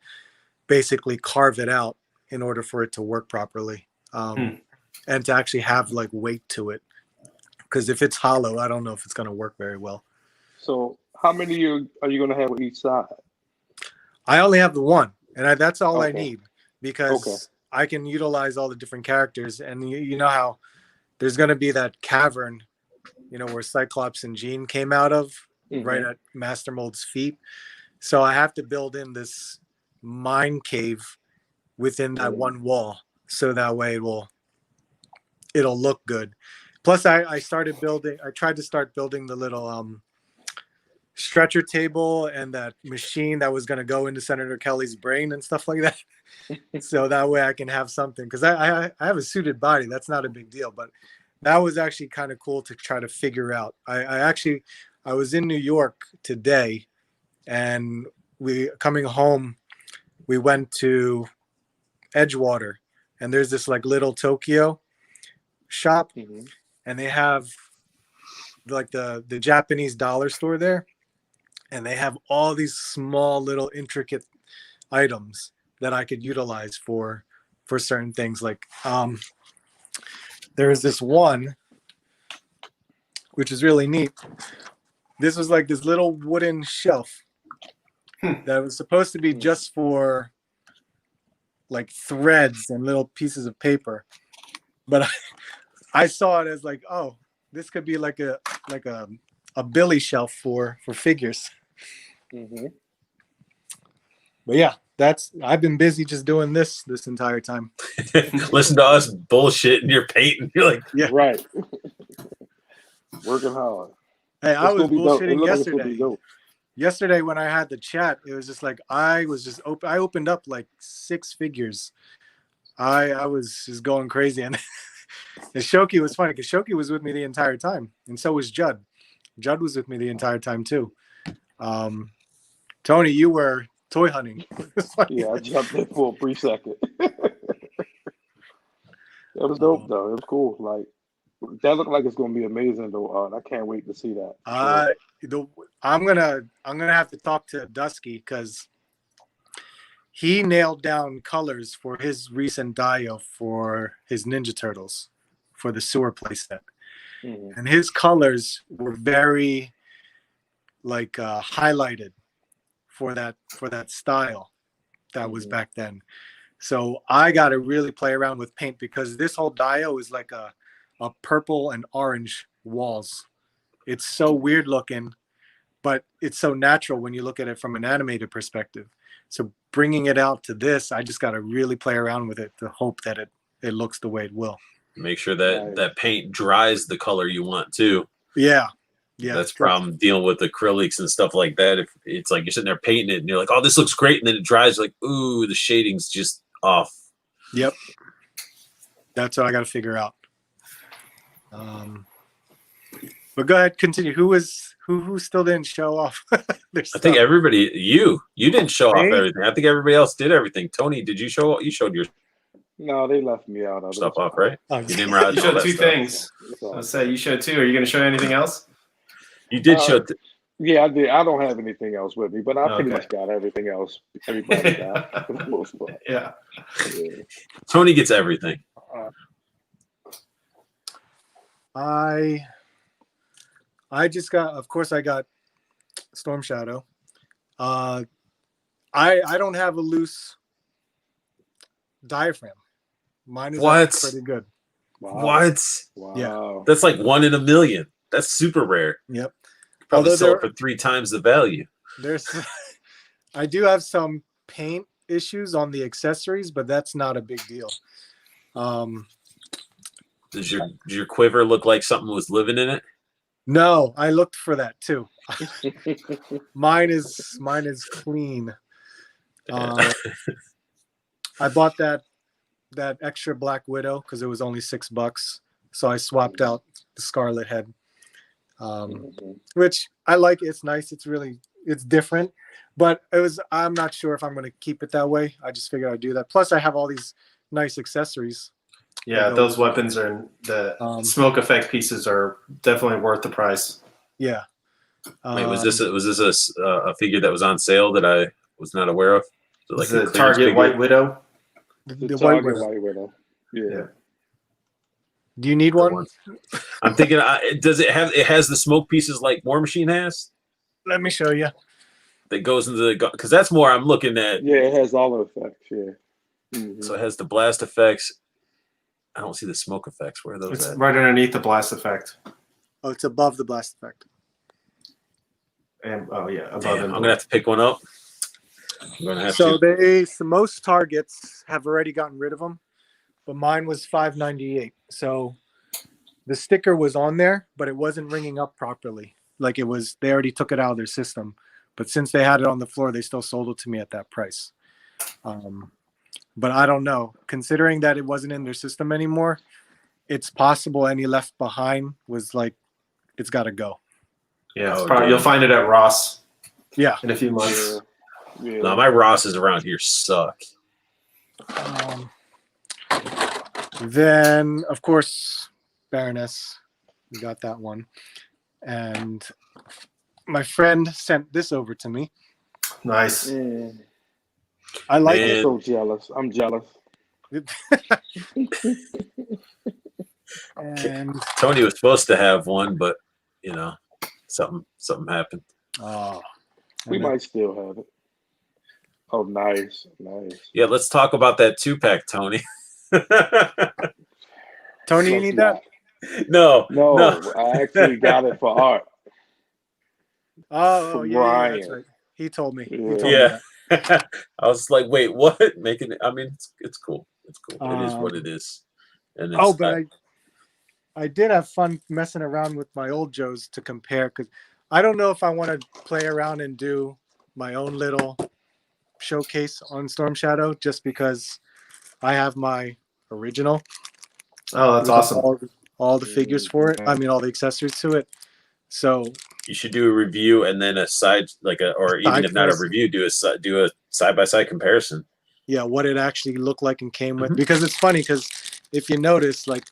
basically carve it out in order for it to work properly, and to actually have like weight to it. Because if it's hollow, I don't know if it's going to work very well. So how many are you going to have on each side? I only have the one, and that's all I Okay. need because I can utilize all the different characters. And you know how there's going to be that cavern, where Cyclops and Jean came out of, right at Master Mold's feet. So I have to build in this mine cave within that one wall, so that way it'll look good. Plus, I tried to start building the little stretcher table and that machine that was going to go into Senator Kelly's brain and stuff like that. So that way I can have something, because I have a suited body. That's not a big deal, but that was actually kind of cool to try to figure out. I was in New York today, and coming home, we went to Edgewater, and there's this like little Tokyo shop, and they have like the Japanese dollar store there, and they have all these small little intricate items that I could utilize for certain things. Like there is this one which is really neat. This was like this little wooden shelf that was supposed to be just for like threads and little pieces of paper, but I saw it as like, oh, this could be like a billy shelf for figures. But yeah, I've been busy just doing this entire time. Listen to us bullshit and you're painting. You're like, Yeah, Right. Working hard. hey, I It's was gonna be dope. It bullshitting looks like it's gonna be yesterday. dope. Yesterday when I had the chat, it was just like I opened up like 6 figures. I was just going crazy, and Shoki was funny because Shoki was with me the entire time, and so was Judd. Judd was with me the entire time too. Tony, you were toy hunting. Yeah, I jumped in for a brief second. It was dope though. It was cool. Like that looked like it's gonna be amazing though. I can't wait to see that. I'm gonna have to talk to Dusky because he nailed down colors for his recent Dio for his Ninja Turtles for the sewer playset, and his colors were very like highlighted for that style that was back then. So I got to really play around with paint because this whole Dio is like a purple and orange walls. It's so weird looking, but it's so natural when you look at it from an animated perspective. So bringing it out to this, I just got to really play around with it to hope that it looks the way it will. make sure that that paint dries the color you want too. Yeah. That's the problem dealing with acrylics and stuff like that. If it's like you're sitting there painting it and you're like, oh, this looks great, and then it dries, like, ooh, the shading's just off. Yep. That's what I got to figure out. But go ahead, continue. Who still didn't show off? I think everybody. You didn't show off everything. I think everybody else did everything. Tony, did you show? You showed your No, they left me out of it. stuff off, right? Oh, You Nimrod, You all showed that two stuff. things. Let's say you showed two. Are you going to show anything else? You did show. Yeah, I did. I don't have anything else with me, but I pretty Okay. much got everything else. Everybody got for the most part. Yeah. Yeah. Tony gets everything. I just got, of course, I got Storm Shadow. I don't have a loose diaphragm. Mine is What? pretty good. Wow. What? Wow. Yeah. That's like 1 in a million. That's super rare. Yep. Probably Although sell it for 3 times the value. There's, I do have some paint issues on the accessories, but that's not a big deal. Does your quiver look like something was living in it? No, I looked for that too. Mine is clean. I bought that that extra Black Widow because it was only $6, so I swapped out the Scarlet head, which I like. It's nice. It's different, but I'm not sure if I'm going to keep it that way. I just figured I'd do that. Plus, I have all these nice accessories. Yeah, those weapons the smoke effect pieces are definitely worth the price. Yeah. Wait, was this a figure that was on sale that I was not aware of? So like the Target figure? White Widow. The Target White Widow. Yeah. Do you need one? I'm thinking, does it have? It has the smoke pieces like War Machine has. Let me show you. That goes into the because that's more I'm looking at. Yeah, it has all the effects. Yeah. Mm-hmm. So it has the blast effects. I don't see the smoke effects. Where are those? It's at? right underneath the blast effect. Oh, it's above the blast effect. And above. Damn, I'm gonna have to pick one up. I'm gonna have so to. Most Targets have already gotten rid of them, but mine was $5.98. So the sticker was on there, but it wasn't ringing up properly. Like it was, they already took it out of their system. But since they had it on the floor, they still sold it to me at that price. But I don't know. Considering that it wasn't in their system anymore, it's possible any left behind was like, it's got to go. Yeah, you'll find it at Ross. Yeah, in a few months. Yeah. No, my Rosses around here suck. Then, of course, Baroness. We got that one. And my friend sent this over to me. Nice. I like it. I'm so jealous. I'm jealous. And Tony was supposed to have one, but something happened. Oh, we might still have it. Oh, nice. Yeah, let's talk about that 2-pack, Tony. Tony, you need that? No, I actually got it for art. Oh, yeah, that's right. He told me. Yeah. I was like, wait, what? Making it? I mean, it's cool. It's cool. It is what it is. And I did have fun messing around with my old Joes to compare because I don't know if I want to play around and do my own little showcase on Storm Shadow just because I have my original. Oh, that's awesome. All the figures for it. I mean, all the accessories to it. So you should do a review and then a side, or even if not a review, do a side-by-side comparison. Yeah, what it actually looked like and came with. Because it's funny because if you notice, like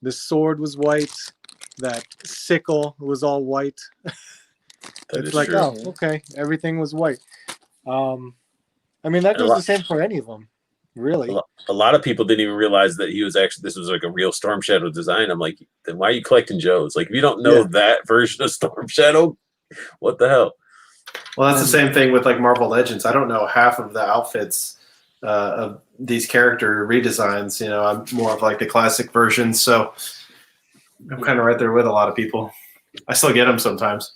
the sword was white, that sickle was all white. It's like, true. Oh, okay, everything was white. I mean, that goes the same for any of them, really. A lot of people didn't even realize that this was like a real Storm Shadow design. I'm like, then why are you collecting Joes? Like, if you don't know that version of Storm Shadow, what the hell? Well, that's the same thing with like Marvel Legends. I don't know half of the outfits of these character redesigns. I'm more of like the classic version, so I'm kind of right there with a lot of people. I still get them sometimes.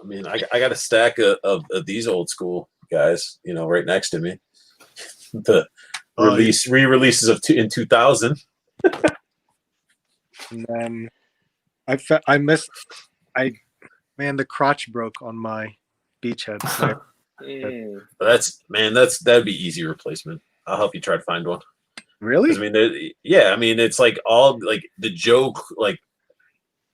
I mean, I got a stack of these old school guys, right next to me. The re-releases of in 2000. And then the crotch broke on my beachhead. That'd be easy replacement. I'll help you try to find one. Really? I mean, it's like all like the joke, like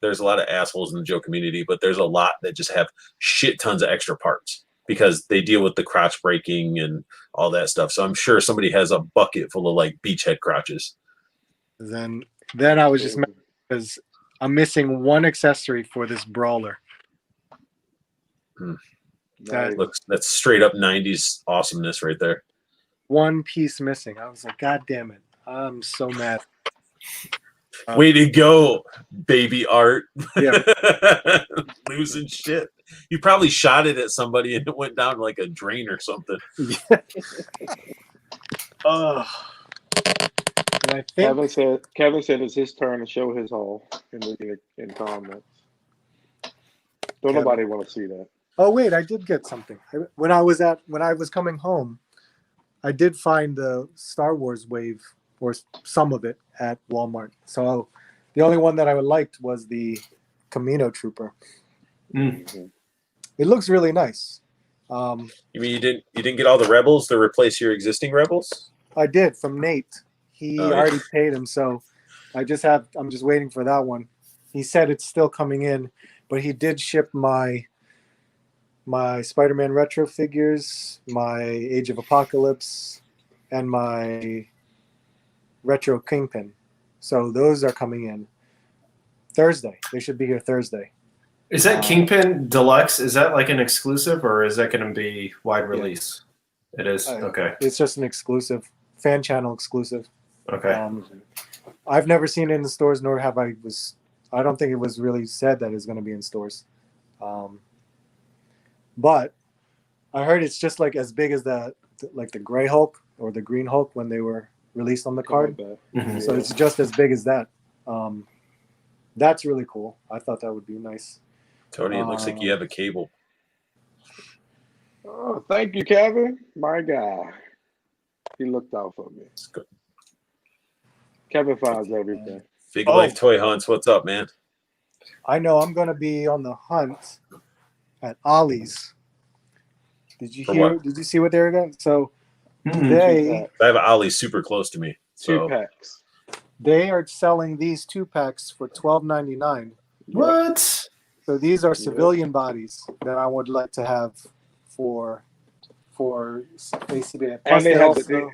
there's a lot of assholes in the Joe community, but there's a lot that just have shit tons of extra parts because they deal with the crotch breaking and all that stuff. So I'm sure somebody has a bucket full of like beachhead crotches. Then I was just because I'm missing one accessory for this brawler. That's straight up 90s awesomeness right there. One piece missing. I was like, God damn it. I'm so mad. Way to go, baby art. Yeah. Losing shit. You probably shot it at somebody and it went down like a drain or something. And I think Kevin said it's his turn to show his haul in comments. Don't nobody want to see that. Oh wait, I did get something. When I was coming home, I did find the Star Wars wave or some of it at Walmart. So the only one that I liked was the Camino Trooper. Mm-hmm. It looks really nice. You mean you didn't get all the Rebels to replace your existing Rebels? I did from Nate. He Oh, yeah. already paid him, so I'm just waiting for that one. He said it's still coming in, but he did ship my Spider-Man retro figures, my Age of Apocalypse, and my retro Kingpin. So those are coming in Thursday. They should be here Thursday. Is that Kingpin Deluxe? Is that like an exclusive, or is that going to be wide release? It is. Okay. It's just an exclusive, fan channel exclusive. Okay. I've never seen it in the stores, nor have I. I don't think it was really said that it's going to be in stores. But I heard it's just like as big as the Gray Hulk or the Green Hulk when they were released on the card. Mhm. So it's just as big as that. That's really cool. I thought that would be nice. Tony, it looks like you have a cable. Oh, thank you, Kevin. My guy. He looked out for me. It's good. Kevin finds everything. Big Life Toy Hunts. What's up, man? I know I'm going to be on the hunt at Ollie's. Did you For hear? what? Did you see what they were going? So Mhm. they I have an Ollie super close to me. So 2-packs. they are selling these 2-packs for $12.99. What? So these are civilian bodies that I would like to have for ACB. And they also,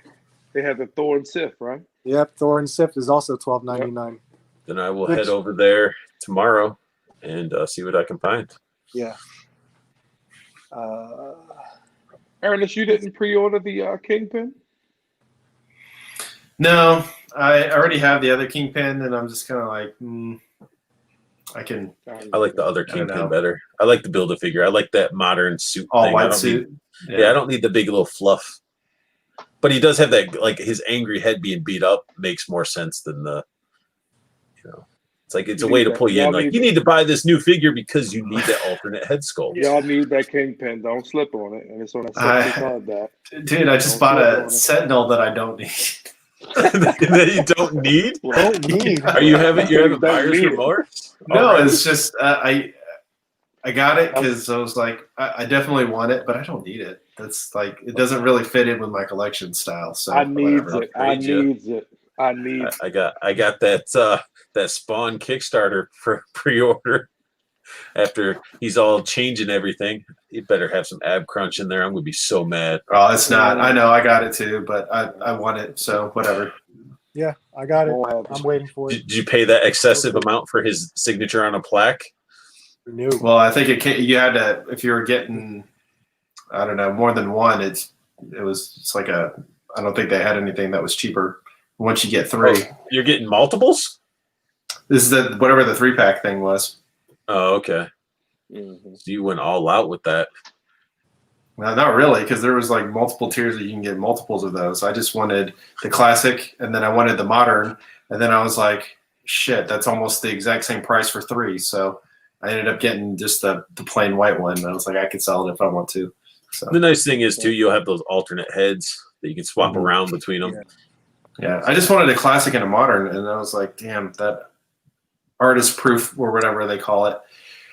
had the Thor and Sif, right? yep, Thor and Sif is also $12.99. then I will head over there tomorrow and see what I can find. Yeah. Ernest, you didn't pre-order the Kingpin? No, I already have the other Kingpin, and I'm just kind of like, I can. I like the other I don't know. Kingpin better. I like the Build-A-Figure. I like that modern suit All thing. I white don't suit. Need, yeah, I don't need the big little fluff. But he does have that, like his angry head being beat up makes more sense than the, it's like it's a way to pull you in. Like, you need to buy this new figure because you need that alternate head sculpt. Y'all need that Kingpin. Don't slip on it. And it's on that sexy card back. Dude, I just bought a Sentinel that I don't need. That you don't need? Don't need. Are you having Don't buyer's need it. remorse? No, All right. it's just I got it because I was like, I definitely want it, but I don't need it. That's like, it doesn't really fit in with my collection style. So I needs whatever. it. I Upgrade ya. needs it. I need I got that Spawn Kickstarter for pre-order. After he's all changing everything, you better have some ab crunch in there. I'm gonna be so mad. Oh, it's not. I know I got it too, but I want it. So whatever. Yeah, I got it. Won't have I'm waiting for it. Did you pay that excessive amount for his signature on a plaque? No. Well, I think you had to, if you were getting, I don't know, more than one. It's like I don't think they had anything that was cheaper. Once you get three, You're getting multiples? this is whatever the 3-pack thing was. Oh, okay. Mhm. So you went all out with that. Well, not really, because there was like multiple tiers that you can get multiples of those. I just wanted the classic, and then I wanted the modern, and then I was like, shit, that's almost the exact same price for 3. So I ended up getting just the plain white one. And I was like, I could sell it if I want to. So The nice thing is too, you'll have those alternate heads that you can swap Mhm. around between them. yeah, I just wanted a classic and a modern, and I was like, damn, that artist proof or whatever they call it.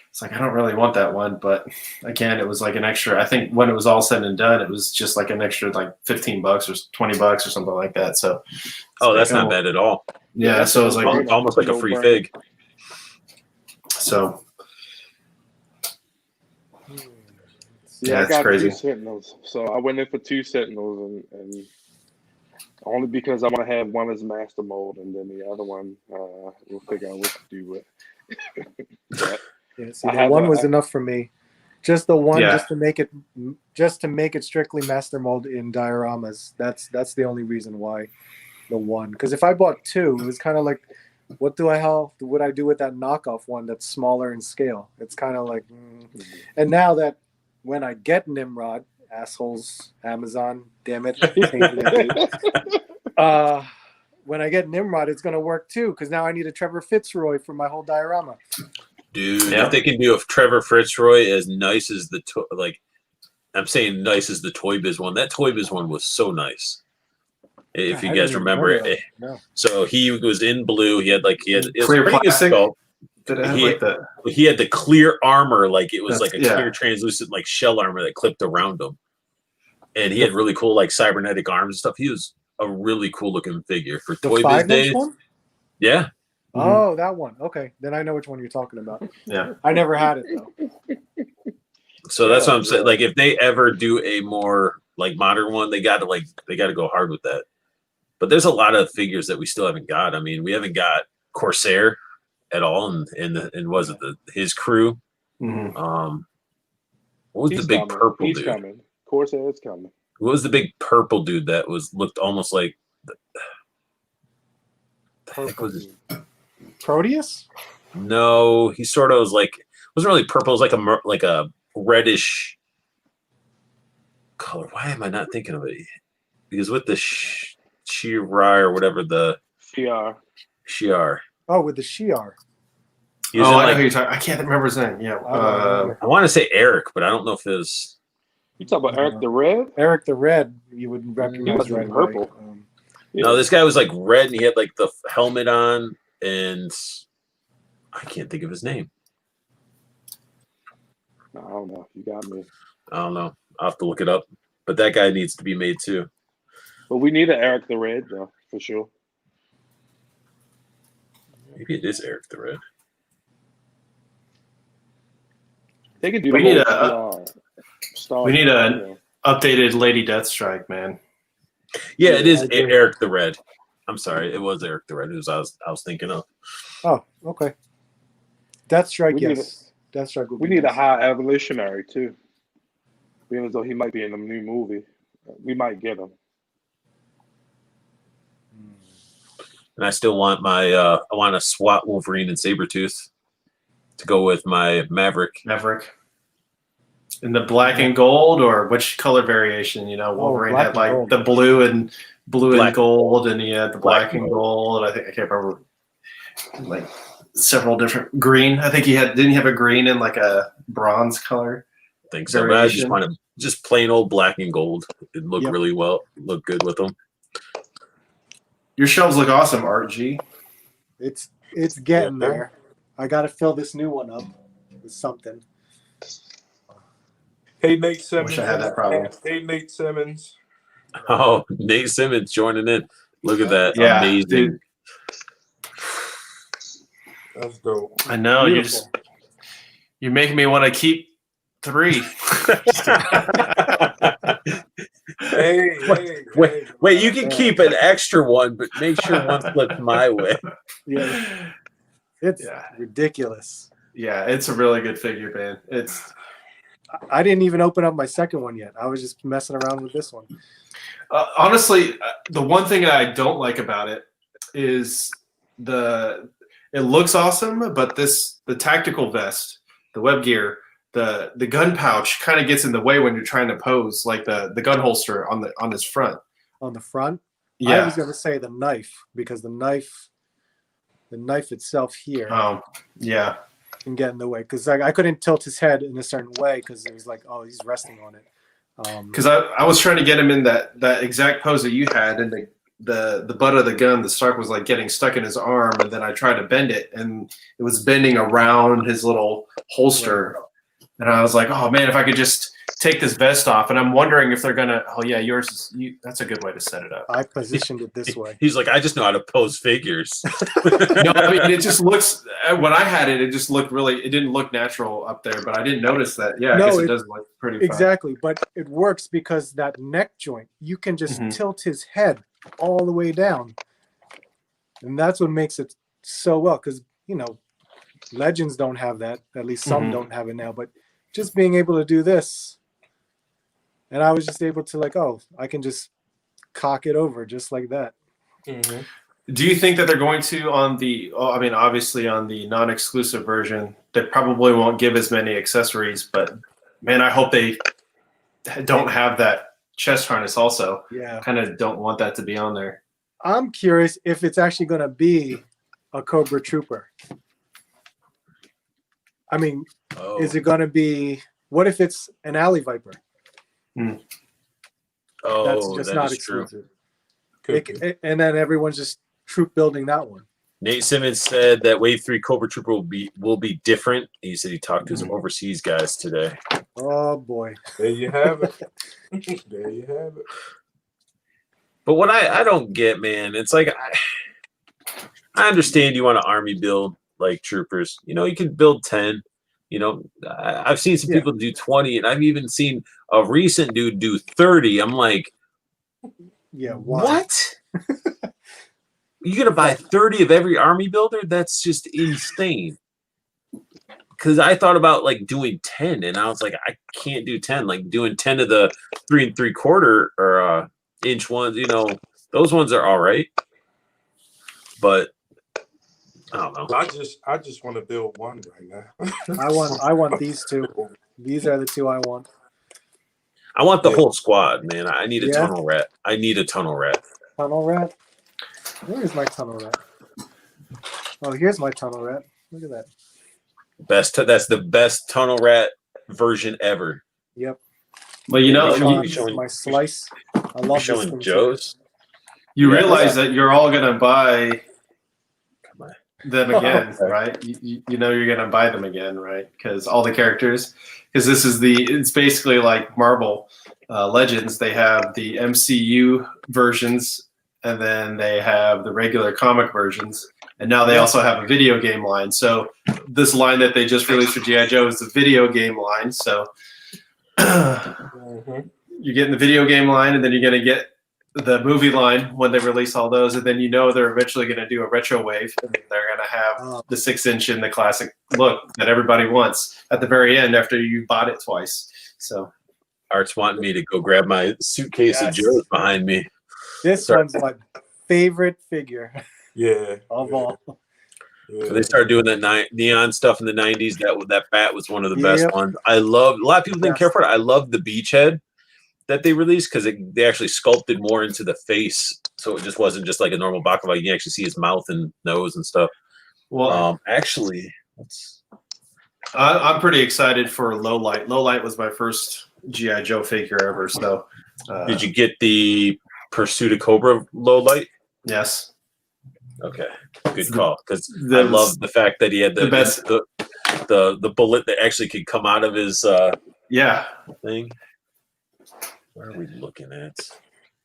It's like, I don't really want that one, but again, it was like an extra. I think when it was all said and done, it was just like an extra like $15 or $20 or something like that. So, Oh, that's not bad at all. yeah. So it was like, Almost like a free fig. so Yeah, Yeah, I it's got crazy. 2 Sentinels. So I went in for 2 Sentinels, and only because I want to have one as master mold, and then the other one we'll figure out what to do with. But Yeah, see, I the have one a- was enough for me. Just the one, Yeah. just to make it strictly master mold in dioramas. That's the only reason why the one. Because if I bought 2, it was kind of like, what would I do with that knockoff one that's smaller in scale? It's kind of like, and now that when I get Nimrod, assholes, Amazon, damn it, when I get Nimrod, it's gonna work too. Because now I need a Trevor Fitzroy for my whole diorama. Dude, Yeah. if they can do a Trevor Fitzroy as nice as I'm saying nice as the Toy Biz one. That Toy Biz one was so nice. If I you didn't guys even remember remember it. that. No. So he was in blue. He had it was Clear pretty good plastic? sculpt. did it have He- like the He had the clear armor, like it was That's- like a yeah. clear translucent like shell armor that clipped around him. And he had really cool like cybernetic arms and stuff. He was a really cool looking figure for The Toy Biz 5-inch days. one? Yeah. Oh, that one. Okay, then I know which one you're talking about. Yeah. I never had it though. So that's what I'm Yeah. saying. Like if they ever do a more like modern one, they got to go hard with that. But there's a lot of figures that we still haven't got. I mean, we haven't got Corsair at all, and was it his crew? Mhm. What was He's the big coming. purple He's dude? coming. Corsair is coming. What was the big purple dude that looked almost like? The heck was it? Proteus? No, he sort of was like wasn't really purple. It was like a reddish color. Why am I not thinking of it? Because with the Shirai or whatever the CR. Shiar. Oh, with the Shiar. He was Oh, in, I know like, who you're talking. I can't remember his name. Yeah. I don't remember. I want to say Eric, but I don't know if it was. You talk about Eric the Red? Eric the Red, you would He recognize must be right purple. away. No, this guy was like red and he had like the helmet on, and I can't think of his name. No, I don't know. You got me. I don't know. I'll have to look it up. But that guy needs to be made too. But we need an Eric the Red, though, for sure. Maybe it is Eric the Red. They could do We the need whole Star. we need Star, a- you know. Updated Lady Deathstrike, man. Yeah, it is I agree. Eric the Red. I'm sorry, it was Eric the Red. Who I was thinking of. Oh, okay. Deathstrike, We need yes. Deathstrike would We be need a nice. high evolutionary, too. Being as though he might be in a new movie. We might get him. And I still want my I want a SWAT Wolverine and Sabretooth to go with my Maverick. Maverick. In the black and gold, or which color variation? You know, Wolverine black had and like gold. the blue and Black. gold, and he had the Black black and and gold. I think I can't remember, like several different green. I think didn't he have a green and like a bronze color? I think so, but I just Variation. want just plain old black and gold. It look Yep. really well. Look good with them. Your shelves look awesome, Art G. It's getting Yeah. there. I got to fill this new one up with something. Hey, Nate Simmons. Wish I had that problem. Hey, Nate Simmons. Oh, Nate Simmons joining in. Look at that. Yeah, Amazing. dude. That's dope. I know Beautiful. you're making me want to keep 3. Hey, Wait, you can keep an extra one, but make sure one flips my way. Yeah, it's Yeah. ridiculous. Yeah, it's a really good figure, man. It's I didn't even open up my second one yet. I was just messing around with this one. honestly the one thing I don't like about it is it looks awesome, but the tactical vest, the web gear, the gun pouch kind of gets in the way when you're trying to pose, like the gun holster on his front. On the front, I Yeah. was going to say the knife, because the knife itself here Yeah. can get in the way, because I couldn't tilt his head in a certain way because it was like, oh, he's resting on it. Because I was trying to get him in that exact pose that you had, and the butt of the gun, the Stark was like getting stuck in his arm, and then I tried to bend it, and it was bending around his little holster. And I was like, oh man, if I could just take this vest off. And I'm wondering if they're gonna. Oh yeah, yours is. That's a good way to set it up. I positioned it this way. He's like, I just know how to pose figures. No, I mean it just looks. When I had it, it just looked really. It didn't look natural up there, but I didn't notice that. Yeah, No, I guess it it- does look pretty. fun. Exactly, but it works because that neck joint, you can just Mhm. tilt his head all the way down, and that's what makes it so well. Because legends don't have that. At least some Mhm. don't have it now. But just being able to do this, and I was just able to I can just cock it over just like that. Do you think that they're going to on the? I mean, obviously on the non-exclusive version, they probably won't give as many accessories. But man, I hope they don't have that chest harness. Also, Yeah, kind of don't want that to be on there. I'm curious if it's actually going to be a Cobra Trooper. I mean, Oh, is it going to be? What if it's an Alley Viper? That's just that not is true. exclusive. And then everyone's just troop building that one. Nate Simmons said that Wave 3 Cobra Trooper will be different. He said he talked to some overseas guys today. Oh boy. There you have it. There you have it. But what I don't get, man, it's like I understand you want to army build like troopers. You know, you can build 10. You know, I've seen some Yeah. people do 20, and I've even seen a recent dude do 30. I'm like, Yeah. Why? what? You gonna buy 30 of every army builder? That's just insane. Because I thought about like doing 10, and I was like, I can't do 10. Like doing 10 of the 3 3/4 or inch ones, you know, those ones are all right. But I don't know. I just want to build one right now. I want these two. These are the two I want. I want the Yeah. whole squad, man. I need a Yeah. tunnel rat. I need a tunnel rat. Tunnel rat. Where is my tunnel rat? Oh, here's my tunnel rat. Look at that. That's the best tunnel rat version ever. Yep. But you know, Showing- you, showing- my slice. I You love this showing thing. Joe's? you Yeah, realize that you're all gonna buy Come on. them again, Okay. right? You know you're gonna buy them again, right? Because all the characters, because it's basically like Marvel Legends. They have the MCU versions, and then they have the regular comic versions, and now they also have a video game line. So this line that they just released for GI Joe is the video game line. So Mhm. you're getting the video game line, and then you're gonna get the movie line when they release all those, and then you know they're eventually going to do a retro wave, and they're going to have the 6-inch in the classic look that everybody wants at the very end after you bought it twice. So Art's wanting me to go grab my suitcase of Yes. Joe's behind me. This Sorry. one's my favorite figure Yeah. of yeah, all. yeah. So they started doing that neon stuff in the 90s. That bat was one of the best Yep. ones. I love. A lot of people didn't care for it. I love the beachhead that they released because they actually sculpted more into the face, so it just wasn't just like a normal Bakuba. You can actually see his mouth and nose and stuff. well, Actually, I'm pretty excited for Low Light. Low Light was my first GI Joe figure ever. So did you get the Pursuit of Cobra low light? Yes. Okay, good call. Because That I was love the fact that he had the best. the bullet that actually could come out of his Yeah. thing. Where are we looking at?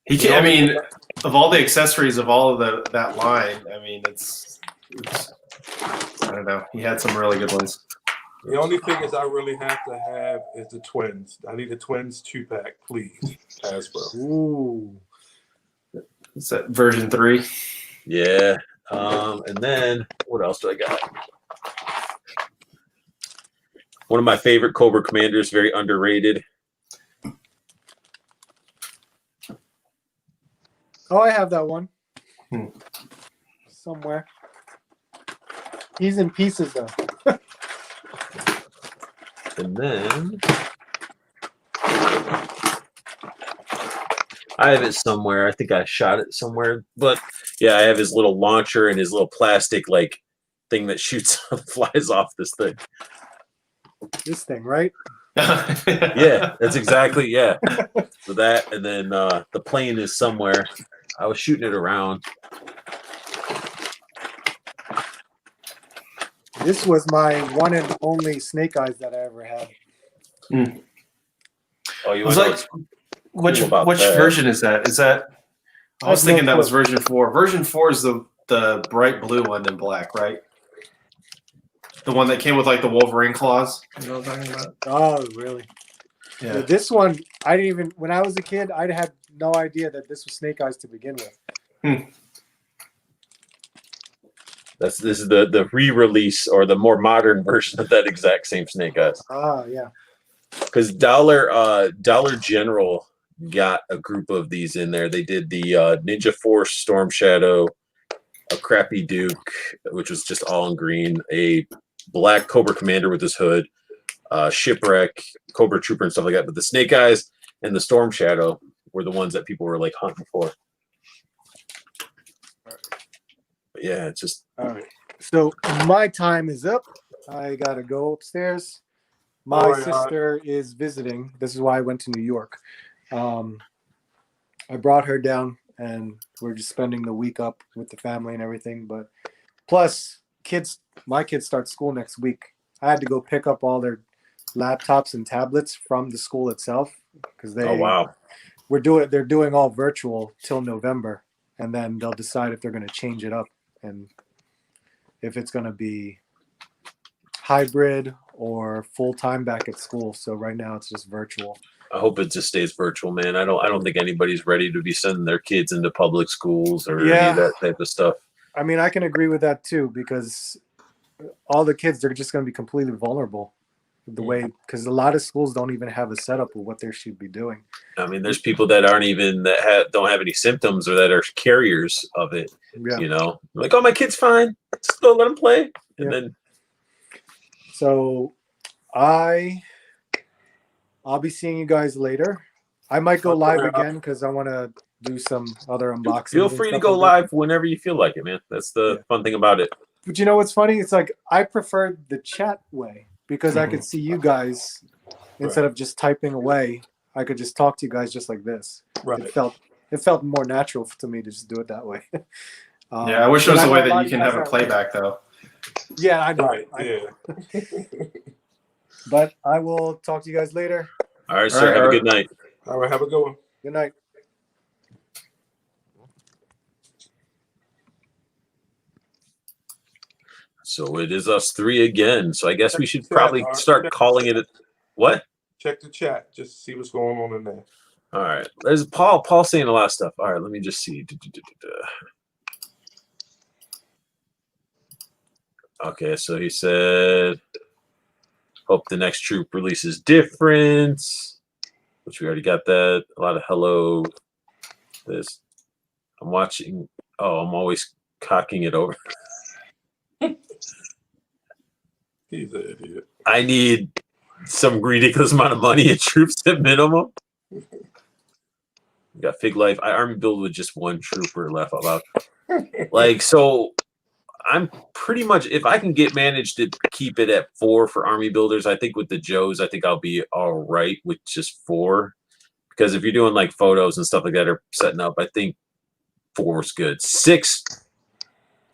He can, I mean, of all the accessories of all of that line, I mean, it's I don't know. He had some really good ones. The only figures I really have to have is the twins. I need the twins 2-pack, please, Hasbro. Ooh. Is that version 3? Yeah. And then what else do I got? One of my favorite Cobra Commanders, very underrated. Oh, I have that one. Hmm. Somewhere. He's in pieces though. And then I have it somewhere. I think I shot it somewhere. But yeah, I have his little launcher and his little plastic like thing that shoots flies off this thing. This thing, right? Yeah, that's exactly So that, and then the plane is somewhere. I was shooting it around. This was my one and only Snake Eyes that I ever had. Oh, you was want like, to know which about which that? version is that? Is that? I was That's no thinking that was clue. version 4. Version 4 is the bright blue one in black, right? The one that came with like the Wolverine claws. You know what I'm talking about? Oh, really? Yeah. This one, I didn't even. When I was a kid, I had no idea that this was Snake Eyes to begin with. This is the re-release or the more modern version of that exact same Snake Eyes. Ah, yeah. Because Dollar General got a group of these in there. They did the Ninja Force Storm Shadow, a crappy Duke, which was just all in green, a black Cobra Commander with his hood, Shipwreck, Cobra Trooper, and stuff like that. But the Snake Eyes and the Storm Shadow were the ones that people were like hunting for. But yeah, it's just All right. So my time is up. I gotta go upstairs. My All right, sister is visiting. This is why I went to New York. I brought her down, and we're just spending the week up with the family and everything. But plus, my kids start school next week. I had to go pick up all their laptops and tablets from the school itself because they. oh wow. they're doing all virtual till November, and then they'll decide if they're going to change it up and if it's going to be hybrid or full time back at school. So right now it's just virtual. I hope it just stays virtual, man. I don't think anybody's ready to be sending their kids into public schools or any of that type of stuff. I mean, I can agree with that too, because all the kids, they're just going to be completely vulnerable the way, because a lot of schools don't even have a setup of what they should be doing. I mean, there's people that aren't even don't have any symptoms or that are carriers of it. Yeah. You know, like, oh, my kid's fine. Just go let him play, and then. So, I'll be seeing you guys later. I might go live again because I want to do some other unboxings. Feel free to go live whenever you feel like it, man. That's the fun thing about it. But you know what's funny? It's like I prefer the chat way because I could see you guys instead of just typing away. I could just talk to you guys just like this. Right. It felt more natural to me to just do it that way. Yeah, I wish there was a way that you can have a playback though. Yeah, I know. Right. I Yeah. know. But I will talk to you guys later. All right, sir. Have a good night. All right. Have a good one. Good night. So it is us three again. So I guess we should Check probably the chat. start calling it. What? Check the chat. Just see what's going on in there. All right. There's Paul. Paul saying a lot of stuff. All right. Let me just see. Okay. So he said, hope the next troop release is different, which we already got that. A lot of hello. This. I'm watching. Oh, I'm always cocking it over. He's an idiot. I need some ridiculous amount of money in troops at minimum. We got Fig Life. I army build with just one trooper left about. Like, so I'm pretty much, if I can manage to keep it at 4 for army builders, I think with the Joes, I think I'll be all right with just 4. Because if you're doing like photos and stuff like that or setting up, I think 4 is good. 6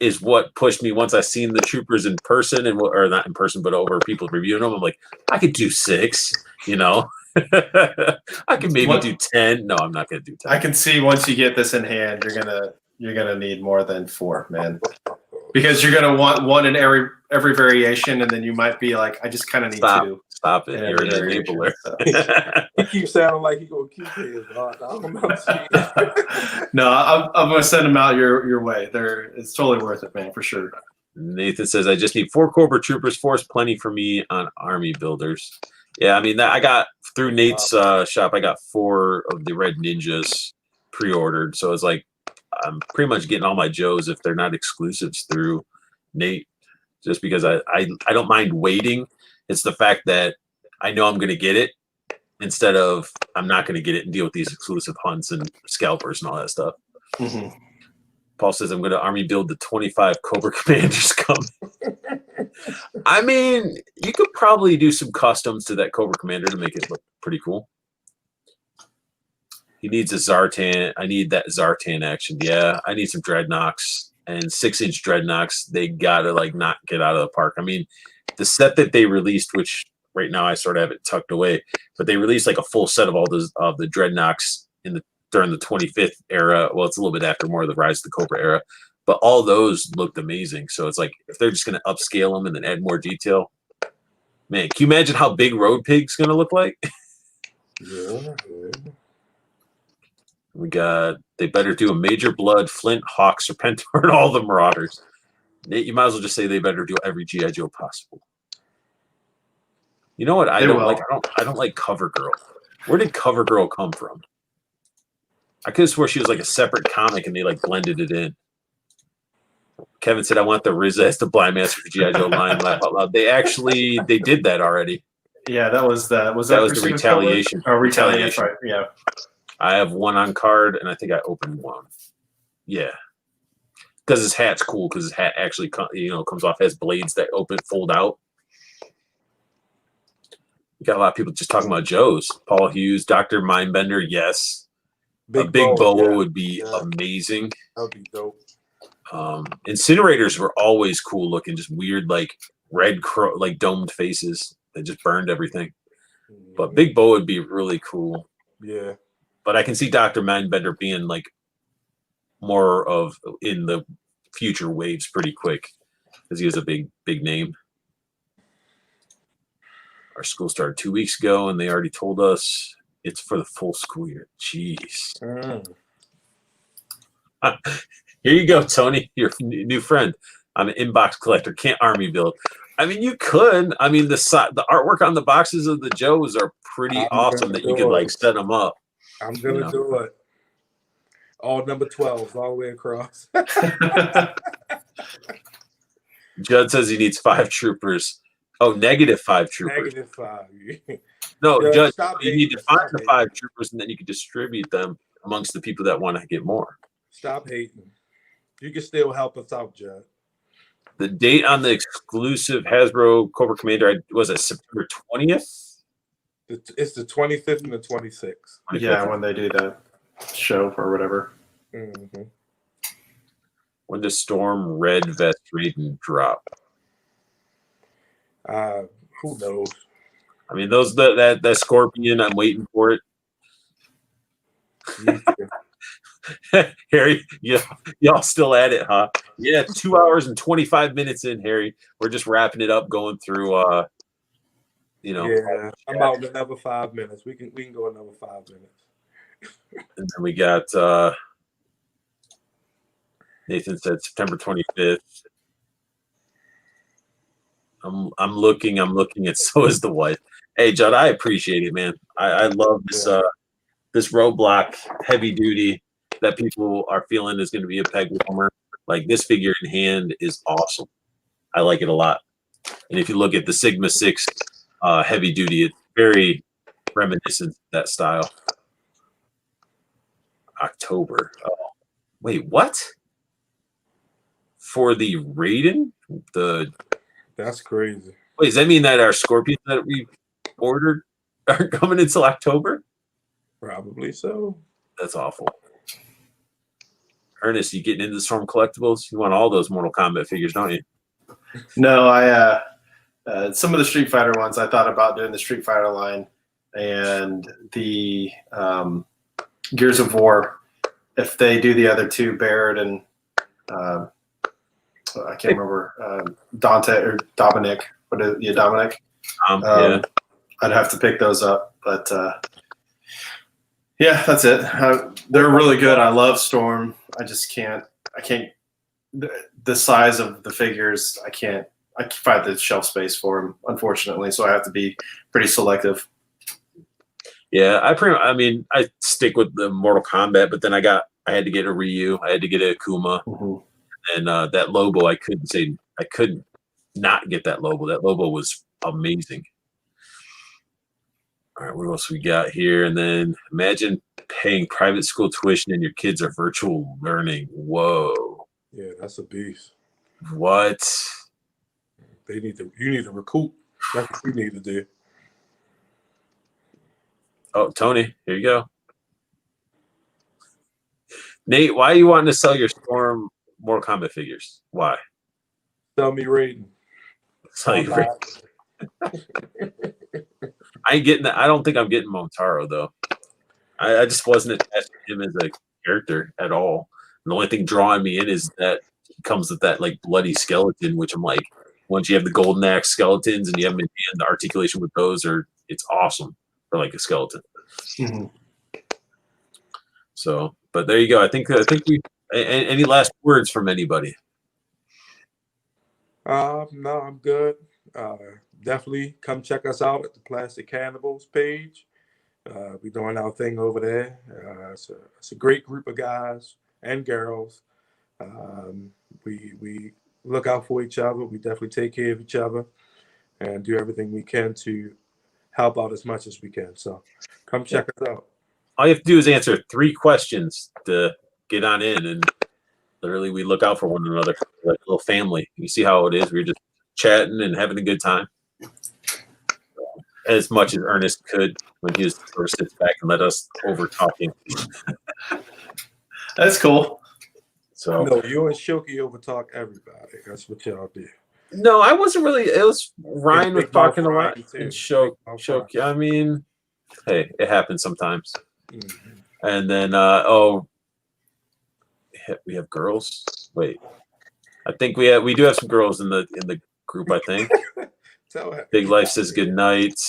is what pushed me once I seen the troopers in person or not in person, but over people reviewing them. I'm like, I could do 6, you know. I can maybe do 10. No, I'm not gonna do 10. I can see once you get this in hand, you're gonna need more than 4, man. Because you're gonna want one in every variation, and then you might be like, I just kind of need 2. Stop it! You're an enabler. He keeps sounding like he's gonna keep his. No, I'm gonna send them out your way. It's totally worth it, man, for sure. Nathan says, I just need 4 Cobra Troopers. 4 is plenty for me on army builders. Yeah, I mean, I got through Nate's shop, I got 4 of the Red Ninjas pre-ordered. So it's like, I'm pretty much getting all my Joes if they're not exclusives through Nate, just because I don't mind waiting. It's the fact that I know I'm going to get it instead of I'm not going to get it and deal with these exclusive hunts and scalpers and all that stuff. Mm-hmm. Paul says, I'm going to army build the 25 Cobra Commanders coming. I mean, you could probably do some customs to that Cobra Commander to make it look pretty cool. He needs a Zartan. I need that Zartan action. Yeah, I need some Dreadnoks and 6-inch Dreadnoks. They got to like not get out of the park. I mean, the set that they released, which right now I sort of have it tucked away, but they released like a full set of all the Dreadnoks during the 25th era. Well, it's a little bit after more of the Rise of the Cobra era, but all those looked amazing. So it's like if they're just going to upscale them and then add more detail, man, can you imagine how big Road Pig's going to look like? Yeah. They better do a Major Blood, Flint, Hawk, Serpentor, and all the Marauders. Nate, you might as well just say they better do every G.I. Joe possible. You know what? I don't like Cover Girl. Where did Cover Girl come from? I could have swore she was like a separate comic and they like blended it in. Kevin said, I want the Riz as the Blind Master for G.I. Joe line. Laugh out loud. They did that already. Yeah, that was the Retaliation. Oh, Retaliation. Right. Yeah. I have one on card, and I think I opened one. Yeah, because his hat's cool. Because his hat actually, comes off, has blades that fold out. You got a lot of people just talking about Joes. Paul Hughes, Dr. Mindbender, yes. Big Boa would be amazing. That would be dope. Incinerators were always cool looking, just weird, like red, like domed faces that just burned everything. But Big Boa would be really cool. Yeah. But I can see Dr. Mindbender being like more of in the future waves pretty quick because he is a big name. Our school started 2 weeks ago, and they already told us it's for the full school year. Jeez. Here you go, Tony, your new friend. I'm an inbox collector. Can't army build. I mean, you could. I mean, the artwork on the boxes of the Joes are pretty awesome that you could like set them up. I'm gonna do it. All number 12s all the way across. Judd says he needs 5 troopers. Oh, -5 troopers. -5. No, Judd, Judd, you need to find the 5 troopers, and then you can distribute them amongst the people that want to get more. Stop hating. You can still help us out, Judd. The date on the exclusive Hasbro Cobra Commander was it September 20th? It's the 25th and the 26th. Yeah, when they do the show or whatever. Mm-hmm. When does Storm Red Vest Raiden drop? Who knows? I mean, that Scorpion, I'm waiting for it. Harry, y'all still at it, huh? Yeah, 2 hours and 25 minutes in, Harry. We're just wrapping it up, going through. Yeah, I'm out in another 5 minutes. We can go another 5 minutes. And then we got Nathan said September 25th. I'm looking, and so is the wife. Hey, Judd, I appreciate it, man. I love this this roadblock heavy duty that people are feeling is going to be a peg warmer. Like this figure in hand is awesome. I like it a lot. And if you look at the Sigma 6 heavy duty, it's very reminiscent of that style. October. Oh, wait, what? For the Raiden? That's crazy. Wait, does that mean that our Scorpions that we ordered aren't coming until October? Probably so. That's awful. Ernest, you getting into Storm collectibles? You want all those Mortal Kombat figures, don't you? No, I some of the Street Fighter ones I thought about doing the Street Fighter line and the Gears of War. If they do the other two, Barrett and I can't remember Dante or Dominic. What is Dominic? Yeah. I'd have to pick those up, but yeah, that's it. They're really good. I love Storm. I just can't. I can't. The size of the figures, I can't find the shelf space for them, unfortunately. So I have to be pretty selective. Yeah, I stick with the Mortal Kombat, but then I had to get a Ryu, I had to get a Akuma, and that Lobo. I couldn't not get that Lobo. That Lobo was amazing. All right, what else we got here? And then imagine paying private school tuition and your kids are virtual learning. Whoa. Yeah, that's a beast. What? You need to recoup. That's what we need to do. Oh, Tony, here you go. Nate, why are you wanting to sell your Storm Mortal Kombat figures? Why? Sell me Raiden. Sell you Raiden. I ain't getting that. I don't think I'm getting Momotaro though. I just wasn't attached to him as a character at all. And the only thing drawing me in is that he comes with that like bloody skeleton, which I'm like, once you have the golden axe skeletons and you have them in hand, the articulation with those it's awesome for like a skeleton. So, but there you go. I think we. Any last words from anybody? No, I'm good. Definitely come check us out at the Plastic Cannibals page. We're doing our thing over there. It's a great group of guys and girls. We look out for each other. We definitely take care of each other and do everything we can to help out as much as we can. So come check us out. All you have to do is answer 3 questions to get on in, and literally we look out for one another like a little family. You see how it is. We're just chatting and having a good time. As much as Ernest could when he was sort of sits back and let us over talking. That's cool. So no, you and Shoki overtalk everybody. That's what y'all do. No, I wasn't really. It was Ryan was talking a lot and Shoki. I mean, hey, it happens sometimes. And then we have girls. Wait, I think we do have some girls in the group. I think Big Life says good night.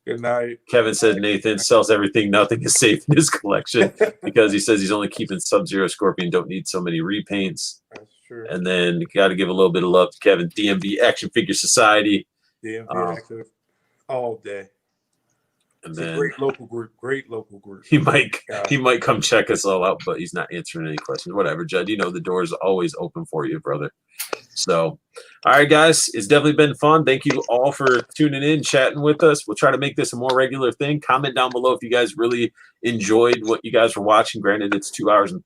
Good night. Kevin said Nathan sells everything. Nothing is safe in his collection because he says he's only keeping Sub-Zero, Scorpion. Don't need so many repaints. That's true. And then got to give a little bit of love to Kevin. DMV Action Figure Society. DMV Active all day. And It's then a great local group. Great local group. he might come check us all out, but he's not answering any questions. Whatever, Judd. You know the door is always open for you, brother. So, all right, guys, it's definitely been fun. Thank you all for tuning in, chatting with us. We'll try to make this a more regular thing. Comment down below if you guys really enjoyed what you guys were watching. Granted, it's 2 hours and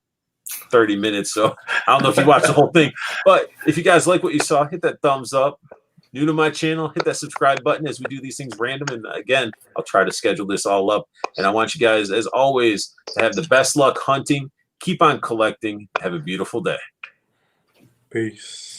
30 minutes, so I don't know if you watched the whole thing. But if you guys like what you saw, hit that thumbs up. New to my channel, hit that subscribe button as we do these things random. And again, I'll try to schedule this all up. And I want you guys, as always, to have the best luck hunting. Keep on collecting. Have a beautiful day. Peace.